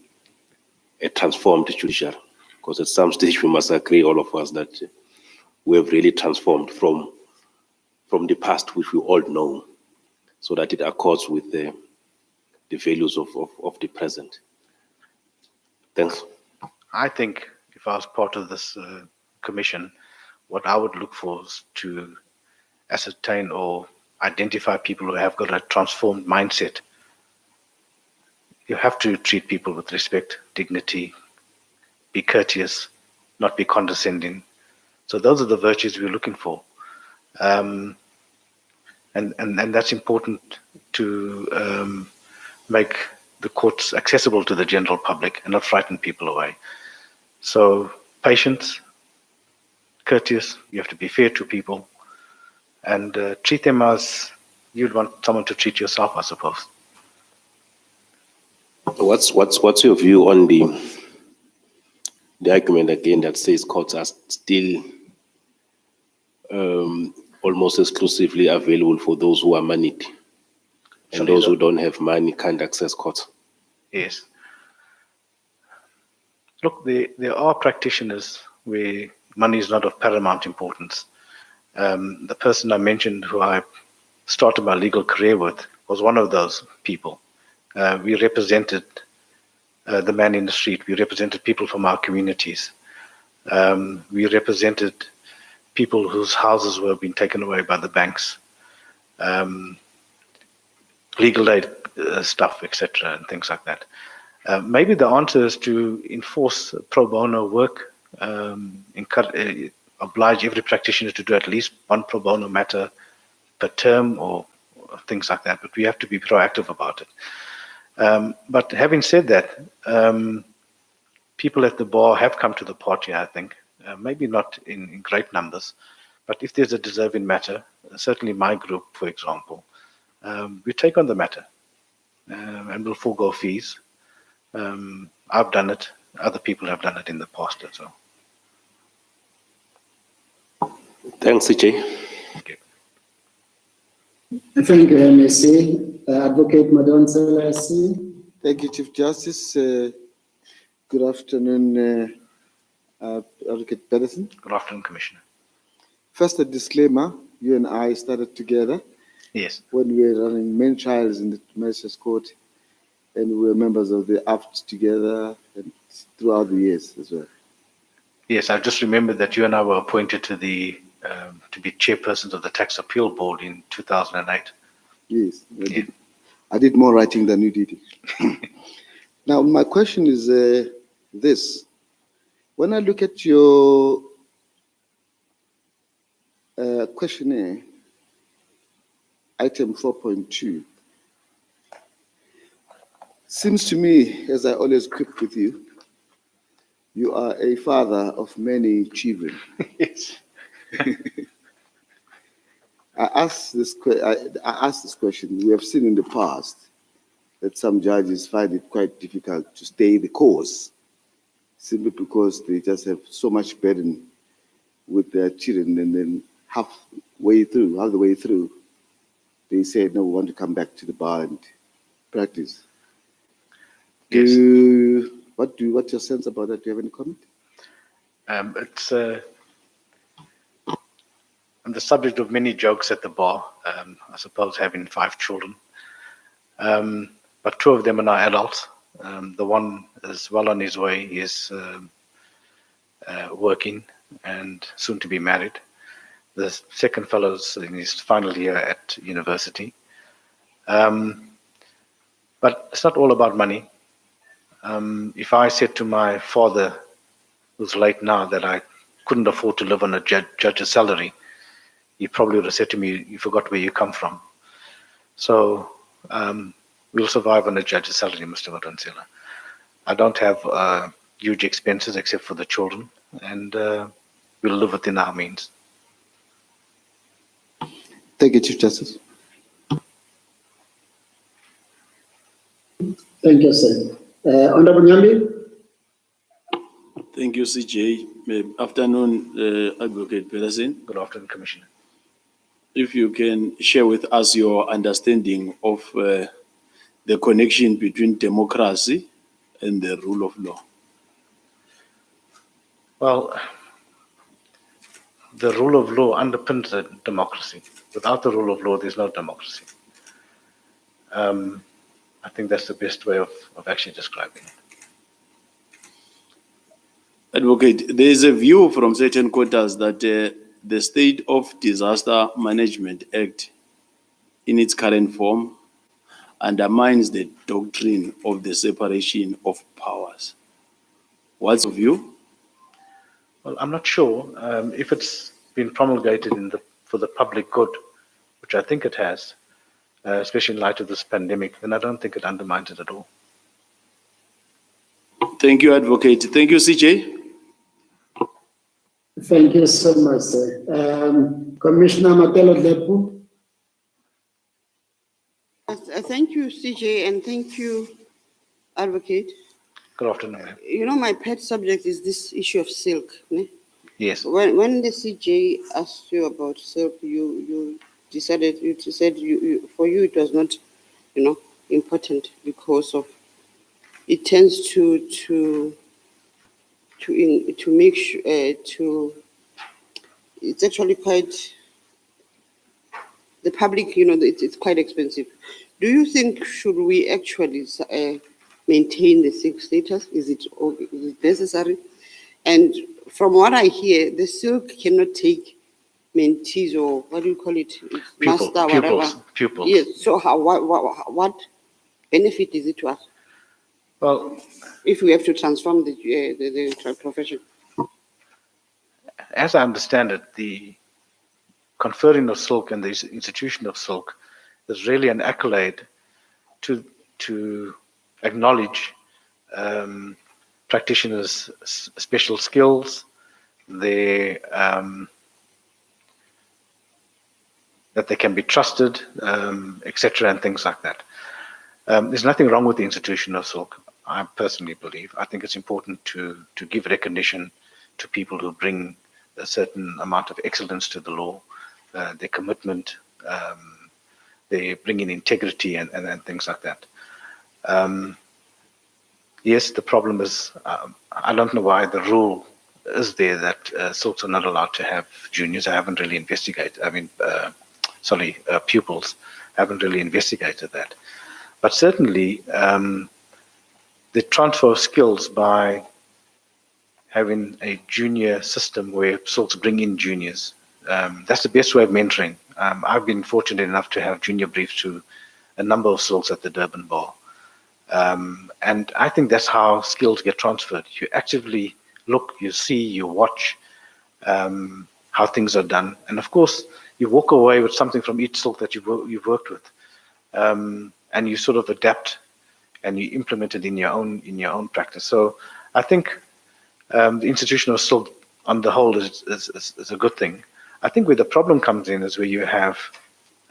a transformed judiciary? Because at some stage we must agree, all of us, that we have really transformed from the past, which we all know, so that it accords with the values of the present. Thanks. I think if I was part of this commission, what I would look for is to ascertain or identify people who have got a transformed mindset. You have to treat people with respect, dignity, be courteous, not be condescending. So those are the virtues we're looking for. And that's important to make the courts accessible to the general public and not frighten people away. So patience, courteous, you have to be fair to people, and treat them as you'd want someone to treat yourself, I suppose. What's your view on the argument again that says courts are still almost exclusively available for those who are moneyed, and those who don't have money can't access courts? Yes. Look, there are practitioners where money is not of paramount importance. The person I mentioned who I started my legal career with was one of those people. We represented the man in the street. We represented people from our communities. We represented people whose houses were being taken away by the banks. Legal aid stuff, etc., and things like that. Maybe the answer is to enforce pro bono work, oblige every practitioner to do at least one pro bono matter per term or things like that, but we have to be proactive about it. But having said that, people at the bar have come to the party, I think, maybe not in great numbers, but if there's a deserving matter, certainly my group, for example, we take on the matter and we'll forego fees. I've done it. Other people have done it in the past as well. Thanks, CJ. Okay. Thank you, MEC. Advocate Madonsela, SC. Thank you, Chief Justice. Good afternoon, Advocate Pedersen. Good afternoon, Commissioner. First, a disclaimer. You and I started together Yes. when we were running main trials in the Magistrates Court, and we were members of the AFT together and throughout the years as well. Yes, I just remembered that you and I were appointed to the to be chairpersons of the Tax Appeal Board in 2008. Yes, I did more writing than you did. Now, my question is this. When I look at your questionnaire, item 4.2, seems to me, as I always quip with you, you are a father of many children. Yes. I asked this question. We have seen in the past that some judges find it quite difficult to stay the course simply because they just have so much burden with their children, and then halfway through, they say, no, we want to come back to the bar and practice. Yes. What's your sense about that? Do you have any comment? It's I'm the subject of many jokes at the bar, I suppose having 5 children. But 2 of them are now adults. The one is well on his way. He is working and soon to be married. The second fellow's in his final year at university. But it's not all about money. If I said to my father, who's late now, that I couldn't afford to live on a judge's salary, he probably would have said to me, you forgot where you come from. So we'll survive on a judge's salary, Mr. Matansela. I don't have huge expenses except for the children, and we'll live within our means. Thank you, Chief Justice. Thank you, sir. Honorable Nyambi? Thank you, CJ. Afternoon, Advocate Pedersen. Good afternoon, Commissioner. If you can share with us your understanding of the connection between democracy and the rule of law. Well, the rule of law underpins the democracy. Without the rule of law, there's no democracy. I think that's the best way of actually describing it. Advocate, there is a view from certain quarters that the State of Disaster Management Act, in its current form, undermines the doctrine of the separation of powers. What's your view? Well, I'm not sure if it's been promulgated for the public good, which I think it has, especially in light of this pandemic, then I don't think it undermines it at all. Thank you, Advocate. Thank you, CJ. Thank you so much, sir. Commissioner Matelo Lepu? Thank you, CJ, and thank you, Advocate. Good afternoon. You know, my pet subject is this issue of silk. Ne? Yes. When the CJ asked you about silk, you said for you it was not, important because of it tends to make sure it's actually quite the public. It's quite expensive. Do you think should we actually maintain the silk status? Is it necessary? And from what I hear, the silk cannot take mentees or what do you call it? Master, whatever. Pupils. Yes. So what benefit is it to us? Well, if we have to transform the profession. As I understand it, the conferring of silk and the institution of silk is really an accolade to acknowledge practitioners' special skills, that they can be trusted, etc., and things like that. There's nothing wrong with the institution of silk, I personally believe. I think it's important to give recognition to people who bring a certain amount of excellence to the law, their commitment, they bring in integrity and things like that. Yes, the problem is, I don't know why the rule is there that silks are not allowed to have juniors. I haven't really investigated. I mean, pupils. Haven't really investigated that. But certainly, the transfer of skills by having a junior system where silks bring in juniors, that's the best way of mentoring. I've been fortunate enough to have junior briefs to a number of silks at the Durban Bar. And I think that's how skills get transferred. You actively look, you see, you watch how things are done. And of course, you walk away with something from each silk that you've worked with. And you sort of adapt and you implement it in your own practice. So I think the institution of silk on the whole is a good thing. I think where the problem comes in is where you have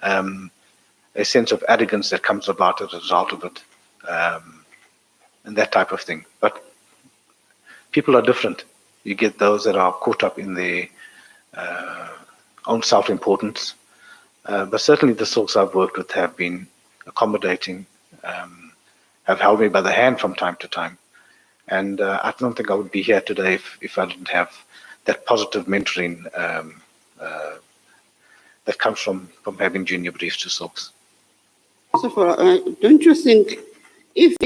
a sense of arrogance that comes about as a result of it. And that type of thing. But people are different. You get those that are caught up in their own self-importance. But certainly the silks I've worked with have been accommodating, have held me by the hand from time to time. And I don't think I would be here today if I didn't have that positive mentoring that comes from having junior briefs to silks. So don't you think if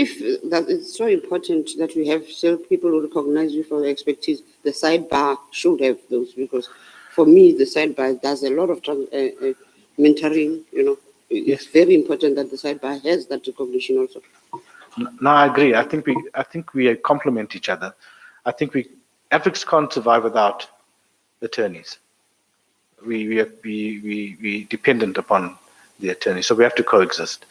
that it's so important that we have people who recognize you for expertise, the sidebar should have those, because for me the sidebar does a lot of mentoring. It's very important that the sidebar has that recognition also. No, I agree. I think we complement each other. I think ethics can't survive without attorneys. We dependent upon the attorney, so we have to coexist.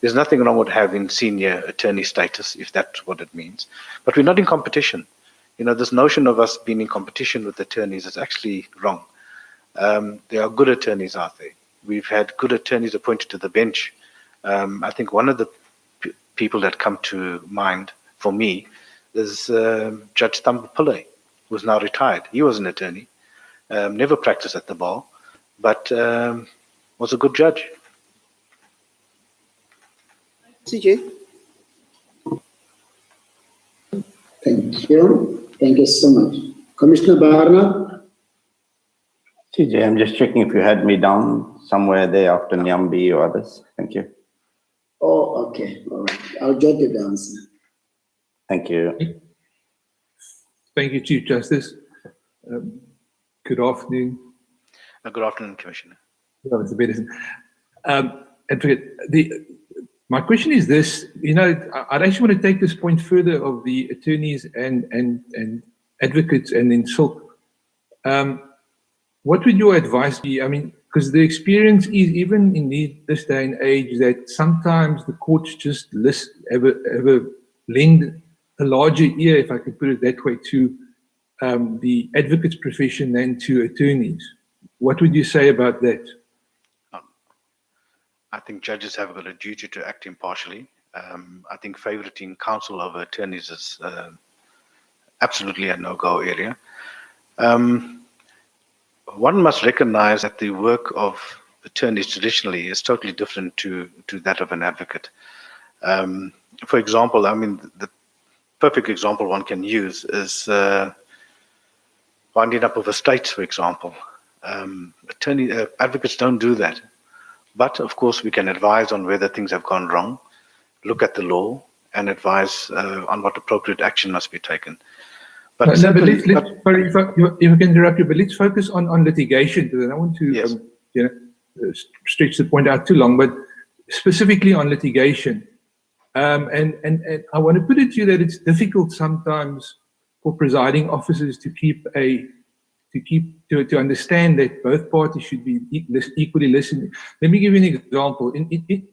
There's nothing wrong with having senior attorney status, if that's what it means. But we're not in competition. This notion of us being in competition with attorneys is actually wrong. There are good attorneys out there. We've had good attorneys appointed to the bench. I think one of the people that come to mind for me is Judge Thamba Pillay, who's now retired. He was an attorney, never practiced at the bar, but was a good judge. CJ. Thank you. Thank you so much. Commissioner Barnard. CJ, I'm just checking if you had me down somewhere there after Nyambi or others. Thank you. Oh, okay. All right. I'll jot it down, sir. Thank you. Thank you, Chief Justice. Good afternoon. Good afternoon, Commissioner. Yeah, it's a bit. Advocate, my question is this, I'd actually want to take this point further of the attorneys and advocates and in silk. What would your advice be? I mean, because the experience is, even in this day and age, that sometimes the courts just have a lend a larger ear, if I could put it that way, to the advocates profession than to attorneys. What would you say about that? I think judges have got a duty to act impartially. I think favoriting counsel over attorneys is absolutely a no-go area. One must recognize that the work of attorneys traditionally is totally different to that of an advocate. For example, I mean, the perfect example one can use is winding up of estates, for example. Advocates don't do that. But of course, we can advise on whether things have gone wrong, look at the law, and advise on what appropriate action must be taken. But sorry, if I can interrupt you, but let's focus on litigation, because I don't want to stretch the point out too long, but specifically on litigation. And I want to put it to you that it's difficult sometimes for presiding officers to understand that both parties should be equally listening. Let me give you an example.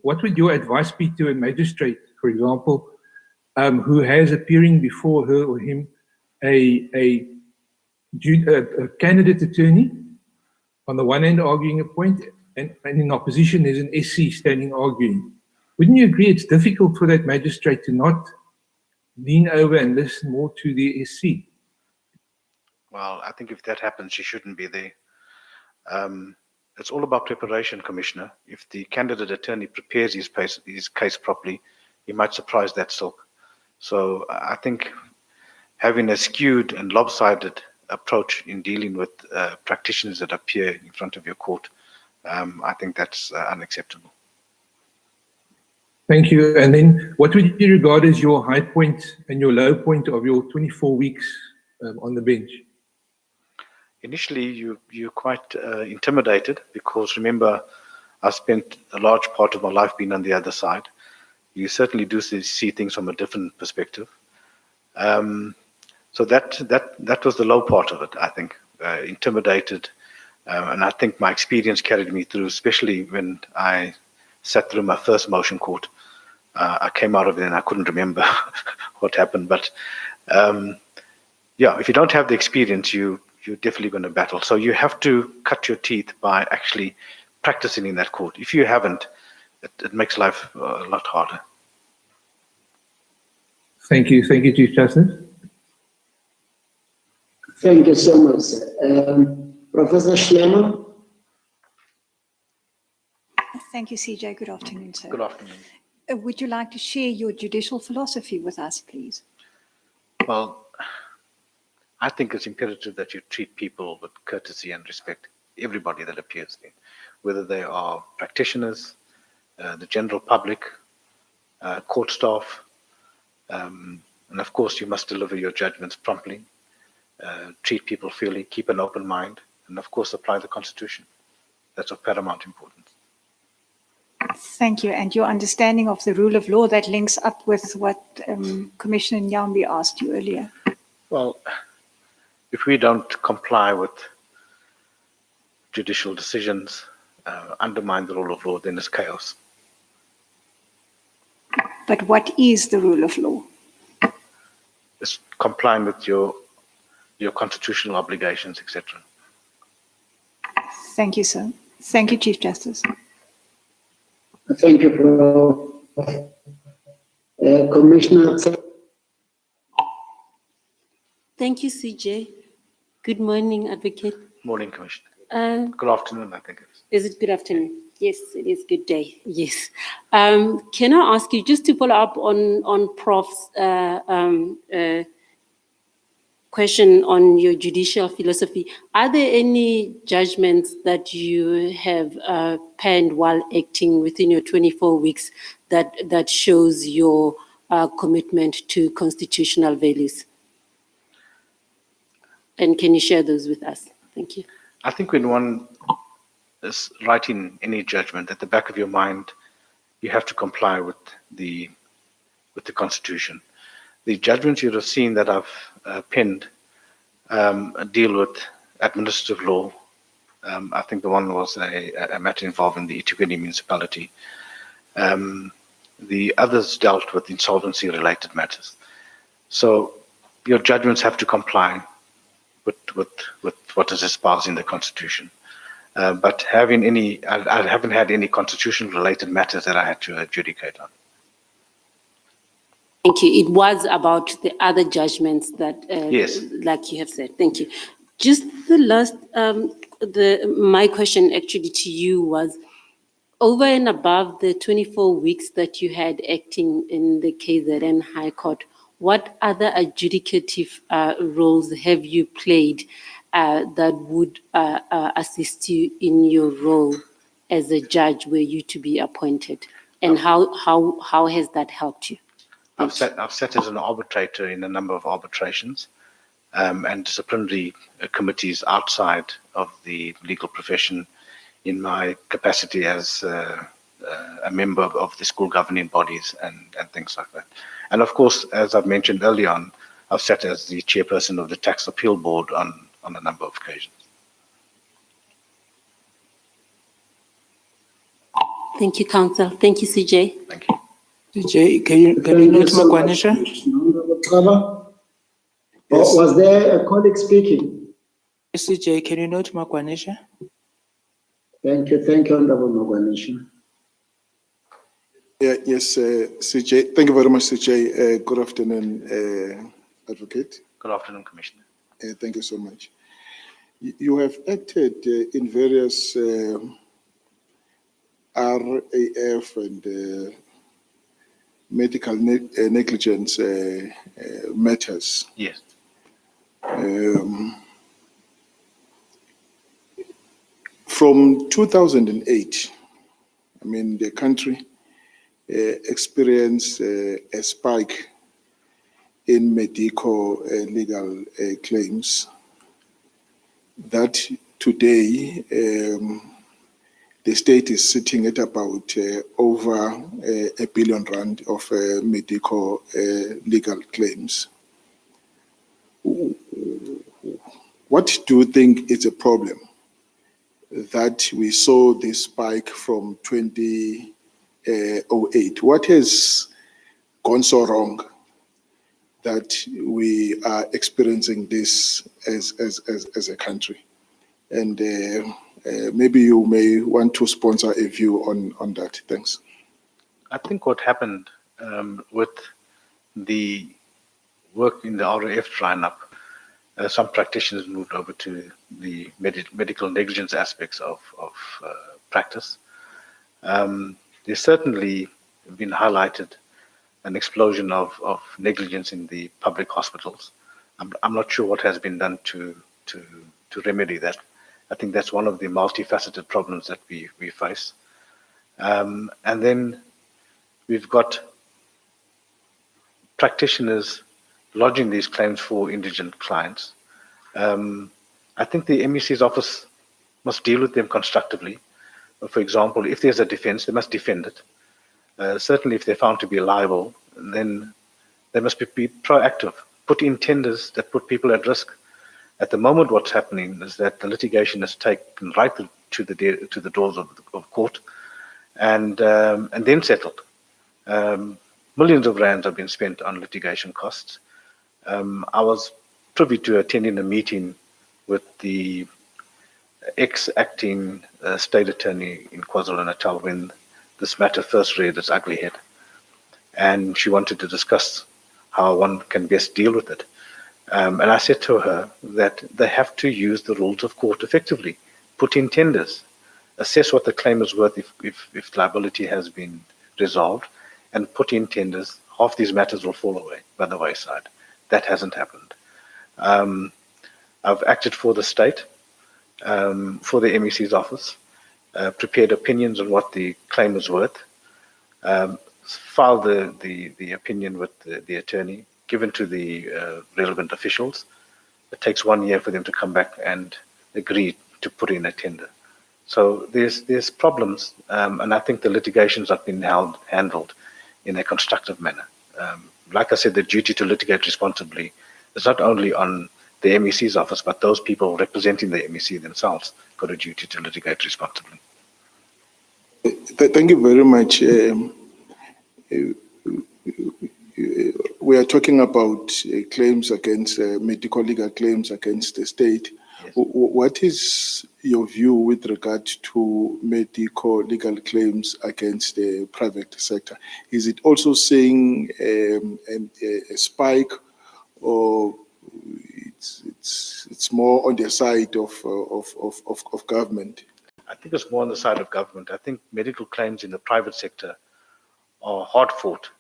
What would your advice be to a magistrate, for example, who has appearing before her or him a candidate attorney on the one hand arguing a point, and in opposition there's an SC standing arguing? Wouldn't you agree it's difficult for that magistrate to not lean over and listen more to the SC? Well, I think if that happens, she shouldn't be there. It's all about preparation, Commissioner. If the candidate attorney prepares his case properly, he might surprise that silk. So I think having a skewed and lopsided approach in dealing with practitioners that appear in front of your court, I think that's unacceptable. Thank you. And then what would you regard as your high point and your low point of your 24 weeks on the bench? Initially, you're quite intimidated because remember, I spent a large part of my life being on the other side. You certainly do see things from a different perspective. So that was the low part of it, I think, intimidated. And I think my experience carried me through, especially when I sat through my first motion court. I came out of it and I couldn't remember what happened. But yeah, if you don't have the experience, you're definitely going to battle. So you have to cut your teeth by actually practicing in that court. If you haven't, it makes life a lot harder. Thank you. Thank you, Chief Justice. Thank you so much, sir. Professor Schlemmer. Thank you, CJ. Good afternoon, sir. Good afternoon. Would you like to share your judicial philosophy with us, please? Well, I think it's imperative that you treat people with courtesy and respect, everybody that appears there, whether they are practitioners, the general public, court staff, and of course you must deliver your judgments promptly, treat people fairly, keep an open mind, and of course apply the Constitution. That's of paramount importance. Thank you. And your understanding of the rule of law that links up with what Commissioner Nyambi asked you earlier. Well, if we don't comply with judicial decisions, undermine the rule of law, then it's chaos. But what is the rule of law? It's complying with your constitutional obligations, etc. Thank you, sir. Thank you, Chief Justice. Thank you, Prof. Commissioner. Thank you, CJ. Good morning, Advocate. Morning, Commissioner. Good afternoon, I think it is. Is it good afternoon? Yes, it is good day. Yes. Can I ask you, just to follow up on Prof's question on your judicial philosophy, are there any judgments that you have penned while acting within your 24 weeks that shows your commitment to constitutional values? And can you share those with us? Thank you. I think when one is writing any judgment, at the back of your mind, you have to comply with the Constitution. The judgments you have seen that I've penned deal with administrative law. I think the one was a matter involving the eThekwini municipality. The others dealt with insolvency-related matters. So your judgments have to comply with what is espoused in the Constitution. But I haven't had any constitution-related matters that I had to adjudicate on. Thank you. It was about the other judgments that, yes, like you have said. Thank you. Just the last, my question actually to you was, over and above the 24 weeks that you had acting in the KZN High Court, what other adjudicative roles have you played that would assist you in your role as a judge were you to be appointed? And how has that helped you? I've sat as an arbitrator in a number of arbitrations and disciplinary committees outside of the legal profession in my capacity as a member of the school governing bodies and things like that. And of course, as I've mentioned earlier on, I've sat as the chairperson of the Tax Appeal Board on a number of occasions. Thank you, Counsel. Thank you, CJ. Thank you. CJ, can you note Makwanesha? Yes. Was there a colleague speaking? CJ, can you note Makwanesha? Thank you, Honorable Makwanesha. Yeah, yes, CJ. Thank you very much, CJ. Good afternoon, Advocate. Good afternoon, Commissioner. Thank you so much. You have acted in various RAF and medical negligence matters. Yes. From 2008, I mean, the country experienced a spike in medical legal claims that today the state is sitting at about over R1 billion of medical legal claims. What do you think is a problem that we saw this spike from 2008? What has gone so wrong that we are experiencing this as a country? And maybe you may want to sponsor a view on that. Thanks. I think what happened with the work in the RAF line-up, some practitioners moved over to the medical negligence aspects of practice. There's certainly been highlighted an explosion of negligence in the public hospitals. I'm not sure what has been done to remedy that. I think that's one of the multifaceted problems that we face. And then we've got practitioners lodging these claims for indigent clients. I think the MEC's office must deal with them constructively. For example, if there's a defense, they must defend it. Certainly if they're found to be liable, then they must be proactive, put in tenders that put people at risk. At the moment, what's happening is that the litigation is taken right to the doors of court and then settled. Millions of rands have been spent on litigation costs. I was privy to attending a meeting with the ex-acting state attorney in KwaZulu-Natal when this matter first reared its ugly head. And she wanted to discuss how one can best deal with it. And I said to her that they have to use the rules of court effectively, put in tenders, assess what the claim is worth if liability has been resolved, and put in tenders. Half these matters will fall away by the wayside. That hasn't happened. I've acted for the state, for the MEC's office, prepared opinions on what the claim is worth, filed the opinion with the attorney, given to the relevant officials. It takes 1 year for them to come back and agree to put in a tender. So there's problems, and I think the litigations have been handled in a constructive manner. Like I said, the duty to litigate responsibly is not only on the MEC's office, but those people representing the MEC themselves got a duty to litigate responsibly. Thank you very much. We are talking about claims against medical legal claims against the state. Yes. What is your view with regard to medical legal claims against the private sector? Is it also seeing a spike, or it's more on the side of government? I think it's more on the side of government. I think medical claims in the private sector are hard fought.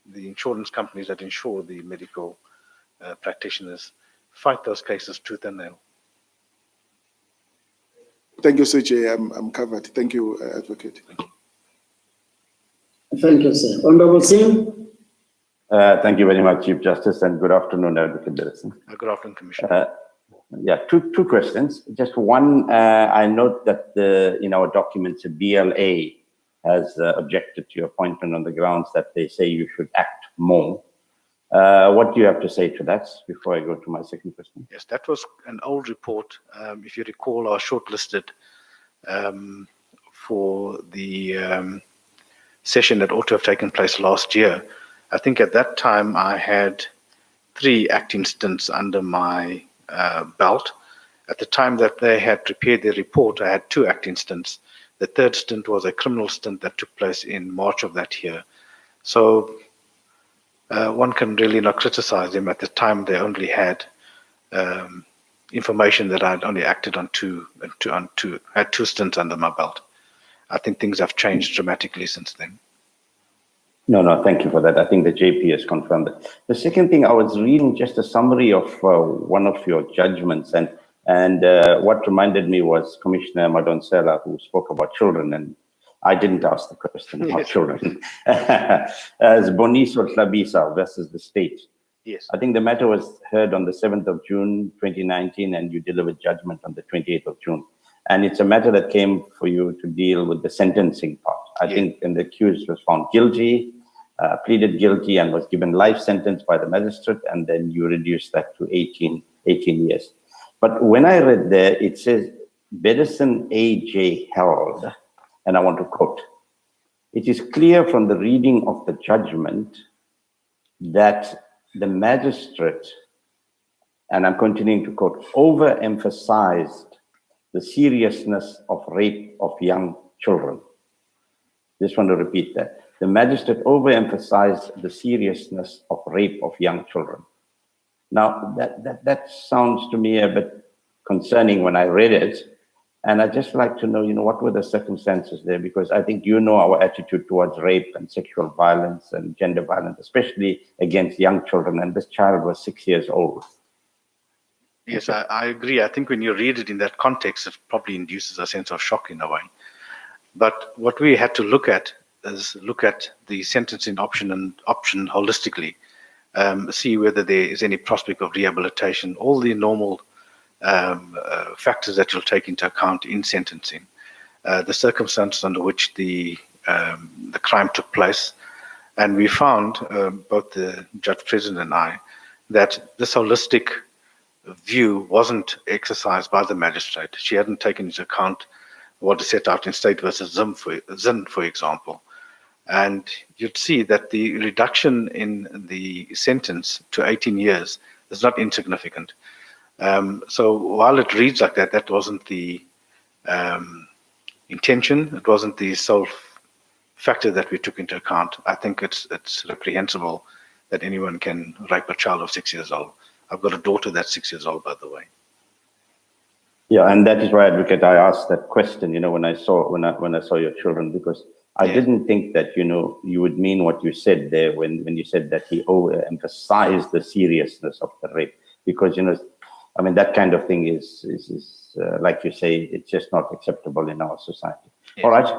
The insurance companies that insure the medical practitioners fight those cases tooth and nail. Thank you, CJ. I'm covered. Thank you, Advocate. Thank you, sir. Honorable Singh. Thank you very much, Chief Justice, and good afternoon, Advocate Dillison. Good afternoon, Commissioner. Yeah, two questions. Just one, I note that in our documents, a BLA has objected to your appointment on the grounds that they say you should act more. What do you have to say to that before I go to my second question? Yes, that was an old report. If you recall, I was shortlisted for the session that ought to have taken place last year. I think at that time I had 3 acting stints under my belt. At the time that they had prepared their report, I had 2 acting stints. The third stint was a criminal stint that took place in March of that year. So one can really not criticize them. At the time, they only had information that I'd only acted on had 2 stints under my belt. I think things have changed dramatically since then. No, thank you for that. I think the JP has confirmed that. The second thing, I was reading just a summary of one of your judgments, and what reminded me was Commissioner Madonsela, who spoke about children, and I didn't ask the question about children. As Boniso Tlabisa versus the state. Yes. I think the matter was heard on the 7th of June, 2019, and you delivered judgment on the 28th of June. And it's a matter that came for you to deal with the sentencing part. I think, and the accused was found guilty, pleaded guilty, and was given life sentence by the magistrate, and then you reduced that to 18 years. But when I read there, it says, Bedison A.J. held, and I want to quote, "It is clear from the reading of the judgment that the magistrate," and I'm continuing to quote, "overemphasized the seriousness of rape of young children." Just want to repeat that. The magistrate overemphasized the seriousness of rape of young children. Now, that sounds to me a bit concerning when I read it. And I'd just like to know, what were the circumstances there? Because I think our attitude towards rape and sexual violence and gender violence, especially against young children. And this child was 6 years old. Yes, I agree. I think when you read it in that context, it probably induces a sense of shock in a way. But what we had to look at is the sentencing option holistically, see whether there is any prospect of rehabilitation, all the normal factors that you'll take into account in sentencing, the circumstances under which the crime took place. And we found, both the Judge President and I, that this holistic view wasn't exercised by the magistrate. She hadn't taken into account what is set out in State versus Zinn, for example. And you'd see that the reduction in the sentence to 18 years is not insignificant. So while it reads like that, that wasn't the intention. It wasn't the sole factor that we took into account. I think it's reprehensible that anyone can rape a child of 6 years old. I've got a daughter that's 6 years old, by the way. Yeah, and that is why, Advocate, I asked that question, when I saw your children, because I didn't think that, you would mean what you said there when you said that he overemphasized the seriousness of the rape, because, that kind of thing is like you say, it's just not acceptable in our society. Yes. All right,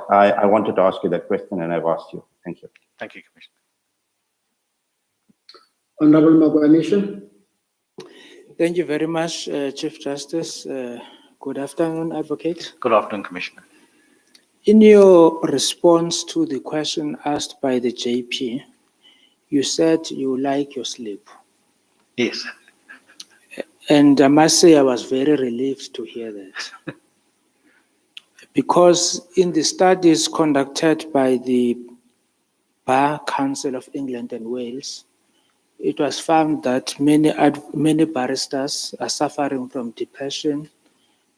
I wanted to ask you that question and I've asked you. Thank you. Thank you, Commissioner. Honorable Magwanisha. Thank you very much, Chief Justice. Good afternoon, Advocate. Good afternoon, Commissioner. In your response to the question asked by the JP, you said you like your sleep. Yes. And I must say I was very relieved to hear that. Because in the studies conducted by the Bar Council of England and Wales, it was found that many barristers are suffering from depression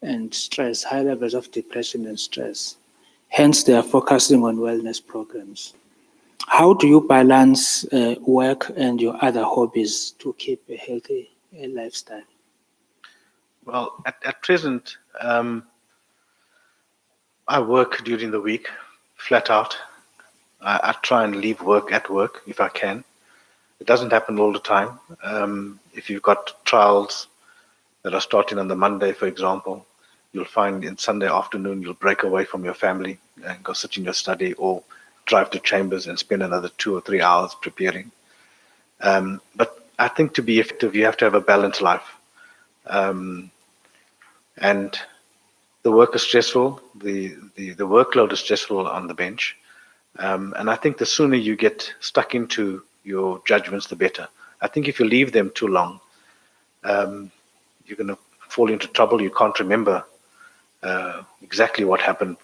and stress, high levels of depression and stress. Hence, they are focusing on wellness programs. How do you balance work and your other hobbies to keep a healthy lifestyle? Well, at present, I work during the week, flat out. I try and leave work at work if I can. It doesn't happen all the time. If you've got trials that are starting on the Monday, for example, you'll find in Sunday afternoon, you'll break away from your family and go sit in your study or drive to Chambers and spend another 2 or 3 hours preparing. But I think to be effective, you have to have a balanced life. And the work is stressful. The workload is stressful on the bench. And I think the sooner you get stuck into your judgments, the better. I think if you leave them too long, you're going to fall into trouble. You can't remember exactly what happened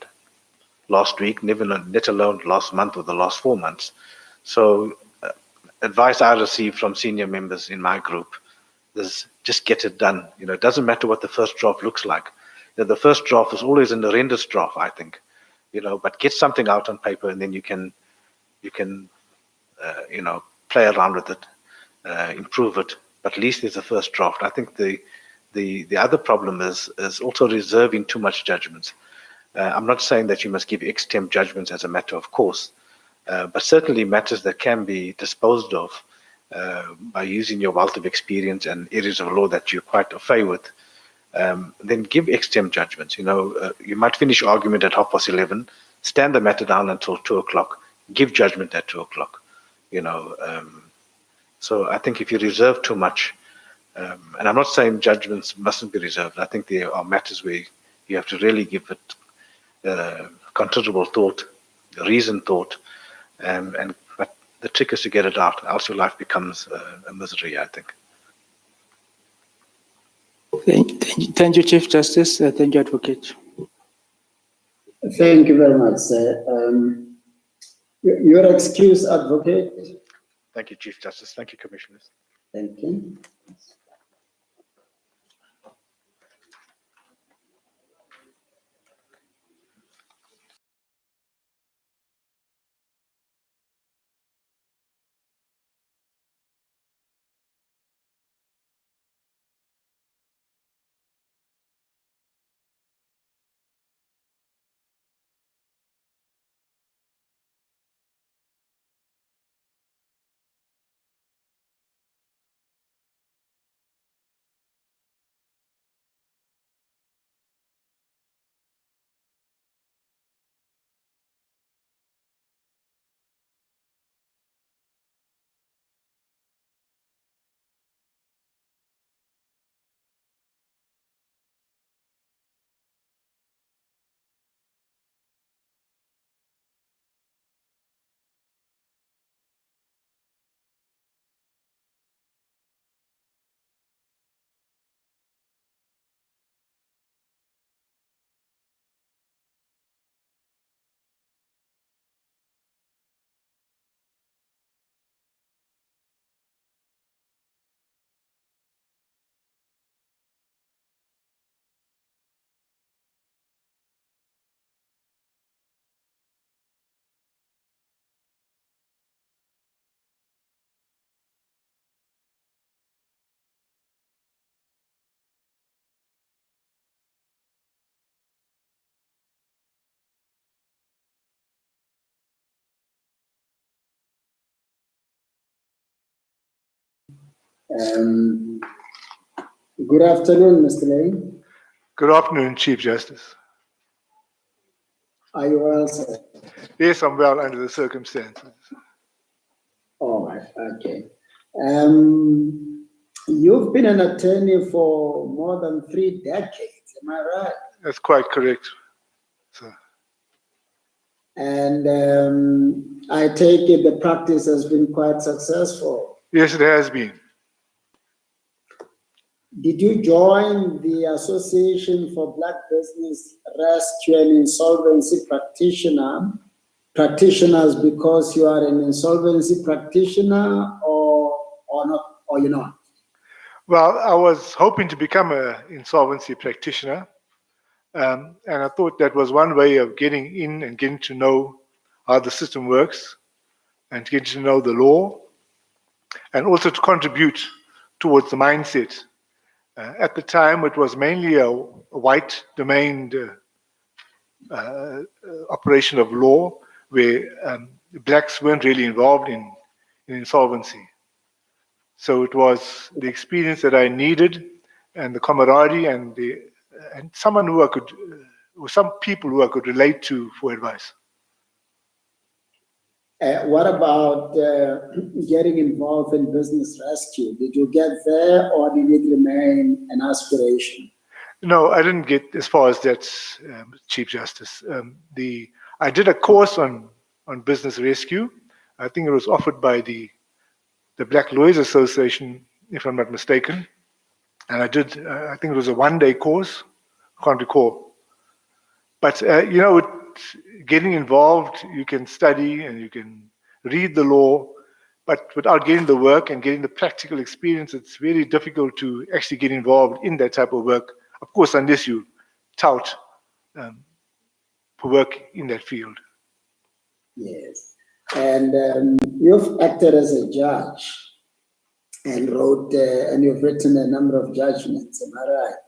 last week, let alone last month or the last 4 months. So advice I received from senior members in my group is just get it done. It doesn't matter what the first draft looks like. The first draft is always an horrendous draft, I think. But get something out on paper and then you can play around with it, improve it. But at least there's a first draft. I think the other problem is also reserving too much judgments. I'm not saying that you must give extemp judgments as a matter of course, But certainly matters that can be disposed of by using your wealth of experience and areas of law that you're quite au fait with, then give extemp judgments. You might finish your argument at 11:30, stand the matter down until 2:00, give judgment at 2:00. So I think if you reserve too much, and I'm not saying judgments mustn't be reserved. I think there are matters where you have to really give it considerable thought, reasoned thought, but the trick is to get it out, else your life becomes a misery, I think. Thank you, Chief Justice. Thank you, Advocate. Thank you very much, sir. Your excuse, Advocate. Thank you, Chief Justice. Thank you, Commissioners. Thank you. Good afternoon, Mr. Lane. Good afternoon, Chief Justice. Are you well, sir? Yes, I'm well under the circumstances. All right, okay. You've been an attorney for more than 3 decades, am I right? That's quite correct, sir. And I take it the practice has been quite successful. Yes, it has been. Did you join the Association for Black Business Rescue and Insolvency Practitioners because you are an insolvency practitioner or not, or you're not? Well, I was hoping to become an insolvency practitioner, and I thought that was one way of getting in and getting to know how the system works and getting to know the law, and also to contribute towards the mindset. At the time, it was mainly a white domained operation of law where blacks weren't really involved in insolvency. So it was the experience that I needed and the camaraderie and someone who I could, or some people who I could relate to for advice. What about getting involved in business rescue? Did you get there or did it remain an aspiration? No, I didn't get as far as that, Chief Justice. I did a course on business rescue. I think it was offered by the Black Lawyers Association, if I'm not mistaken. And I did, I think it was a 1-day course, can't recall. But, getting involved, you can study and you can read the law, but without getting the work and getting the practical experience, it's very difficult to actually get involved in that type of work. Of course, unless you tout for work in that field. Yes. And you've acted as a judge and and you've written a number of judgments, am I right?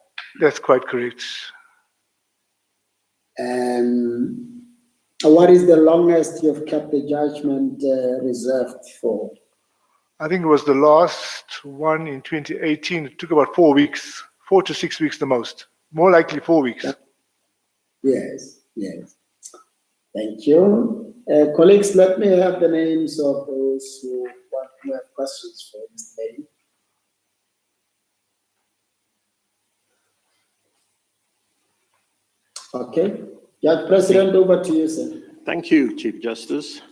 That's quite correct. What is the longest you've kept the judgment reserved for? I think it was the last one in 2018. It took about 4 weeks, 4 to 6 weeks the most. More likely 4 weeks. Yes, yes. Thank you. Colleagues, let me have the names of those who want to have questions for Mr. Bailey. Okay. Judge President, over to you, sir. Thank you, Chief Justice.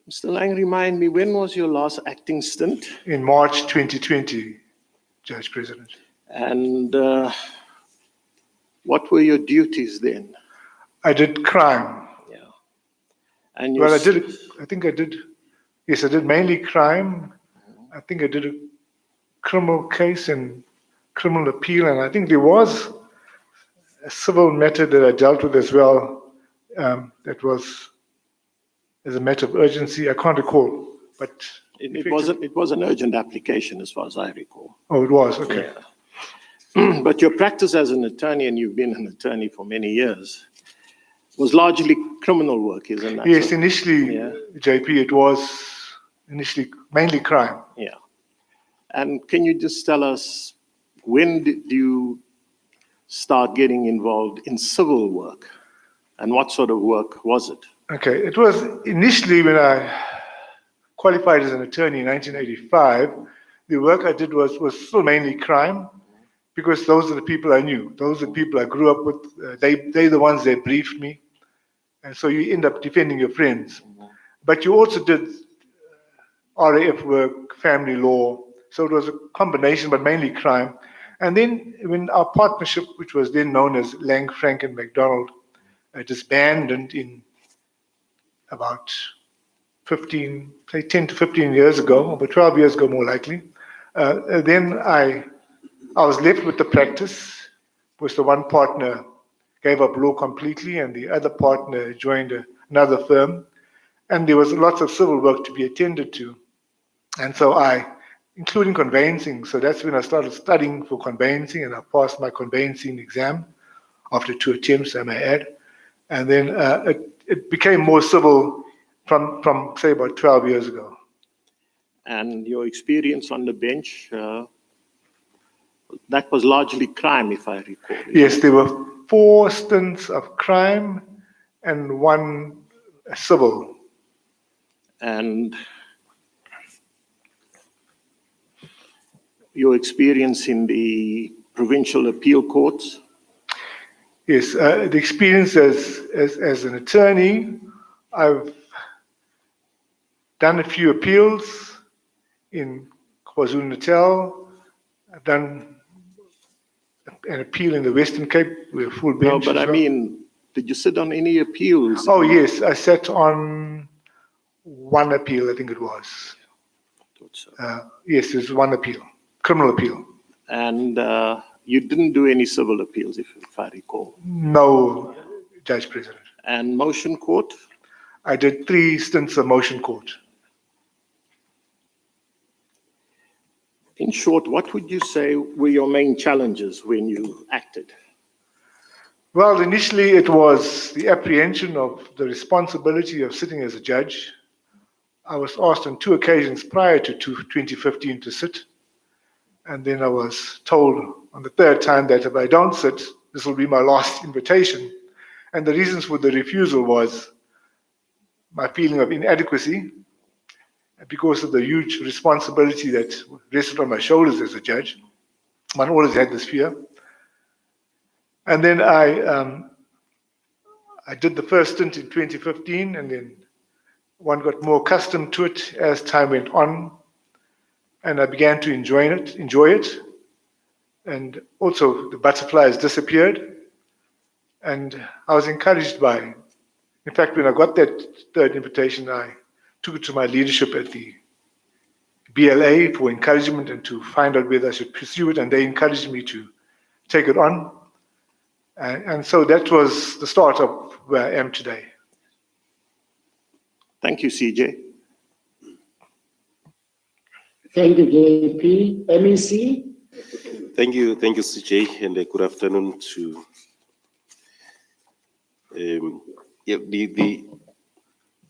Mr. Lang, remind me, when was your last acting stint? In March 2020, Judge President. And what were your duties then? I did crime. Yeah. And Well, I did mainly crime. I think I did a criminal case and criminal appeal, and I think there was a civil matter that I dealt with as well. That was as a matter of urgency. I can't recall, but it was an urgent application, as far as I recall. Oh, it was, okay. Yeah. But your practice as an attorney, and you've been an attorney for many years, was largely criminal work, isn't that? Yes, initially, yeah. JP, it was initially mainly crime. Yeah. And can you just tell us, when did you start getting involved in civil work? And what sort of work was it? Okay, it was initially when I qualified as an attorney in 1985, the work I did was still mainly crime, because those are the people I knew. Those are the people I grew up with. They're the ones that briefed me. And so you end up defending your friends. But you also did RAF work, family law. So it was a combination, but mainly crime. And then when our partnership, which was then known as Lang, Frank and McDonald, disbanded in about 10 to 15 years ago, about 12 years ago more likely, then I was left with the practice, because the one partner gave up law completely and the other partner joined another firm. And there was lots of civil work to be attended to. And so including conveyancing, so that's when I started studying for conveyancing, and I passed my conveyancing exam after 2 attempts, I may add. And then it became more civil from say about 12 years ago. And your experience on the bench, that was largely crime, if I recall. Yes, there were 4 stints of crime and 1 civil. And your experience in the provincial appeal courts? Yes, the experience as an attorney, I've done a few appeals in KwaZulu-Natal. I've done an appeal in the Western Cape with a full bench. No, but I mean, did you sit on any appeals? Oh, yes, I sat on 1 appeal, I think it was. Yes, there's 1 appeal, criminal appeal. And you didn't do any civil appeals, if I recall? No, Judge President. And motion court? I did 3 stints of motion court. In short, what would you say were your main challenges when you acted? Well, initially it was the apprehension of the responsibility of sitting as a judge. I was asked on 2 occasions prior to 2015 to sit. And then I was told on the 3rd time that if I don't sit, this will be my last invitation. And the reasons for the refusal was my feeling of inadequacy, because of the huge responsibility that rested on my shoulders as a judge. One always had this fear. And then I did the first stint in 2015, and then one got more accustomed to it as time went on, and I began to enjoy it. And also the butterflies disappeared, and I was encouraged by it. In fact, when I got that 3rd invitation, I took it to my leadership at the BLA for encouragement and to find out whether I should pursue it, and they encouraged me to take it on. And so that was the start of where I am today. Thank you, CJ. Thank you, JP. MEC? Thank you, CJ, and good afternoon to Yeah,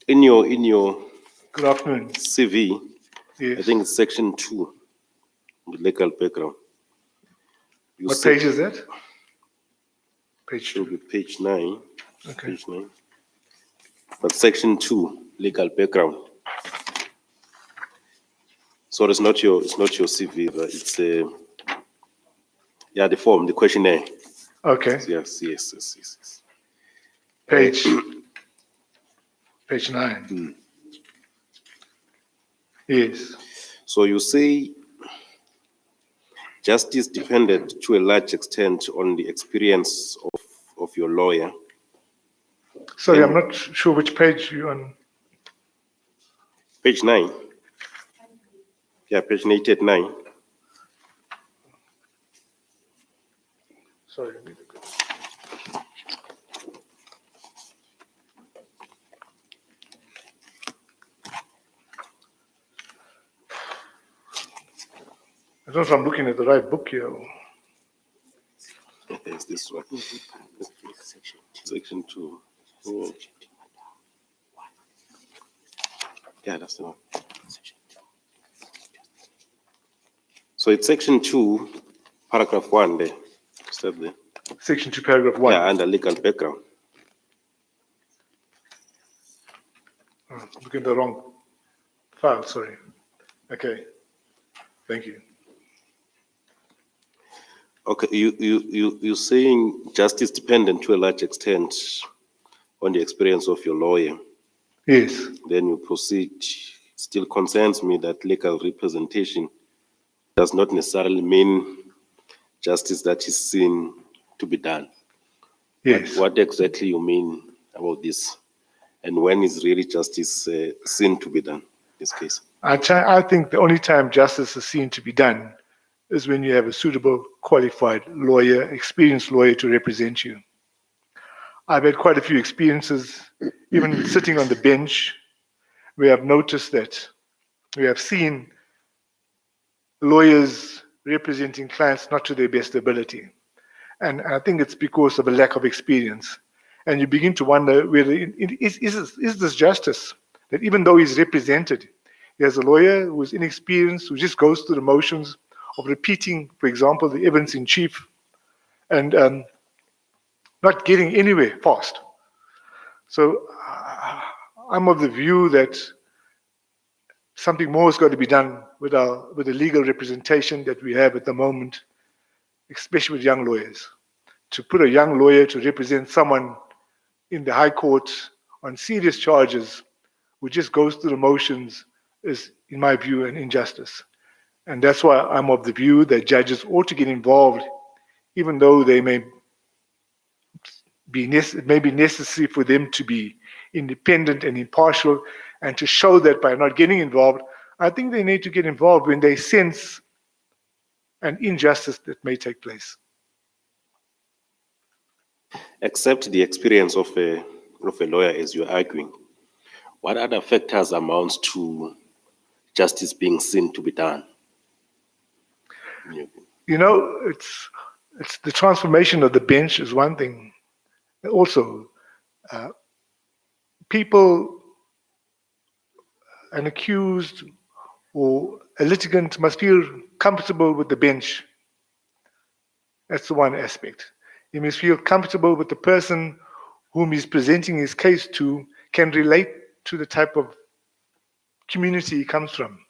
in your Good afternoon. CV, Yes. I think it's section 2, the legal background. What page is that? Page 2. Should be page 9. Okay. Page 9. But section 2, legal background. So it's not your CV, but it's the form, the questionnaire. Okay. Yes. Page 9. Yes. So you say justice depended to a large extent on the experience of your lawyer. Sorry, I'm not sure which page you're on. Page 9. Yeah, page 889. Sorry. I don't know if I'm looking at the right book here. It's this one. Section 2. Oh. Yeah, that's the one. So it's section 2, paragraph 1 there. Step there. Section 2, paragraph 1. Yeah, under legal background. Oh, looking at the wrong file, sorry. Okay. Thank you. Okay, you're saying justice dependent to a large extent on the experience of your lawyer. Yes. Then you proceed. Still concerns me that legal representation does not necessarily mean justice that is seen to be done. Yes. What exactly you mean about this? And when is really justice seen to be done in this case? I think the only time justice is seen to be done is when you have a suitable, qualified lawyer, experienced lawyer to represent you. I've had quite a few experiences, even sitting on the bench, where I've noticed that we have seen lawyers representing clients not to their best ability. And I think it's because of a lack of experience. And you begin to wonder whether is this justice? That even though he's represented, there's a lawyer who's inexperienced, who just goes through the motions of repeating, for example, the evidence in chief and not getting anywhere fast. So I'm of the view that something more has got to be done with the legal representation that we have at the moment, especially with young lawyers. To put a young lawyer to represent someone in the High Court on serious charges who just goes through the motions is, in my view, an injustice. And that's why I'm of the view that judges ought to get involved, even though they it may be necessary for them to be independent and impartial, and to show that by not getting involved, I think they need to get involved when they sense an injustice that may take place. Except the experience of a lawyer, as you're arguing, what other factors amounts to justice being seen to be done? You know, it's the transformation of the bench is one thing. Also, people, an accused or a litigant must feel comfortable with the bench. That's the one aspect. He must feel comfortable with the person whom he's presenting his case to, can relate to the type of community he comes from.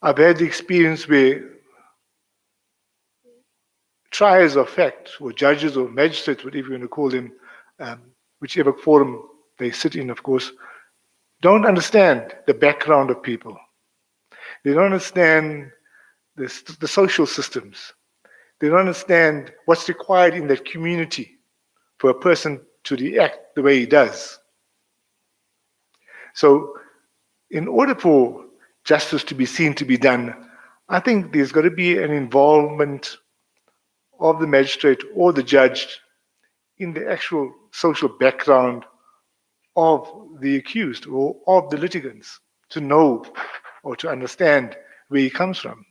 I've had the experience where triers of fact, or judges or magistrates, whatever you want to call them, whichever forum they sit in, of course, don't understand the background of people. They don't understand the social systems. They don't understand what's required in that community for a person to react the way he does. So, in order for justice to be seen to be done, I think there's got to be an involvement of the magistrate or the judge in the actual social background of the accused or of the litigants to know or to understand where he comes from.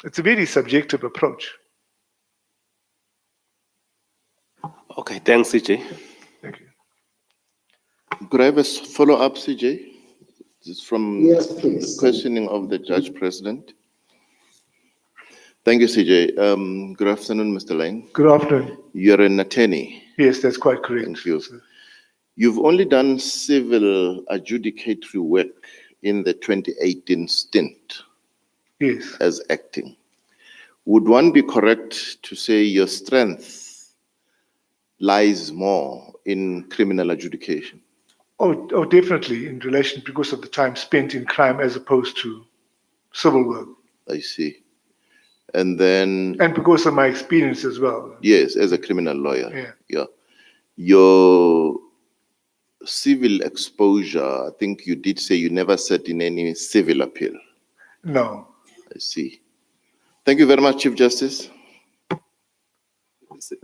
It's a very subjective approach. Okay, thanks, CJ. Thank you. Could I have a follow-up, CJ? It's from Yes, please. questioning of the Judge President. Thank you, CJ. Good afternoon, Mr. Lang. Good afternoon. You're an attorney. Yes, that's quite correct. Thank you. You've only done civil adjudicatory work in the 2018 stint. Yes. As acting. Would one be correct to say your strength lies more in criminal adjudication? Oh, definitely in relation because of the time spent in crime as opposed to civil work. I see. And then... And because of my experience as well. Yes, as a criminal lawyer. Yeah. Yeah. Your civil exposure, I think you did say you never sat in any civil appeal. No. I see. Thank you very much, Chief Justice.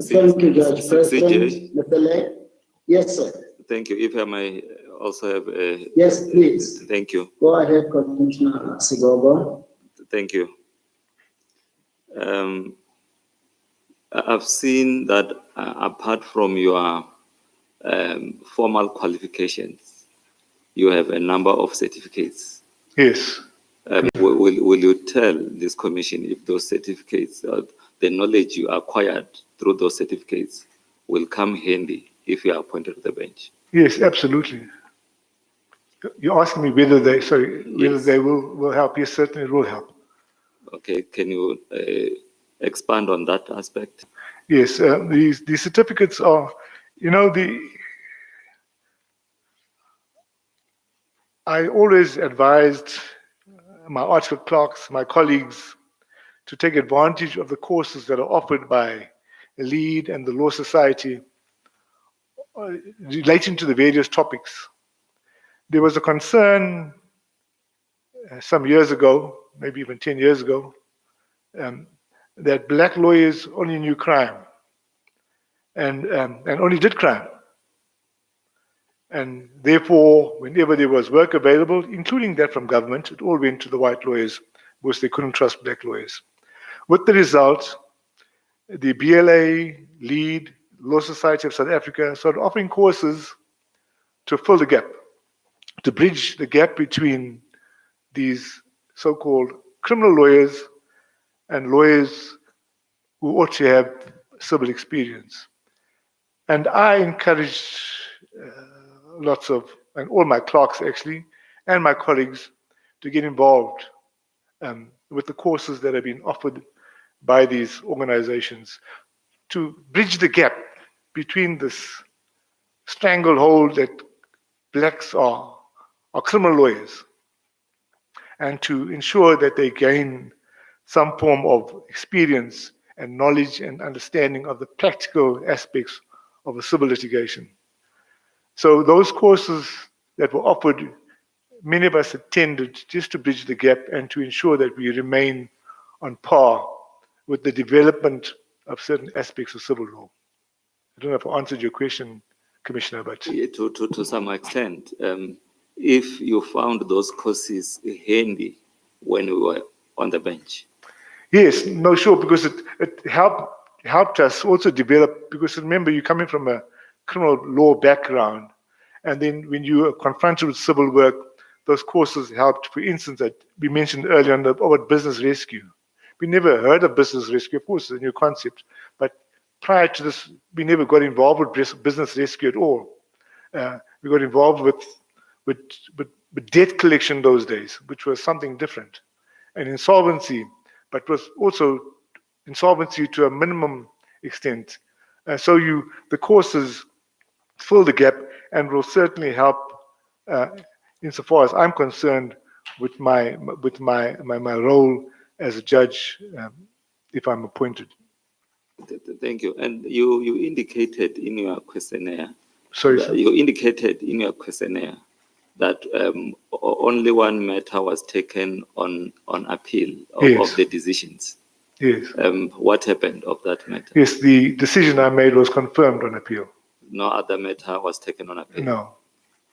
Thank you, Judge President. CJ. Mr. Lay? Yes, sir. Thank you. If I may also have a... Yes, please. Thank you. Go ahead, Commissioner Sigogo. Thank you. I've seen that apart from your formal qualifications, you have a number of certificates. Yes. Will you tell this commission if those certificates, the knowledge you acquired through those certificates will come handy if you are appointed to the bench? Yes, absolutely. You're asking me whether they, whether they will help. Yes, certainly it will help. Okay, can you expand on that aspect? Yes, these certificates are, I always advised my article clerks, my colleagues, to take advantage of the courses that are offered by the LEAD and the Law Society relating to the various topics. There was a concern some years ago, maybe even 10 years ago, that black lawyers only knew crime and only did crime. And therefore, whenever there was work available, including that from government, it all went to the white lawyers because they couldn't trust black lawyers. With the result, the BLA, LEAD, Law Society of South Africa started offering courses to fill the gap, to bridge the gap between these so-called criminal lawyers and lawyers who ought to have civil experience. And I encouraged and all my clerks actually, and my colleagues to get involved with the courses that have been offered by these organizations to bridge the gap between this stranglehold that blacks are criminal lawyers and to ensure that they gain some form of experience and knowledge and understanding of the practical aspects of a civil litigation. So those courses that were offered, many of us attended just to bridge the gap and to ensure that we remain on par with the development of certain aspects of civil law. I don't know if I answered your question, Commissioner, but... Yeah, to some extent. If you found those courses handy when we were on the bench? Yes, no, sure, because it helped us also develop, because remember, you're coming from a criminal law background, and then when you are confronted with civil work, those courses helped. For instance, that we mentioned earlier on about business rescue. We never heard of business rescue. Of course, it's a new concept, but prior to this, we never got involved with business rescue at all. We got involved with debt collection those days, which was something different, and insolvency, but was also insolvency to a minimum extent. So the courses fill the gap and will certainly help, insofar as I'm concerned, with my role as a judge, if I'm appointed. Thank you. And you indicated in your questionnaire. Sorry, sir. You indicated in your questionnaire that only one matter was taken on appeal of the decisions. Yes. What happened of that matter? Yes, the decision I made was confirmed on appeal. No other matter was taken on appeal? No.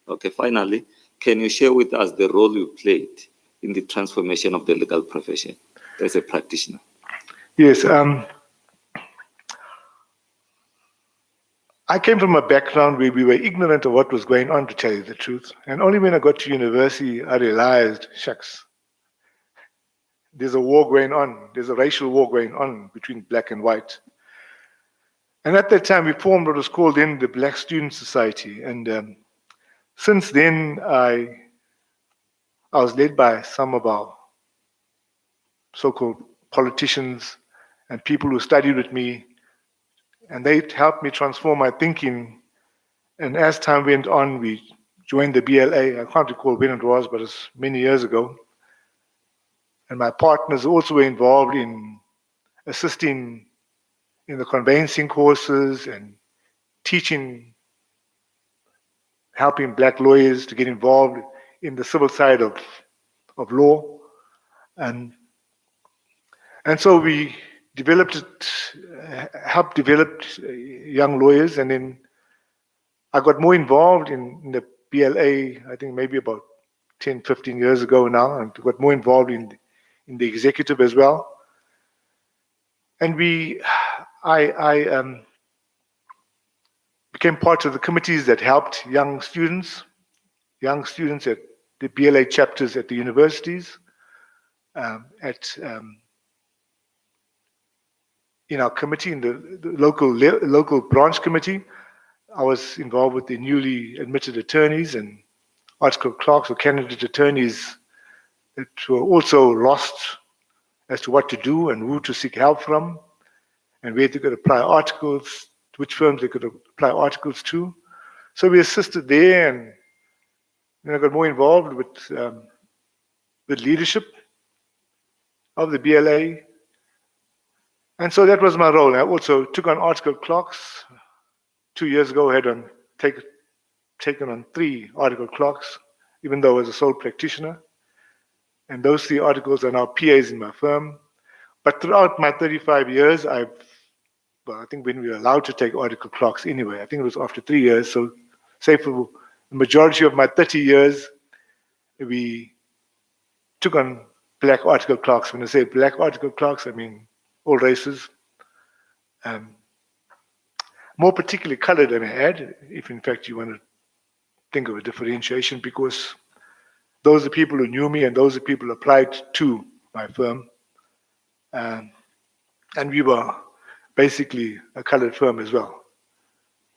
Okay, finally, can you share with us the role you played in the transformation of the legal profession as a practitioner? Yes. I came from a background where we were ignorant of what was going on, to tell you the truth. And only when I got to university, I realized, shucks, there's a war going on. There's a racial war going on between black and white. And at that time, we formed what was called then the Black Student Society. And since then, I was led by some of our so-called politicians and people who studied with me, and they helped me transform my thinking. And as time went on, we joined the BLA. I can't recall when it was, but it's many years ago. And my partners also were involved in assisting in the conveyancing courses and teaching, helping black lawyers to get involved in the civil side of law. And so we helped develop young lawyers, and then I got more involved in the BLA, I think maybe about 10, 15 years ago now, and got more involved in the executive as well. And I became part of the committees that helped young students at the BLA chapters at the universities, in our committee, in the local branch committee. I was involved with the newly admitted attorneys and article clerks or candidate attorneys that were also lost as to what to do and who to seek help from and where they could apply articles, which firms they could apply articles to. So we assisted there, and then I got more involved with leadership of the BLA. And so that was my role. I also took on article clerks. 2 years ago, I had taken on 3 article clerks, even though I was a sole practitioner. And those 3 articles are now PAs in my firm. But throughout my 35 years, I think when we were allowed to take article clerks anyway, I think it was after 3 years. So say for the majority of my 30 years, we took on black article clerks. When I say black article clerks, I mean all races. More particularly colored, I may add, if in fact you want to think of a differentiation, because those are people who knew me and those are people who applied to my firm. And we were basically a colored firm as well,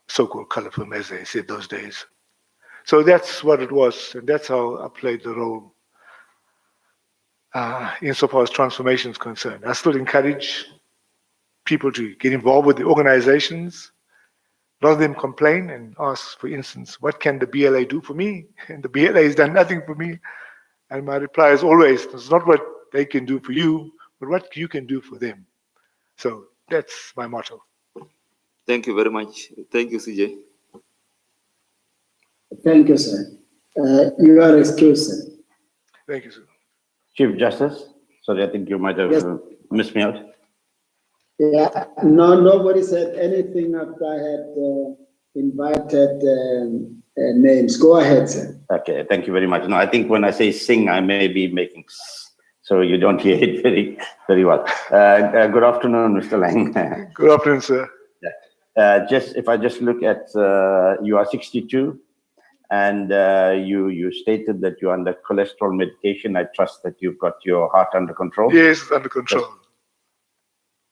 so-called colored firm, as they said those days. So that's what it was, and that's how I played the role insofar as transformation is concerned. I still encourage people to get involved with the organizations rather than complain and ask, for instance, what can the BLA do for me? And the BLA has done nothing for me. And my reply is always, it's not what they can do for you, but what you can do for them. So that's my motto. Thank you very much. Thank you, CJ. Thank you, sir. You are excused, sir. Thank you, sir. Chief Justice, sorry, I think you might have missed me out. Yeah, no, nobody said anything after I had invited names. Go ahead, sir. Okay, thank you very much. No, I think when I say sing, I may be making so you don't hear it very, very well. Good afternoon, Mr. Lang. Good afternoon, sir. If I just look at, you are 62, and you stated that you're under cholesterol medication. I trust that you've got your heart under control. Yes, it's under control.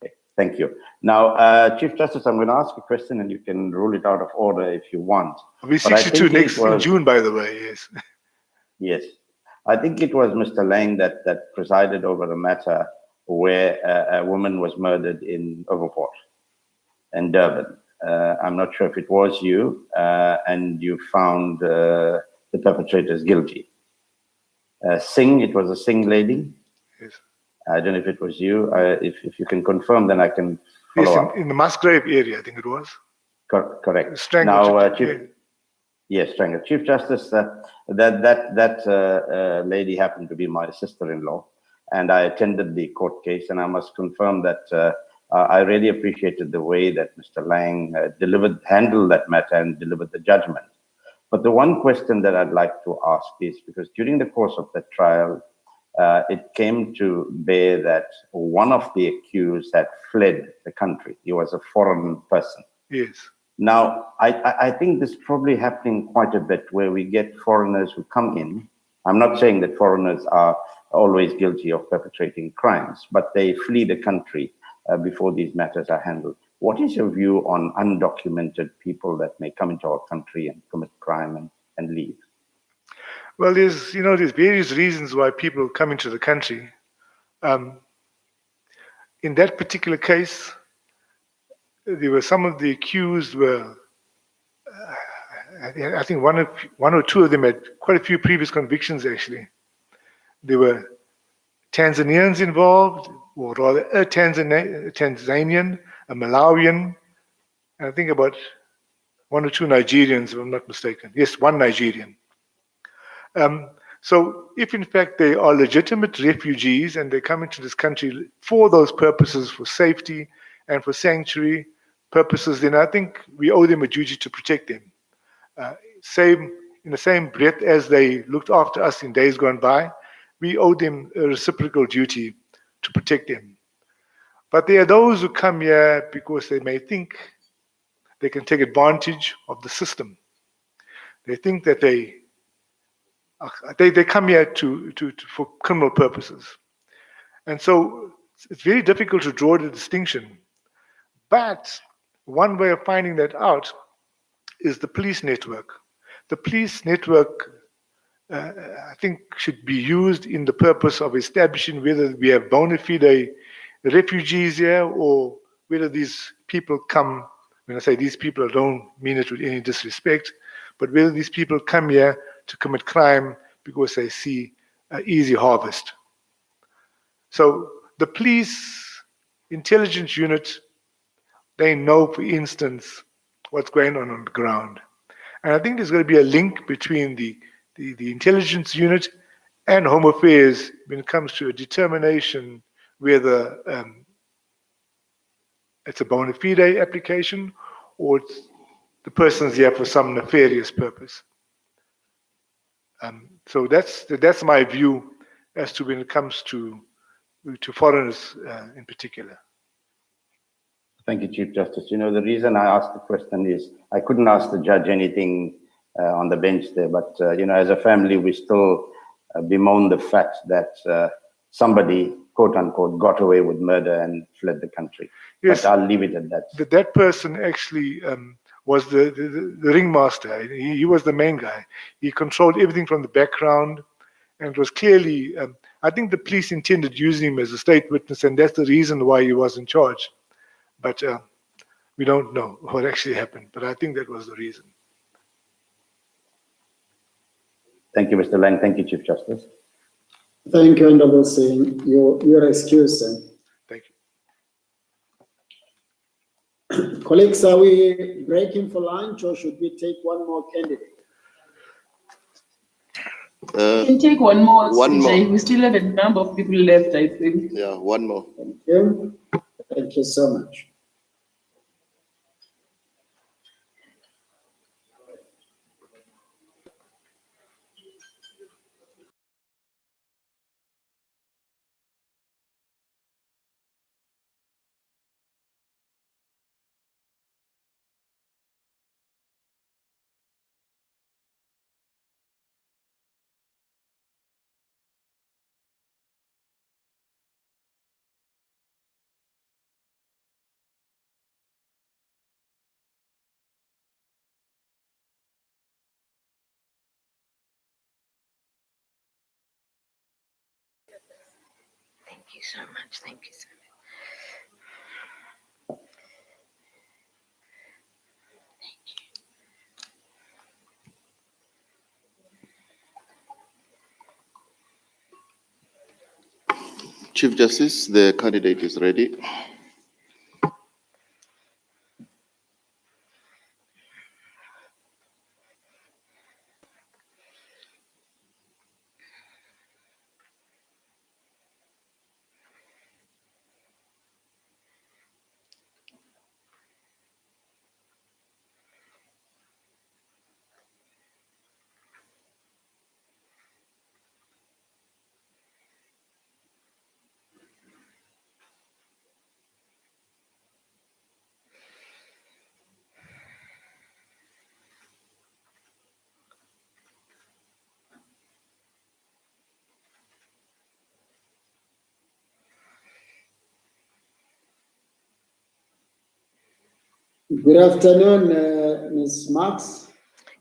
Okay, thank you. Now, Chief Justice, I'm going to ask a question, and you can rule it out of order if you want. I'll be 62 next in June, by the way. Yes. Yes. I think it was Mr. Lang that presided over a matter where a woman was murdered in Overport in Durban. I'm not sure if it was you, and you found the perpetrators guilty. Singh, it was a Singh lady. Yes. I don't know if it was you. If you can confirm, then I can follow up. In the Musgrave area, I think it was. Correct. Strangled. Now, strangled. Chief Justice, that lady happened to be my sister-in-law, and I attended the court case, and I must confirm that I really appreciated the way that Mr. Lang handled that matter and delivered the judgment. But the one question that I'd like to ask is, because during the course of the trial, it came to bear that one of the accused had fled the country. He was a foreign person. Yes. Now, I think this is probably happening quite a bit where we get foreigners who come in. I'm not saying that foreigners are always guilty of perpetrating crimes, but they flee the country before these matters are handled. What is your view on undocumented people that may come into our country and commit crime and leave? Well, there's various reasons why people come into the country. In that particular case, there were some of the accused were, I think one or two of them had quite a few previous convictions actually. There were Tanzanians involved, or rather a Tanzanian, a Malawian, and I think about one or two Nigerians, if I'm not mistaken. Yes, one Nigerian. So if in fact they are legitimate refugees and they come into this country for those purposes, for safety and for sanctuary purposes, then I think we owe them a duty to protect them. In the same breath as they looked after us in days gone by, we owe them a reciprocal duty to protect them. But there are those who come here because they may think they can take advantage of the system. They think that they come here for criminal purposes. And so it's very difficult to draw the distinction. But one way of finding that out is the police network. The police network, I think, should be used in the purpose of establishing whether we have bona fide refugees here or whether these people come, when I say these people, I don't mean it with any disrespect, but whether these people come here to commit crime because they see an easy harvest. So the police intelligence unit, they know, for instance, what's going on the ground. And I think there's going to be a link between the intelligence unit and Home Affairs when it comes to a determination whether it's a bona fide application or the person's here for some nefarious purpose. So that's my view as to when it comes to foreigners in particular. Thank you, Chief Justice. The reason I asked the question is I couldn't ask the judge anything on the bench there, but as a family, we still bemoan the fact that somebody, quote unquote, got away with murder and fled the country. Yes, but I'll leave it at that. That person actually was the ringmaster. He was the main guy. He controlled everything from the background, and it was clearly, I think the police intended using him as a state witness, and that's the reason why he was in charge. But we don't know what actually happened, but I think that was the reason. Thank you, Mr. Lang. Thank you, Chief Justice. Thank you, Honorable Singh. You're excused, sir. Thank you. Colleagues, are we breaking for lunch or should we take one more candidate? We can take one more. One more. We still have a number of people left, I think. Yeah, one more. Thank you. Thank you so much. Thank you so much. Thank you so much. Chief Justice, the candidate is ready. Good afternoon, Ms. Marks.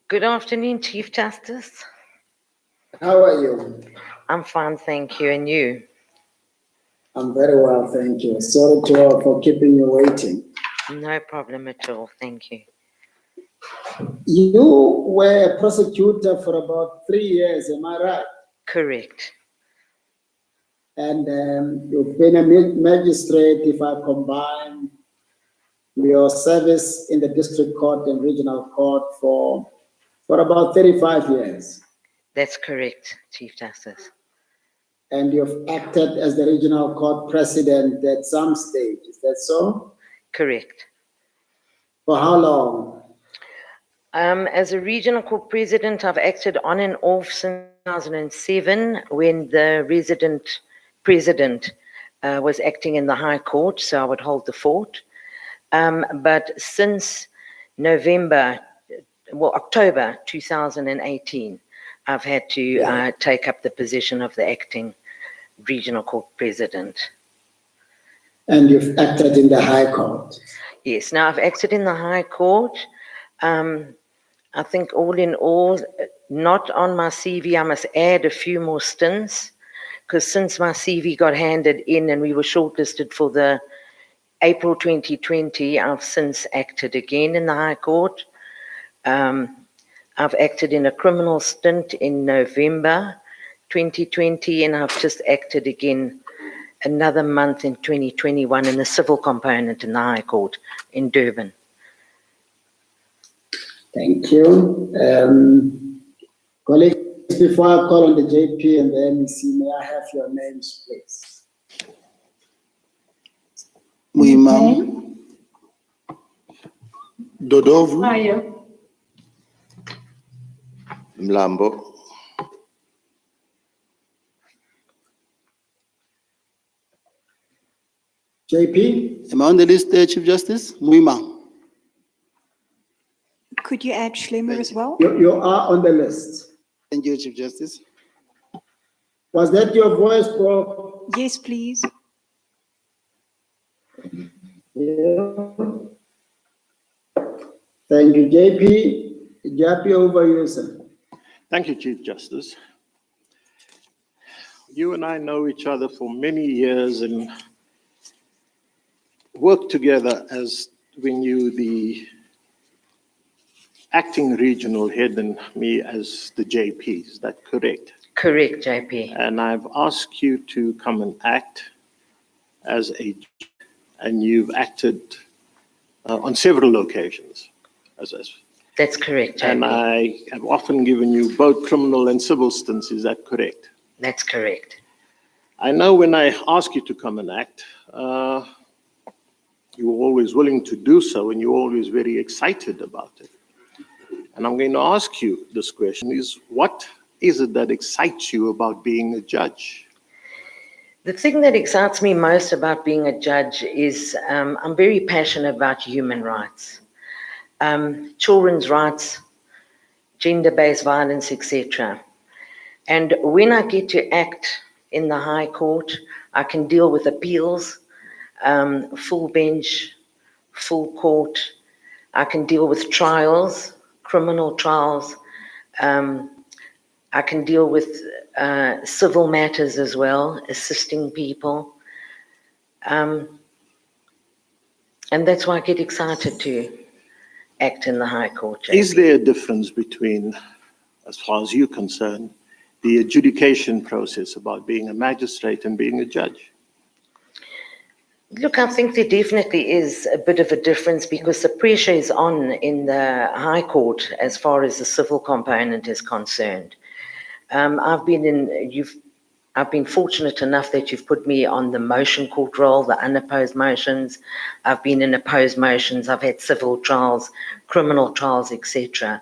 Good afternoon, Chief Justice. How are you? I'm fine, thank you. And you? I'm very well, thank you. Sorry for keeping you waiting. No problem at all, thank you. You were a prosecutor for about 3 years, am I right? Correct. And you've been a magistrate, if I combine your service in the district court and regional court for about 35 years. That's correct, Chief Justice. And you've acted as the regional court president at some stage, is that so? Correct. For how long? As a regional court president, I've acted on and off since 2007 when the resident president was acting in the High Court, so I would hold the fort. But since October 2018, I've had to take up the position of the acting regional court president. And you've acted in the High Court? Yes, now I've acted in the High Court. I think all in all, not on my CV, I must add a few more stints, because since my CV got handed in and we were shortlisted for the April 2020, I've since acted again in the High Court. I've acted in a criminal stint in November 2020, and I've just acted again another month in 2021 in the civil component in the High Court in Durban. Thank you. Colleagues, before I call on the JP and the MEC, may I have your names, please? Muimam. Dodovu. Mlambo. JP? Am I on the list there, Chief Justice? Muimam. Could you add Schlemmer as well? You are on the list. Thank you, Chief Justice. Was that your voice, bro? Yes, please. Yeah. Thank you, JP. JP, over you, sir. Thank you, Chief Justice. You and I know each other for many years and worked together as when you the acting regional head and me as the JP. Is that correct? Correct, JP. And I've asked you to come and act as a, and you've acted on several occasions. That's correct, JP. And I have often given you both criminal and civil stints. Is that correct? That's correct. I know when I ask you to come and act, you were always willing to do so, and you're always very excited about it. And I'm going to ask you this question, is what is it that excites you about being a judge? The thing that excites me most about being a judge is I'm very passionate about human rights, children's rights, gender-based violence, etc. And when I get to act in the High Court, I can deal with appeals, full bench, full court. I can deal with trials, criminal trials. I can deal with civil matters as well, assisting people. And that's why I get excited to act in the High Court. JP. Is there a difference between, as far as you're concerned, the adjudication process about being a magistrate and being a judge? Look, I think there definitely is a bit of a difference because the pressure is on in the High Court as far as the civil component is concerned. I've been fortunate enough that you've put me on the motion court role, the unopposed motions. I've been in opposed motions. I've had civil trials, criminal trials, etc.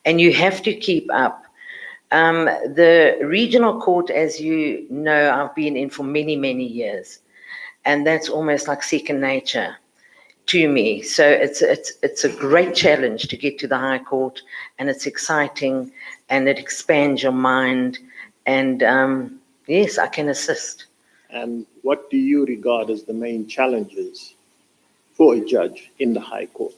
And you have to keep up. The regional court, as you know, I've been in for many, many years. And that's almost like second nature to me. So it's a great challenge to get to the High Court, and it's exciting, and it expands your mind. And yes, I can assist. And what do you regard as the main challenges for a judge in the High Court?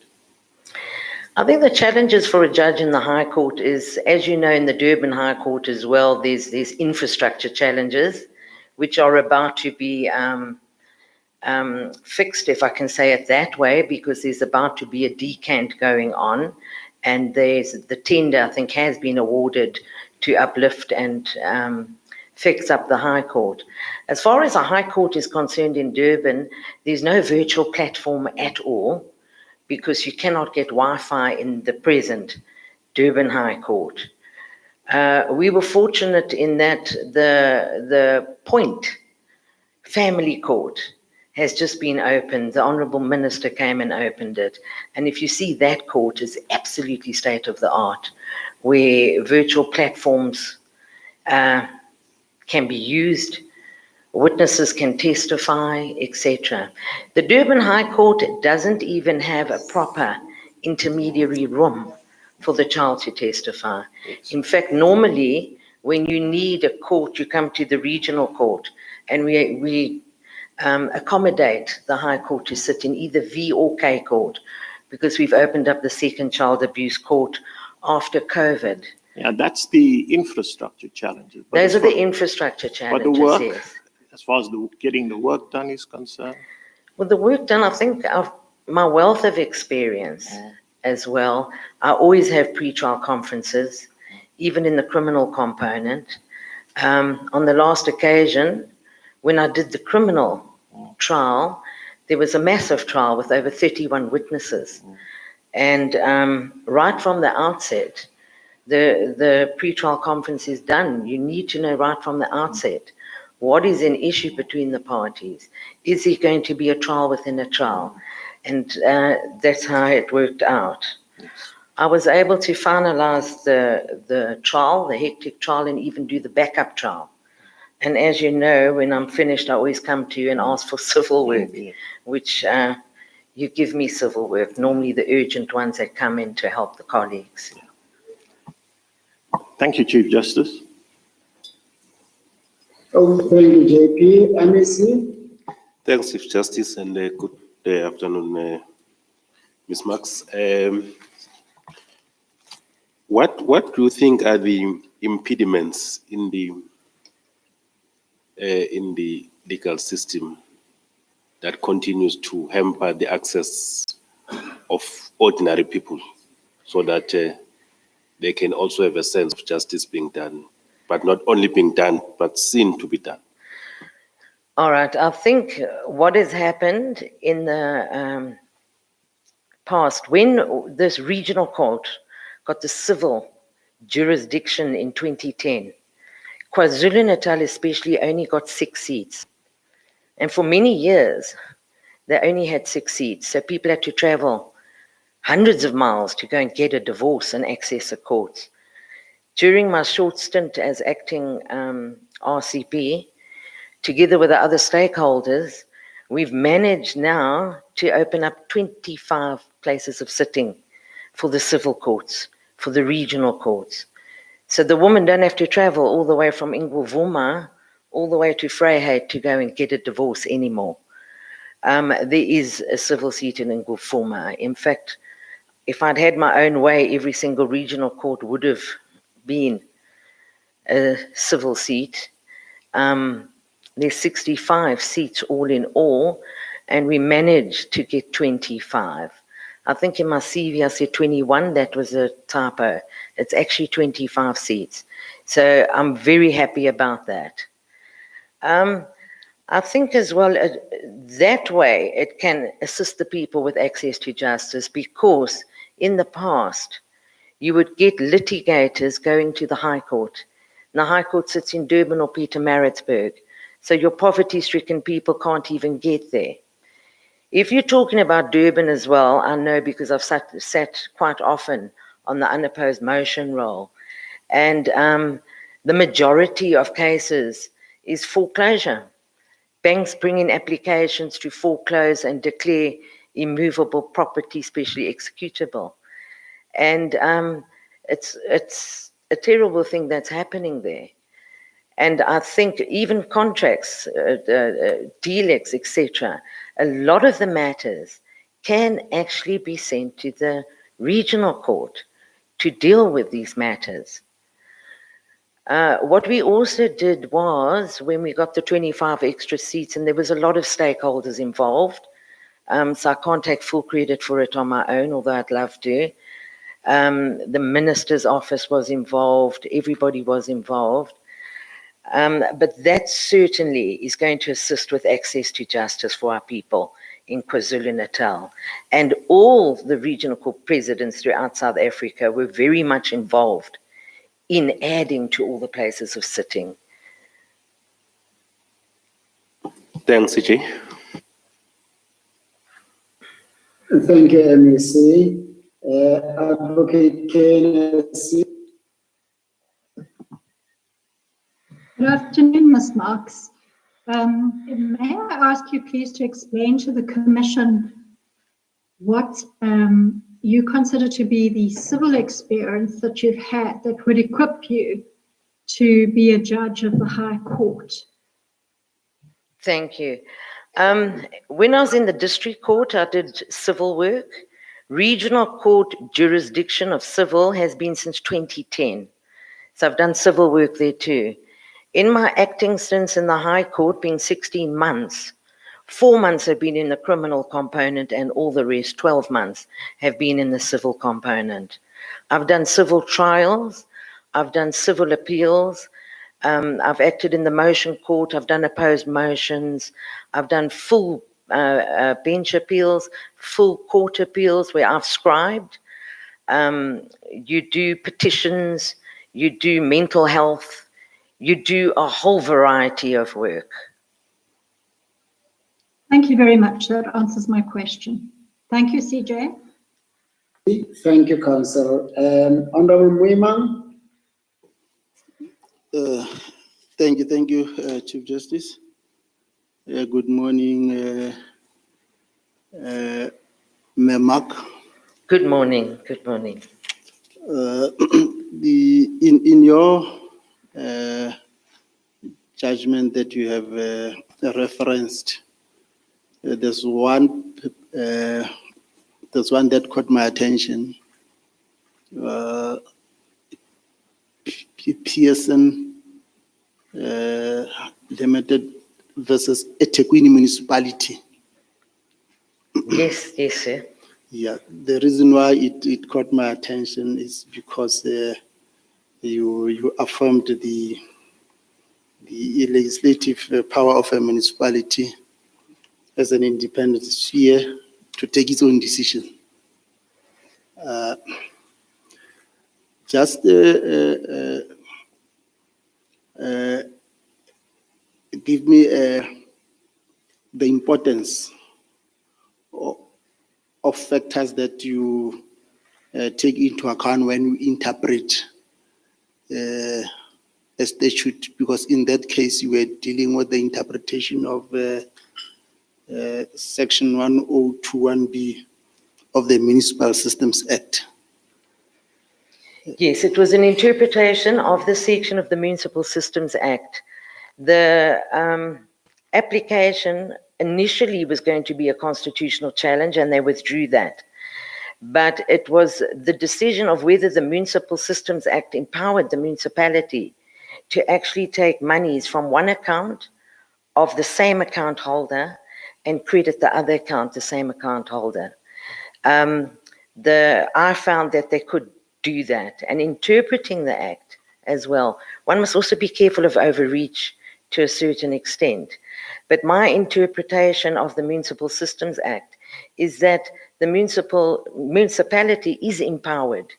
I think the challenges for a judge in the High Court is, as you know, in the Durban High Court as well, there's infrastructure challenges which are about to be fixed, if I can say it that way, because there's about to be a decant going on, and there's the tender, I think, has been awarded to uplift and fix up the High Court. As far as the High Court is concerned in Durban, there's no virtual platform at all, because you cannot get Wi-Fi in the present Durban High Court. We were fortunate in that the Point Family Court has just been opened. The Honourable Minister came and opened it. And if you see, that court is absolutely state of the art, where virtual platforms can be used, witnesses can testify, etc. The Durban High Court doesn't even have a proper intermediary room for the child to testify. In fact, normally, when you need a court, you come to the regional court, and we accommodate the High Court to sit in either V or K court, because we've opened up the second child abuse court after COVID. Yeah, that's the infrastructure challenges. But Those are the infrastructure challenges, but the work, yes. as far as getting the work done is concerned? Well, the work done, I think my wealth of experience as well. I always have pre-trial conferences, even in the criminal component. On the last occasion, when I did the criminal trial, there was a massive trial with over 31 witnesses. And right from the outset, the pre-trial conference is done. You need to know right from the outset, what is an issue between the parties? Is there going to be a trial within a trial? And that's how it worked out. I was able to finalize the trial, the hectic trial, and even do the backup trial. And as you know, when I'm finished, I always come to you and ask for civil work, which you give me civil work, normally the urgent ones that come in to help the colleagues. Thank you, Chief Justice. Oh, thank you, JP. MEC? Thanks, Chief Justice, and good afternoon, Ms. Marks. What do you think are the impediments in the legal system that continues to hamper the access of ordinary people, so that they can also have a sense of justice being done, but not only being done, but seen to be done? All right, I think what has happened in the past, when this regional court got the civil jurisdiction in 2010, KwaZulu-Natal especially only got 6 seats. And for many years, they only had 6 seats. So people had to travel hundreds of miles to go and get a divorce and access a court. During my short stint as acting RCP, together with the other stakeholders, we've managed now to open up 25 places of sitting for the civil courts, for the regional courts. So the women don't have to travel all the way from Ingwuvuma all the way to Vryheid to go and get a divorce anymore. There is a civil seat in Ingwuvuma. In fact, if I'd had my own way, every single regional court would have been a civil seat. There's 65 seats all in all, and we managed to get 25. I think in my CV I said 21, that was a typo. It's actually 25 seats. So I'm very happy about that. I think as well, that way it can assist the people with access to justice, because in the past, you would get litigators going to the High Court. And the High Court sits in Durban or Pietermaritzburg. So your poverty-stricken people can't even get there. If you're talking about Durban as well, I know because I've sat quite often on the unopposed motion roll, and the majority of cases is foreclosure. Banks bring in applications to foreclose and declare immovable property specially executable. And it's a terrible thing that's happening there. And I think even contracts, DLEX, etc., a lot of the matters can actually be sent to the regional court to deal with these matters. What we also did was, when we got the 25 extra seats, and there was a lot of stakeholders involved, so I can't take full credit for it on my own, although I'd love to. The minister's office was involved, everybody was involved. But that certainly is going to assist with access to justice for our people in KwaZulu-Natal. And all the regional court presidents throughout South Africa were very much involved in adding to all the places of sitting. Thanks, CJ. Thank you, MEC. Advocate KNC. Good afternoon, Ms. Marks. May I ask you please to explain to the Commission what you consider to be the civil experience that you've had that would equip you to be a judge of the High Court? Thank you. When I was in the district court, I did civil work. Regional court jurisdiction of civil has been since 2010. So I've done civil work there too. In my acting stints in the High Court, being 16 months, 4 months have been in the criminal component and all the rest, 12 months, have been in the civil component. I've done civil trials, I've done civil appeals, I've acted in the motion court, I've done opposed motions, I've done full bench appeals, full court appeals where I've scribed. You do petitions, you do mental health, you do a whole variety of work. Thank you very much. That answers my question. Thank you, CJ. Thank you, Councillor. Honorable Muimang. Thank you, Chief Justice. Good morning, Memak. Good morning. Good morning. In your judgment that you have referenced, there's one that caught my attention. Pearson Limited versus eThekwini Municipality. Yes, sir. Yeah, the reason why it caught my attention is because you affirmed the legislative power of a municipality as an independent sphere to take its own decision. Just give me the importance of factors that you take into account when you interpret a statute, because in that case you were dealing with the interpretation of Section 1021B of the Municipal Systems Act. Yes, it was an interpretation of the section of the Municipal Systems Act. The application initially was going to be a constitutional challenge and they withdrew that. But it was the decision of whether the Municipal Systems Act empowered the municipality to actually take monies from one account of the same account holder and credit the other account, the same account holder. I found that they could do that. And interpreting the Act as well, one must also be careful of overreach to a certain extent. But my interpretation of the Municipal Systems Act is that the municipality is empowered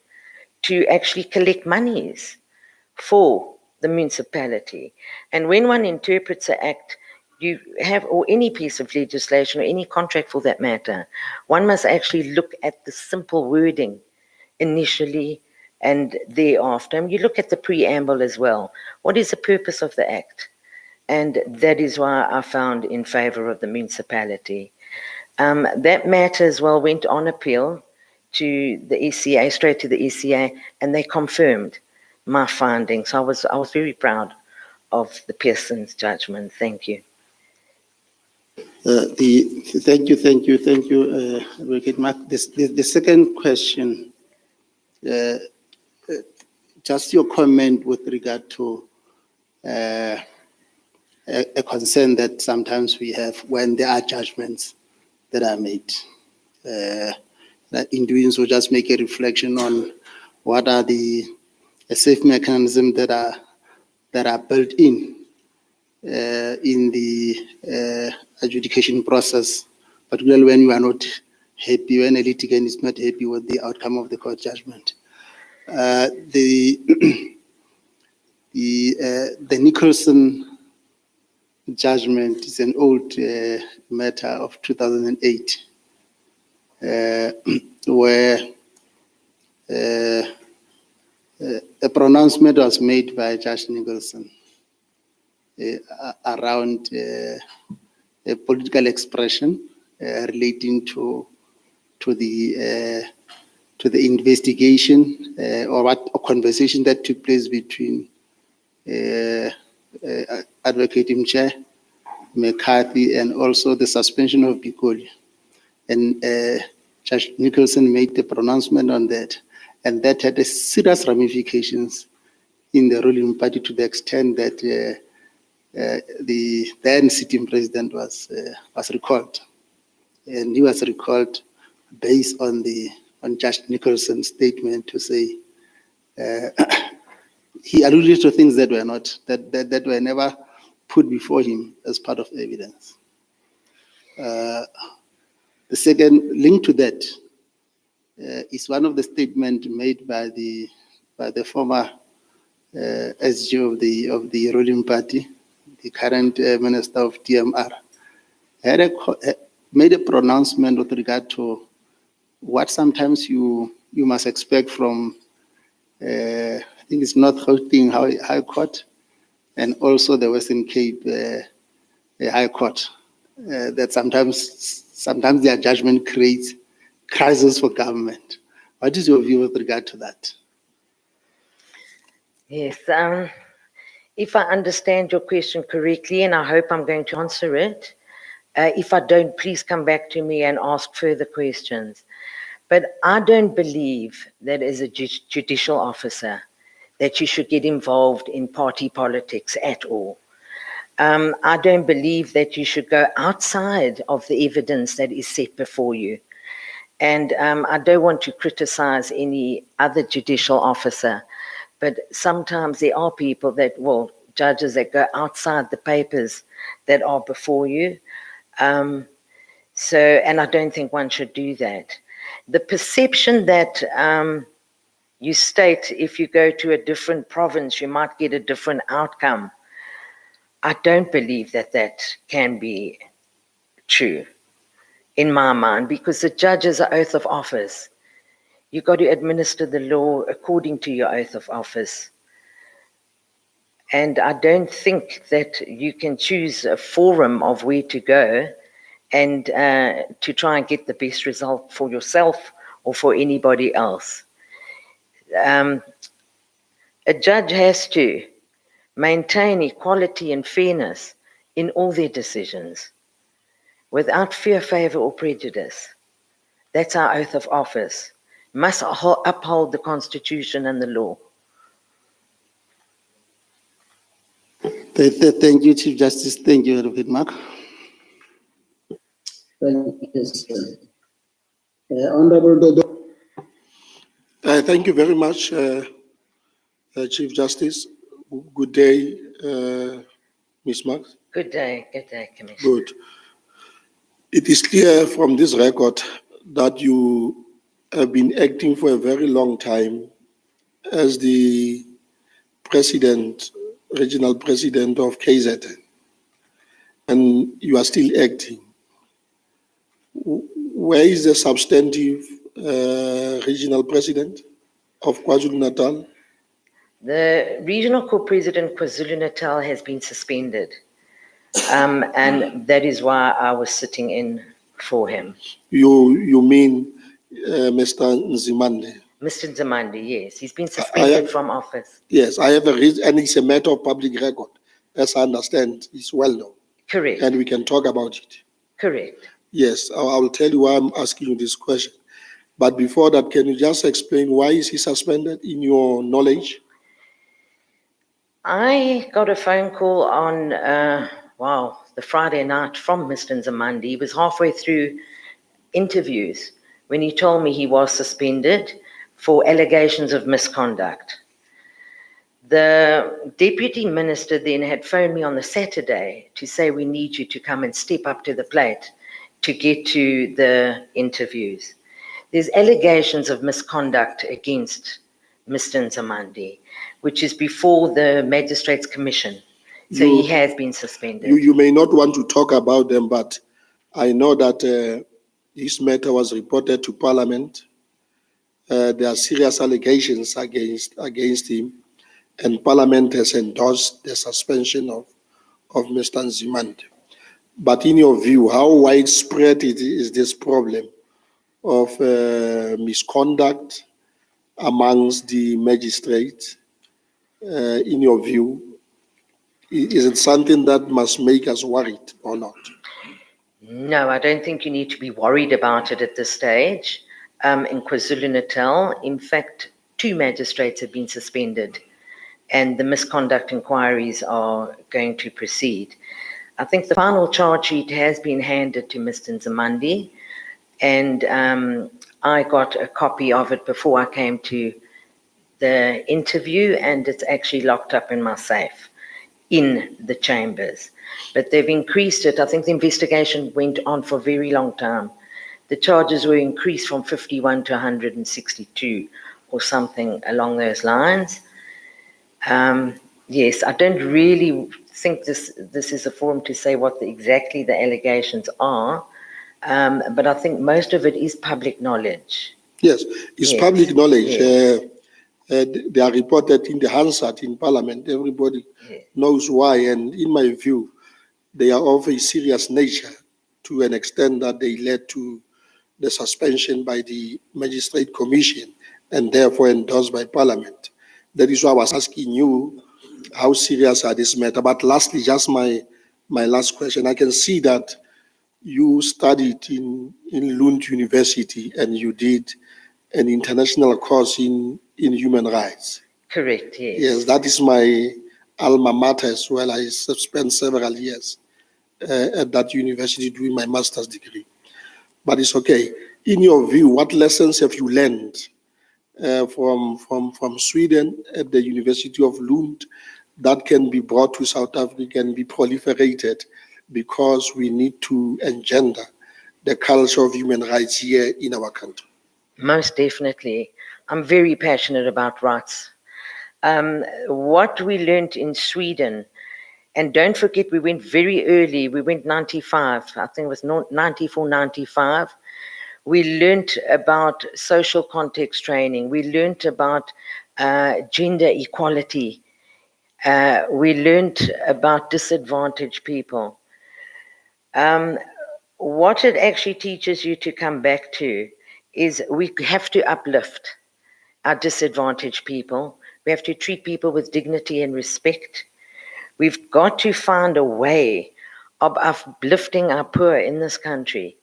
to actually collect monies for the municipality. And when one interprets the Act, you have, or any piece of legislation or any contract for that matter, one must actually look at the simple wording initially and thereafter. And you look at the preamble as well. What is the purpose of the Act? And that is why I found in favor of the municipality. That matter as well went on appeal to the ECA, straight to the ECA, and they confirmed my findings. I was very proud of the Pearson's judgment. Thank you. Thank you, Advocate Mark. The second question, just your comment with regard to a concern that sometimes we have when there are judgments that are made. That in doing so, just make a reflection on what are the safe mechanisms that are built in the adjudication process, particularly when you are not happy, when a litigant is not happy with the outcome of the court judgment. The Nicholson judgment is an old matter of 2008, where a pronouncement was made by Judge Nicholson around a political expression relating to the investigation or a conversation that took place between Advocate Chair McCarthy and also the suspension of Bikoli. And Judge Nicholson made the pronouncement on that, and that had a serious ramifications in the ruling party to the extent that the then sitting president was recalled, and he was recalled based on Judge Nicholson's statement to say he alluded to things that were not that were never put before him as part of evidence. The second link to that is one of the statements made by the former SG of the ruling party, the current Minister of DMR, made a pronouncement with regard to what sometimes you must expect from, I think it's North Gauteng High Court, and also the Western Cape High Court, that sometimes their judgment creates crisis for government. What is your view with regard to that? Yes, if I understand your question correctly, and I hope I'm going to answer it, if I don't, please come back to me and ask further questions. But I don't believe that as a judicial officer that you should get involved in party politics at all. I don't believe that you should go outside of the evidence that is set before you. And I don't want to criticize any other judicial officer, but sometimes there are people that, well, judges that go outside the papers that are before you. And I don't think one should do that. The perception that you state if you go to a different province, you might get a different outcome. I don't believe that that can be true in my mind, because the judge is an oath of office. You've got to administer the law according to your oath of office. And I don't think that you can choose a forum of where to go and to try and get the best result for yourself or for anybody else. A judge has to maintain equality and fairness in all their decisions without fear, favor, or prejudice. That's our oath of office. Must uphold the Constitution and the law. Thank you, Chief Justice. Thank you, Advocate Mark. Thank you, sir. Honorable Dodo. Thank you very much, Chief Justice. Good day, Ms. Marks. Good day, Commissioner. Good. It is clear from this record that you have been acting for a very long time as the president, regional president of KZN, and you are still acting. Where is the substantive regional president of KwaZulu-Natal? The regional co-president KwaZulu-Natal has been suspended, and that is why I was sitting in for him. You mean Mr. Nzimande? Mr. Nzimande, yes. He's been suspended from office. Yes, I have a reason, and it's a matter of public record. As I understand, it's well known. Correct. And we can talk about it. Correct. Yes, I will tell you why I'm asking you this question. But before that, can you just explain why is he suspended in your knowledge? I got a phone call on, the Friday night from Mr. Nzimande. He was halfway through interviews when he told me he was suspended for allegations of misconduct. The deputy minister then had phoned me on the Saturday to say, we need you to come and step up to the plate to get to the interviews. There's allegations of misconduct against Mr. Nzimande, which is before the Magistrates Commission. So he has been suspended. You may not want to talk about them, but I know that this matter was reported to Parliament. There are serious allegations against him, and Parliament has endorsed the suspension of Mr. Nzimande. But in your view, how widespread is this problem of misconduct amongst the magistrates? In your view, is it something that must make us worried or not? No, I don't think you need to be worried about it at this stage. In KwaZulu-Natal, in fact, 2 magistrates have been suspended, and the misconduct inquiries are going to proceed. I think the final charge sheet has been handed to Mr. Nzimande, and I got a copy of it before I came to the interview, and it's actually locked up in my safe in the chambers. But they've increased it. I think the investigation went on for a very long time. The charges were increased from 51 to 162 or something along those lines. Yes, I don't really think this is a forum to say what exactly the allegations are, but I think most of it is public knowledge. Yes, it's public knowledge. Yes. They are reported in the Hansard in Parliament. Everybody knows why, and in my view, they are of a serious nature to an extent that they led to the suspension by the Magistrate Commission and therefore endorsed by Parliament. That is why I was asking you, how serious are this matter? But lastly, just my last question. I can see that you studied in Lund University and you did an international course in human rights. Correct, yes. Yes, that is my alma mater as well. I spent several years at that university doing my master's degree. But it's okay. In your view, what lessons have you learned from Sweden at the University of Lund that can be brought to South Africa and be proliferated, because we need to engender the culture of human rights here in our country? Most definitely. I'm very passionate about rights. What we learned in Sweden, and don't forget we went very early, we went 95, I think it was 94, 95. We learned about social context training. We learned about gender equality. We learned about disadvantaged people. What it actually teaches you to come back to is we have to uplift our disadvantaged people. We have to treat people with dignity and respect. We've got to find a way of uplifting our poor in this country.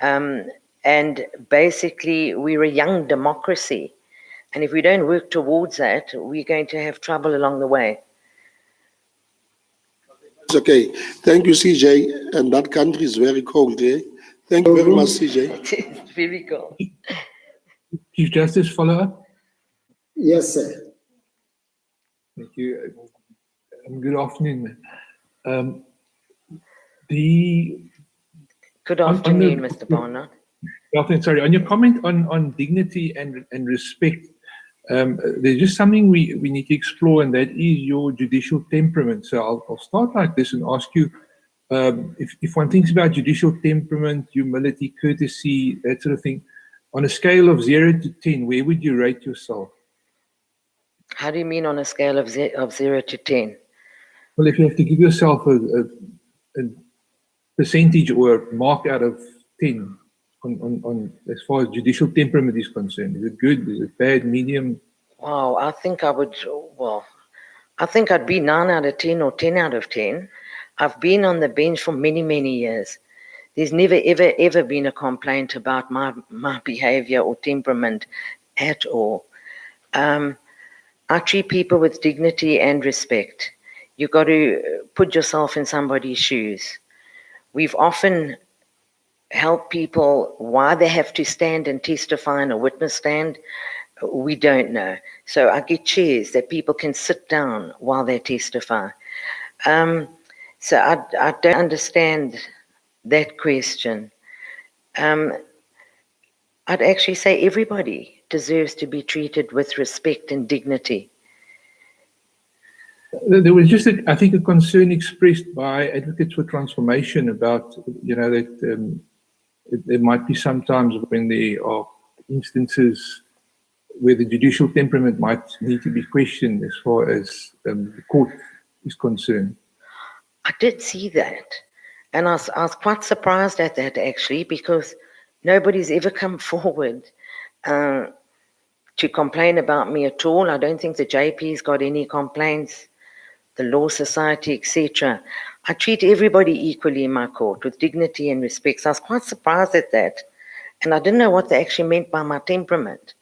And basically, we're a young democracy. And if we don't work towards that, we're going to have trouble along the way. It's okay. Thank you, CJ. And that country is very cold, eh? Thank you very much, CJ. It's very cold. Chief Justice, follow up? Yes, sir. Thank you. Good afternoon. Good afternoon, Mr. Barnard. Good afternoon. Sorry, on your comment on dignity and respect, there's just something we need to explore, and that is your judicial temperament. So I'll start like this and ask you, if one thinks about judicial temperament, humility, courtesy, that sort of thing, on a scale of 0 to 10, where would you rate yourself? How do you mean on a scale of 0 to 10? Well, if you have to give yourself a percentage or a mark out of 10 on as far as judicial temperament is concerned, is it good? Is it bad? Medium? Wow, I think I'd be 9 out of 10 or 10 out of 10. I've been on the bench for many, many years. There's never, ever been a complaint about my behavior or temperament at all. I treat people with dignity and respect. You've got to put yourself in somebody's shoes. We've often helped people why they have to stand and testify in a witness stand. We don't know. So I get chairs that people can sit down while they testify. So I don't understand that question. I'd actually say everybody deserves to be treated with respect and dignity. There was just, I think, a concern expressed by advocates for transformation about, that there might be sometimes when there are instances where the judicial temperament might need to be questioned as far as the court is concerned. I did see that. And I was quite surprised at that, actually, because nobody's ever come forward to complain about me at all. I don't think the JP's got any complaints, the Law Society, etc. I treat everybody equally in my court with dignity and respect. So I was quite surprised at that. And I didn't know what they actually meant by my temperament.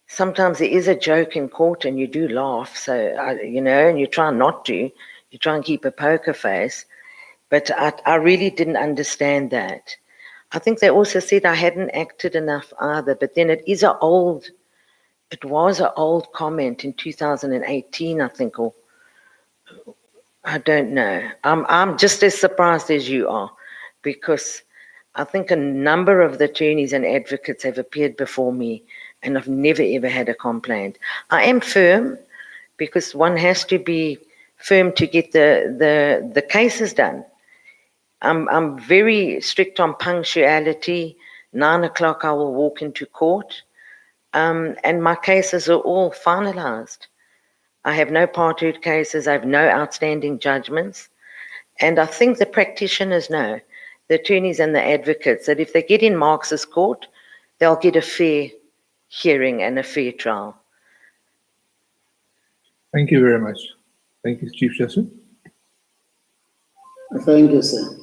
Sometimes there is a joke in court and you do laugh, so, and you try not to. You try and keep a poker face. But I really didn't understand that. I think they also said I hadn't acted enough either, but then it was an old comment in 2018, I think, or I don't know. I'm just as surprised as you are, because I think a number of the attorneys and advocates have appeared before me and I've never ever had a complaint. I am firm, because one has to be firm to get the cases done. I'm very strict on punctuality. 9 o'clock I will walk into court, and my cases are all finalized. I have no part-heard cases. I have no outstanding judgments. And I think the practitioners know, the attorneys and the advocates, that if they get in Marx's court, they'll get a fair hearing and a fair trial. Thank you very much. Thank you, Chief Justice. Thank you, sir.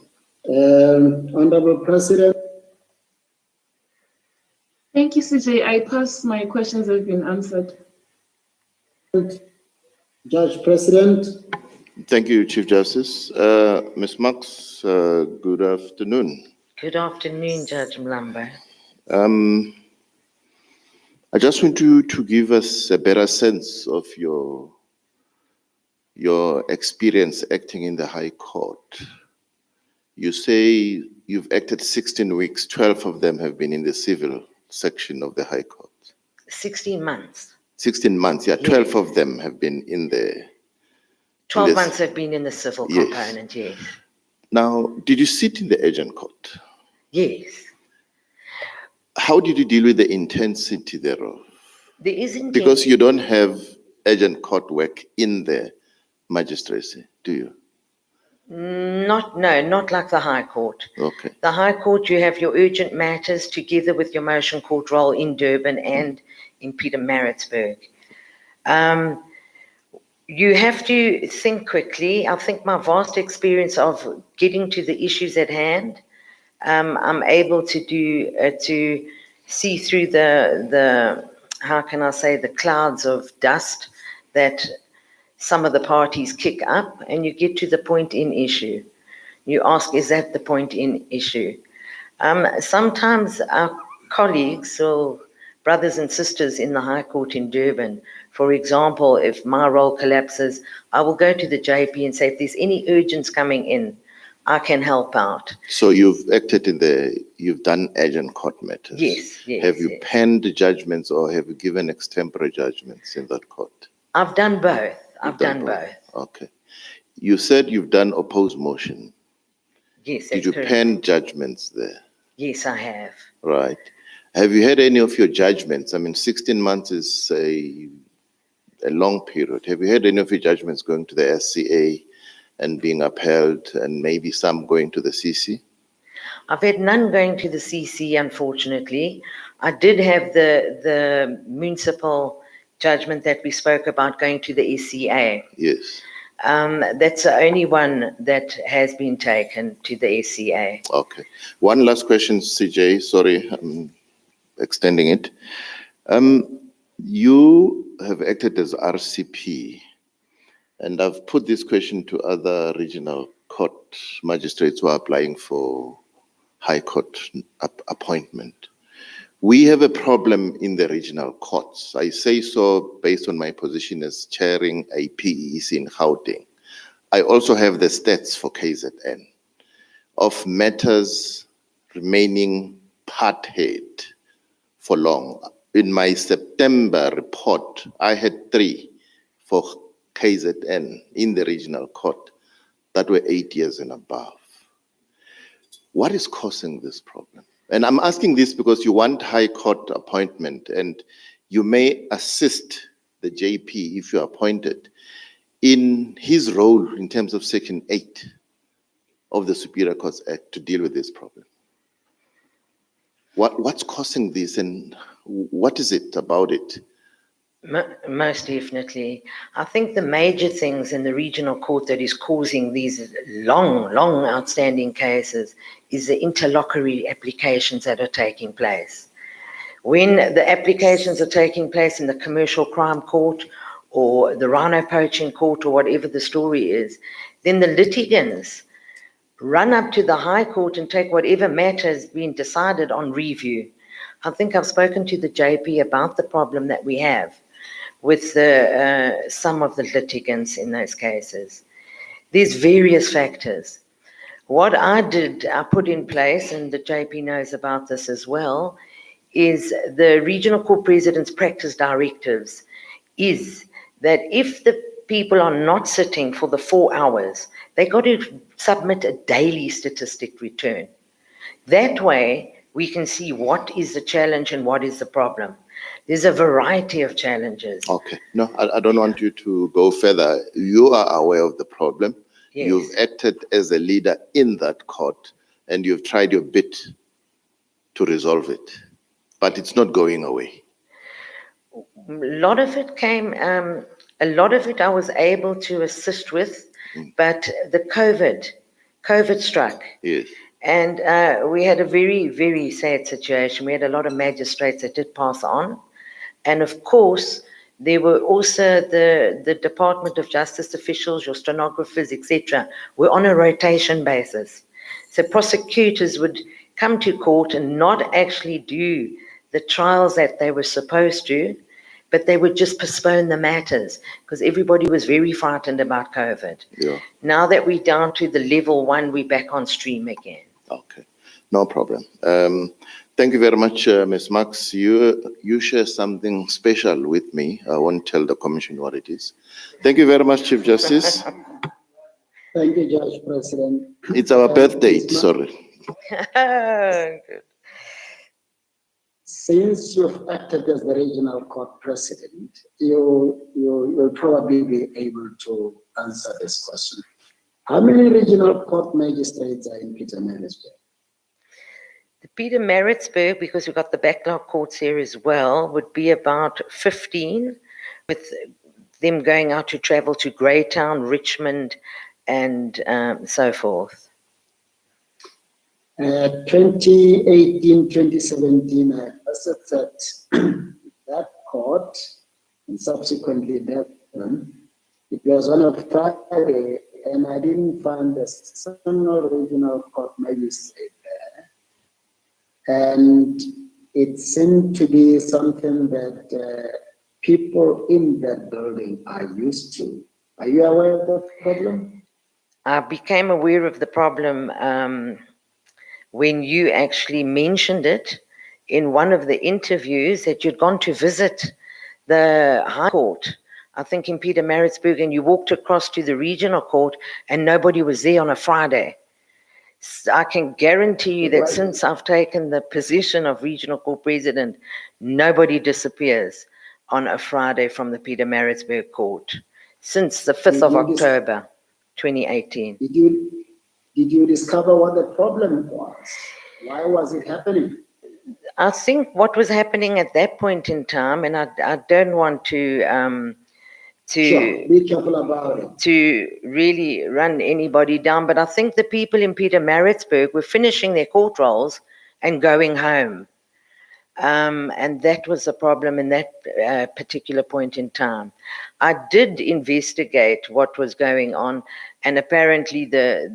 Honorable President. Thank you, CJ. I pass. My questions have been answered. Judge President. Thank you, Chief Justice. Ms. Marks, good afternoon. Good afternoon, Judge Mlambo. I just want you to give us a better sense of your experience acting in the High Court. You say you've acted 16 weeks, 12 of them have been in the civil section of the High Court. 16 months. 16 months, yeah, 12 of them have been in the... 12 months have been in the civil component, yes. Now, did you sit in the agent court? Yes. How did you deal with the intensity thereof? There is intensity. Because you don't have agent court work in the magistracy, do you? Not like the High Court. Okay. The High Court, you have your urgent matters together with your motion court role in Durban and in Pietermaritzburg. You have to think quickly. I think my vast experience of getting to the issues at hand, I'm able to see through the how can I say, the clouds of dust that some of the parties kick up, and you get to the point in issue. You ask, is that the point in issue? Sometimes our colleagues or brothers and sisters in the High Court in Durban, for example, if my role collapses, I will go to the JP and say, if there's any urgence coming in, I can help out. So you've acted you've done agent court matters? Yes. Have you penned the judgments or have you given extempore judgments in that court? I've done both. I've done both. Okay. You said you've done opposed motion. Yes, Did you pen judgments there? Yes, I have. Right. Have you had any of your judgments? I mean, 16 months is a long period. Have you had any of your judgments going to the SCA and being upheld, and maybe some going to the CC? I've had none going to the CC, unfortunately. I did have the municipal judgment that we spoke about going to the SCA. Yes. That's the only one that has been taken to the SCA. Okay. One last question, CJ. Sorry, I'm extending it. You have acted as RCP, and I've put this question to other regional court magistrates who are applying for High Court appointment. We have a problem in the regional courts. I say so based on my position as chairing a PEC in Gauteng. I also have the stats for KZN of matters remaining part-head for long. In my September report, I had 3 for KZN in the regional court that were 8 years and above. What is causing this problem? And I'm asking this because you want High Court appointment, and you may assist the JP, if you're appointed, in his role in terms of Section 8 of the Superior Courts Act to deal with this problem. What's causing this, and what is it about it? Most definitely. I think the major things in the regional court that is causing these long outstanding cases is the interlocutory applications that are taking place. When the applications are taking place in the commercial crime court or the rhino poaching court or whatever the story is, then the litigants run up to the High Court and take whatever matter has been decided on review. I think I've spoken to the JP about the problem that we have with some of the litigants in those cases. There's various factors. What I did, I put in place, and the JP knows about this as well, is the regional court president's practice directives is that if the people are not sitting for the 4 hours, they got to submit a daily statistic return. That way, we can see what is the challenge and what is the problem. There's a variety of challenges. Okay, no, I don't want you to go further. You are aware of the problem. Yes. You've acted as a leader in that court, and you've tried your bit to resolve it, but it's not going away. A lot of it came, a lot of it I was able to assist with, but the COVID struck. Yes. And we had a very, very sad situation. We had a lot of magistrates that did pass on. And of course, there were also the Department of Justice officials, your stenographers, etc., were on a rotation basis. So prosecutors would come to court and not actually do the trials that they were supposed to, but they would just postpone the matters because everybody was very frightened about COVID. Yeah. Now that we're down to the level 1, we're back on stream again. Okay, no problem. Thank you very much, Ms. Marks. You share something special with me. I won't tell the commission what it is. Thank you very much, Chief Justice. Thank you, Judge President. It's our birthday, sorry. Good. Since you've acted as the regional court president, you'll probably be able to answer this question. How many regional court magistrates are in Pietermaritzburg? The Pietermaritzburg, because we've got the backlog courts here as well, would be about 15, with them going out to travel to Greytown, Richmond, and so forth. 2018, 2017, I visited that court, and subsequently that one. It was on a Friday, and I didn't find a single regional court magistrate there. And it seemed to be something that people in that building are used to. Are you aware of that problem? I became aware of the problem when you actually mentioned it in one of the interviews that you'd gone to visit the High Court, I think in Pietermaritzburg, and you walked across to the regional court and nobody was there on a Friday. I can guarantee you that since I've taken the position of regional court president, nobody disappears on a Friday from the Pietermaritzburg court since the 5th of October, 2018. Did you discover what the problem was? Why was it happening? I think what was happening at that point in time, and I don't want to to be careful about it. To really run anybody down. But I think the people in Pietermaritzburg were finishing their court rolls and going home. And that was a problem in that particular point in time. I did investigate what was going on, and apparently the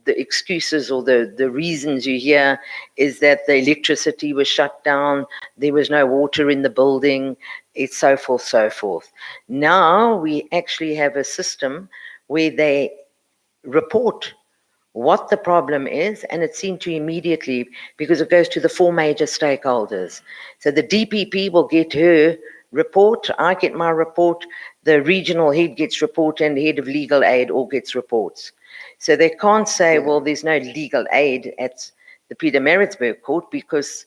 excuses or the reasons you hear is that the electricity was shut down, there was no water in the building, it's so forth, so forth. Now we actually have a system where they report what the problem is, and it's seen to immediately, because it goes to the 4 major stakeholders. So the DPP will get her report, I get my report, the regional head gets report, and the head of legal aid all gets reports. So they can't say, well, there's no legal aid at the Pietermaritzburg court, because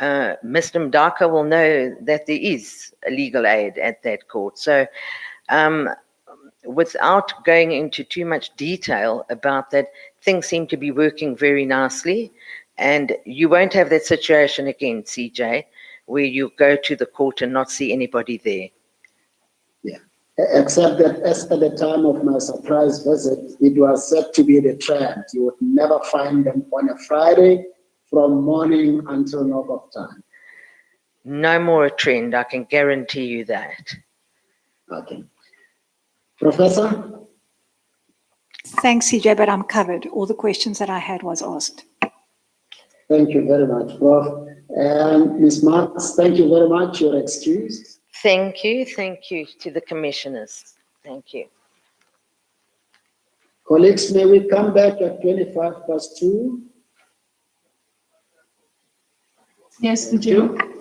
Mr. Mdaka will know that there is a legal aid at that court. So without going into too much detail about that, things seem to be working very nicely, and you won't have that situation again, CJ, where you go to the court and not see anybody there. Yeah, except that as at the time of my surprise visit, it was said to be the trend. You would never find them on a Friday from morning until knock-off time. No more a trend, I can guarantee you that. Okay. Professor? Thanks, CJ, but I'm covered. All the questions that I had was asked. Thank you very much, Prof. And Ms. Marks, thank you very much. You're excused. Thank you to the commissioners. Thank you. Colleagues, may we come back at 2:25 past? Yes, CJ.